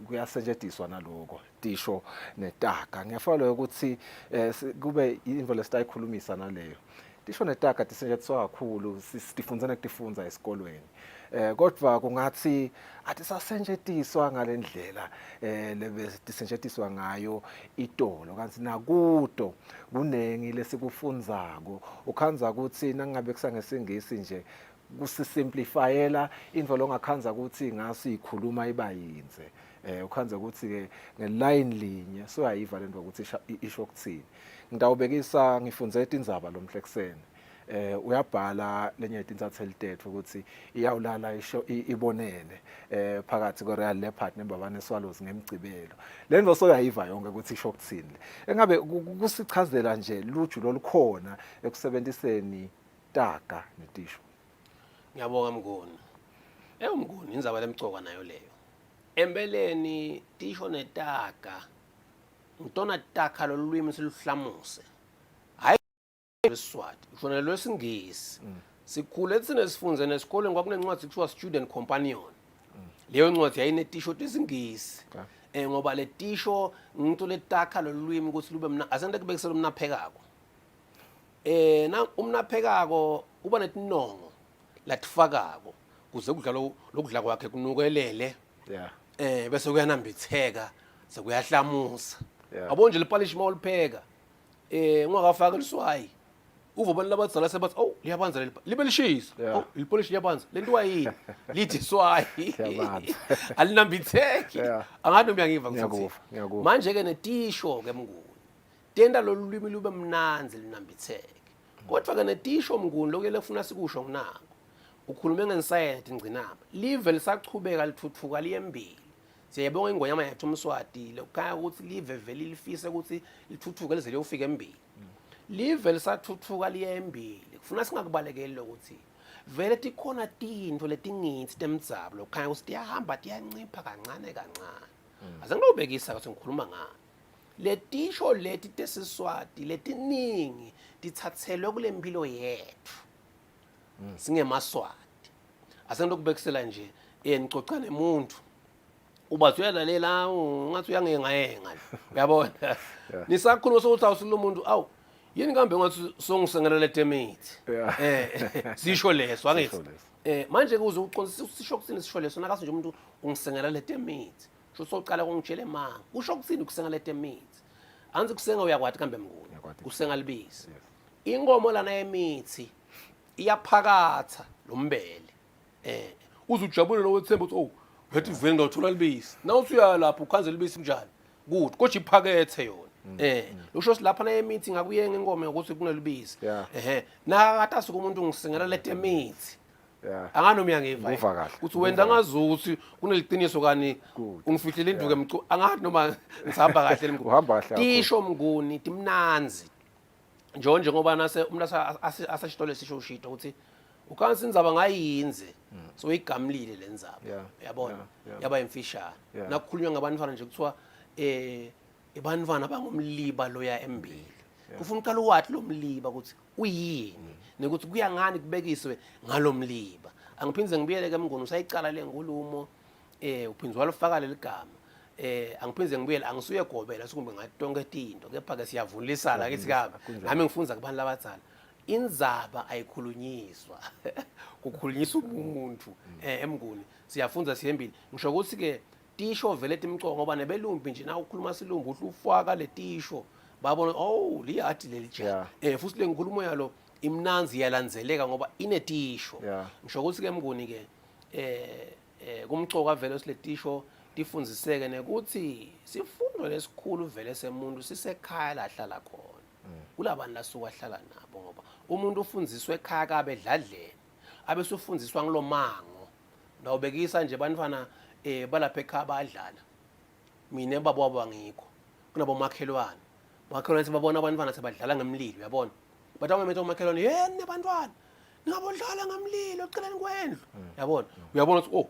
kuyasetshenziswa naloko tisho netaka ngiyafuna ukuthi kube into lesitayikhulumisa naleyo tisho netaka tisetshenziswa kakhulu sifundza nekutifundza esikolweni kodwa kungathi atisasetshenziswa ngalendlela lebetisetshenziswa ngayo itolo kanti nakuto kunengi lesikufundzako ukhanza ukuthi nangabe kusangesingisi nje kusisimplifyela into longakhanza ukuthi ngasikhuluma ibayinze ukhanza ukuthi ke ngeline linye so ayiva lento ukuthi isho ukuthini ngidawubekisa ngifundze indzaba lomhlekusene uyabhala lenye intatheli tethu ukuthi iyawulala isho ibonene phakathi koReal Leopard neBabane Swallows ngemgcibelo lento soyayiva yonke ukuthi isho ukuthini engabe kusichazela nje luju lolukhona ekusebenziseni taka netisho ngiyabonga mnguni mnguni indzaba lemcoka nayo leyo empeleni tisho netaka ngitona taka lolwimi siluhlamuse Eswatini kufanele lwesingisi sikhule sinesifundze nesikoleni kwakunencwadi kuthiwa student companion leyo ncwadi yayinetisho tisingisi ngoba le tisho ngito letaka lolwimi ukuthi lube mna asente kubekisela umnaphekako na umnaphekako uba netinongo latifakako kuze kudla lokudla kwakhe kunukelele bese kuyanambitheka sekuyahlamusa abo nje lipolish mawulipheka ungakafaka liswayi uvobani labadzala sebathi oh liyabanza libe lishisa oh ilipolish liyabanza lento wayini lithi swayi alinambitheki angathi uyangiva ngikuthi manje ke netisho ke mnguni tenda lolwimi lube mnanzi linambitheke kodwa ke netisho mnguni lokele ufuna sikusho nginako ukhulume ngensayethi ngcinamba live lisachubeka lithuthuka liyembili siyabonga ingonyama yethu umswati lokukhaya ukuthi live vele lifise ukuthi lithuthuke lize liyofika embili live lisathuthuka liyembili kufuna singakubalekeli ukuthi vele tikhona tinto letingithi temdzaba lokukhaya ukuthi tiyahamba tiyancipha kancane kancane azengilobekisa ukuthi ngikhuluma ngani letisho leti tesiswati letiningi tithathelwe kule mpilo yethu singemaswati asengilokubekisela nje nicoca nemuntu uba uyalalela ungathi uyangengayenga uyabona nisakhuluma sokuthi awusilo umuntu awu yini kambe ngathi songisengela letemithi sisho leso angithi manje kuze uqondisa sisho kuthini sisho leso nakase nje umuntu ungisengela letemithi sho soqala kungitshele manga usho kuthini ukusengela letemithi anzi kusenga uyakwathi kambe mnguni kusenga libisi ingomo lana yemithi iyaphakatha lombele uzujabule lo wethemba uthi oh yathi vele ngawuthola libisi nawuthi uya lapho ukhanze libisi njani good kodwa iphakethe yona lusho silapha na emithi ngakuye ngengoma ukuthi kunelibisi nakatasuka umuntu ngisengela letemithi anganomyangiva uthi wenda ngazuthi kuneliqiniso kani ungifihlele induke emcu angathi noma ngisihamba kahle uhamba kahle tisho mnguni timnanzi njengoba nase umuntu asashitole sisho ushito ukuthi ukhansi indzaba ngayinze so igamlile lenzaba yabona yaba imfishane nakukhulunywa ngabantwana nje kuthiwa ibantwana bangumliba loya embili kufuna uqala uwathi lo mliba ukuthi uyini nekuthi kuya ngani kubekiswe ngalomliba angiphinze ngibiyele ke mnguni usayicala lenkulumo uphinzwe walifaka leligama angiphinze ngibuyele angisuye gobela sikumbe ngathi tonke tinto kepha ke siyavulisana ke sikabe nami ngifunza kubantu labadzala indzaba ayikhulunyiswa kukhulunyiswa umuntu emnguni siyafunza sihembile ngisho ukuthi ke tisho vele timcongo ngoba nebelumbi nje na ukhuluma silumbu uhlufaka letisho babona oh liyathi lelijana futhi lenkulumo yalo imnanzi yalandzeleka ngoba inetisho ngisho ukuthi ke mnguni ke kumcoka vele siletisho tifundziseke nekuthi sifundo lesikhulu vele semuntu sisekhaya la hlala khona kulabantu lasuka hlala nabo ngoba umuntu ufundziswe ekhaya kabe edladleni abe sufundiswa ngilomango nawubekisa nje bantwana balapha ekhaya badlala mina babo abangikho kunabo makhelwane sibabona abantwana sebadlala ngemlilo uyabona bathi awumethe umakhelwane yena abantwana ningabodlala ngemlilo eceleni kwendlu yabona uyabona ukuthi oh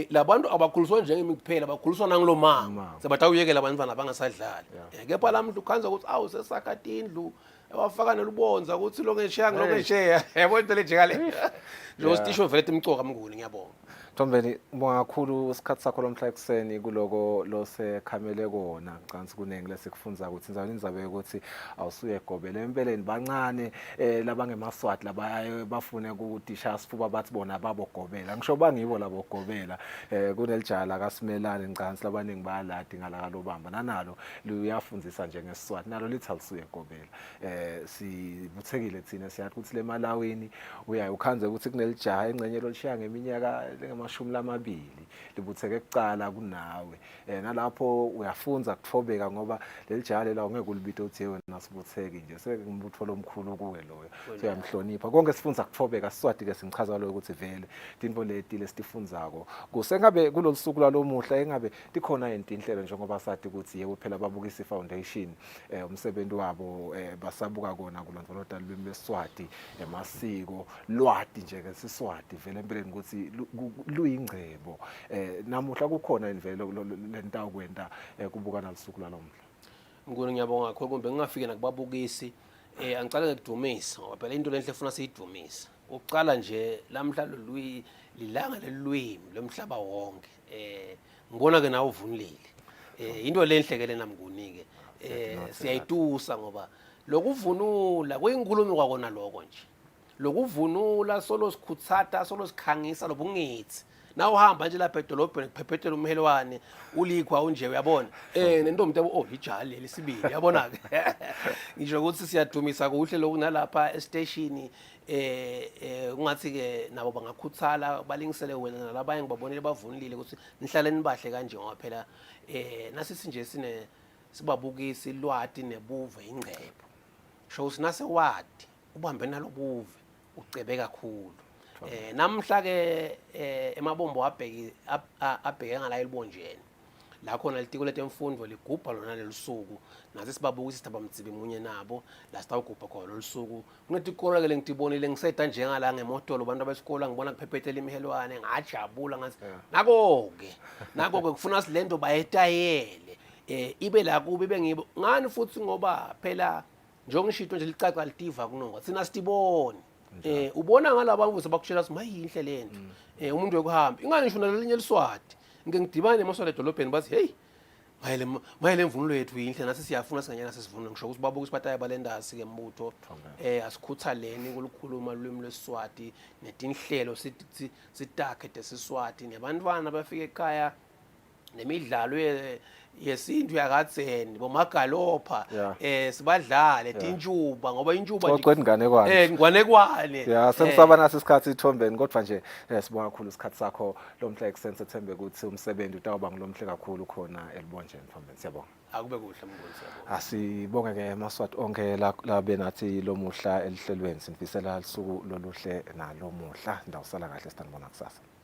labantu abakhuliswa njengemi kuphela bakhuliswa nangilomama sebathi awuyekela abantwana bangasadlali kepha lamhla ukhanza ukuthi awu sesakati indlu wafaka nelubonza ukuthi lokesheya ngilokesheya yabona into lejekale nje sitisho vele timcoka mnguni ngiyabonga Tombeni ngibonga kakhulu isikhathi sakho lomhla ekseni kuloko losekhamele kona ngicanga kunenge lesikufunza ukuthi indzaba ukuthi awusuye egobela empeleni bancane labangemaswati labayayo bafune ukutisha sifuba bathi bona babogobela ngisho bangibo labo gobela kunelijala kaSimelane ngicanga labaningi bayaladi ngala lobamba nanalo luyafundzisa nje ngeSiswati nalo lithi awusuye egobela sibuthekile thina siyathi ukuthi le Malawini uyaye ukhanze ukuthi kunelijaha engcenye lolishiya ngeminyaka amashumi lamabili libutheke ekucala kunawe nalapho uyafunza kuthobeka ngoba lelijale la ungeke ulibite uthi wena sibutheki nje sekumbutho lomkhulu kuwe loyo siyamhlonipha konke sifunza kuthobeka Siswati ke singichaza lo ukuthi vele tinto leti lesitifunzako kusengabe kulolusuku lalomuhla engabe tikhona inhlelo njengoba sathi ukuthi yebo phela babukisa ifoundation umsebenzi wabo basabuka kona kulondoloda lwimi lweSiswati emasiko lwati nje ke Siswati vele empeleni ukuthi luyingcebo namuhla kukhona imvelo lenta ukwenta kubuka nalusuku lalomhla ngikho ngiyabonga kakhulu kumbe ngingafike nakubabukisi angicala ngikudumisa ngoba phela into lenhle efuna siyidumisa uqala nje lamhla lilanga lelwimi lomhlaba wonke ngibona ke nawe uvunulile into lenhle ke lena mngunike siyayitusa ngoba lokuvunula kuyinkulumi kwakona lokho nje lokuvunula solo sikhutsata solo sikhangisa lobungithi na uhamba nje lapha edolobheni kuphephethela umhelwane ulikhwa unje uyabona nentombi oh ijali lesibili yabona ke ngisho ukuthi siyadumisa kuhle lokunalapha estation ungathi ke nabo bangakhuthala balingisele wena nalabanye ngibabonile bavunulile ukuthi nihlale nibahle kanje ngoba phela nasisi nje sibabukisa ilwati nebuve ingcebo show sinase wadi ubambe nalobuve ucebe kakhulu namhla ke emabombo abheke ngala elibonjeni la khona litiko letemfundo ligubha lona lelusuku nase sibabukisa isithaba mtsibi munye nabo la sitawugubha khona lelusuku kunetikolo ke ngitibonile ngiseta njengala ngemoto lo bantu abesikole ngibona kuphephethela imihelwane ngajabula ngathi nako ke kufuna silento bayetayele ibe la kubi bengibo ngani futhi ngoba phela njengishito nje licaca litiva kunonga sina sitibone ubona ngalaba mvuso bakushela ukuthi mayinhle lento umuntu wekuhamba ingani ngisho nalinye liswati ngeke ngidibane emaswati edolobheni bathi hey mayele mvunulo yethu yinhle nase siyafuna singanyana sesivunule ngisho ukuthi babuka isiphataya balendasi ke mbutho asikhuthaleni ukulikhuluma ulimi lweSiswati netinhlelo sitakhe tesiswati nebantwana bafika ekhaya nemidlalo yesintu yakadzeni bomagalopha sibadlale tinjuba ngoba injuba nje inganekwane sengisaba nasi isikhathi Ithombeni kodwa nje sibonga kakhulu isikhathi sakho lomhla ekseni sethembe ukuthi umsebenzi utawuba ngilomhle kakhulu khona elibonjeni Ithombeni siyabonga akube kuhle mbonisi asibonge ke emaswati onke labe nathi lomuhla elihlelweni sinifisela lisuku loluhle nalomuhla ndawusala kahle sithandibona kusasa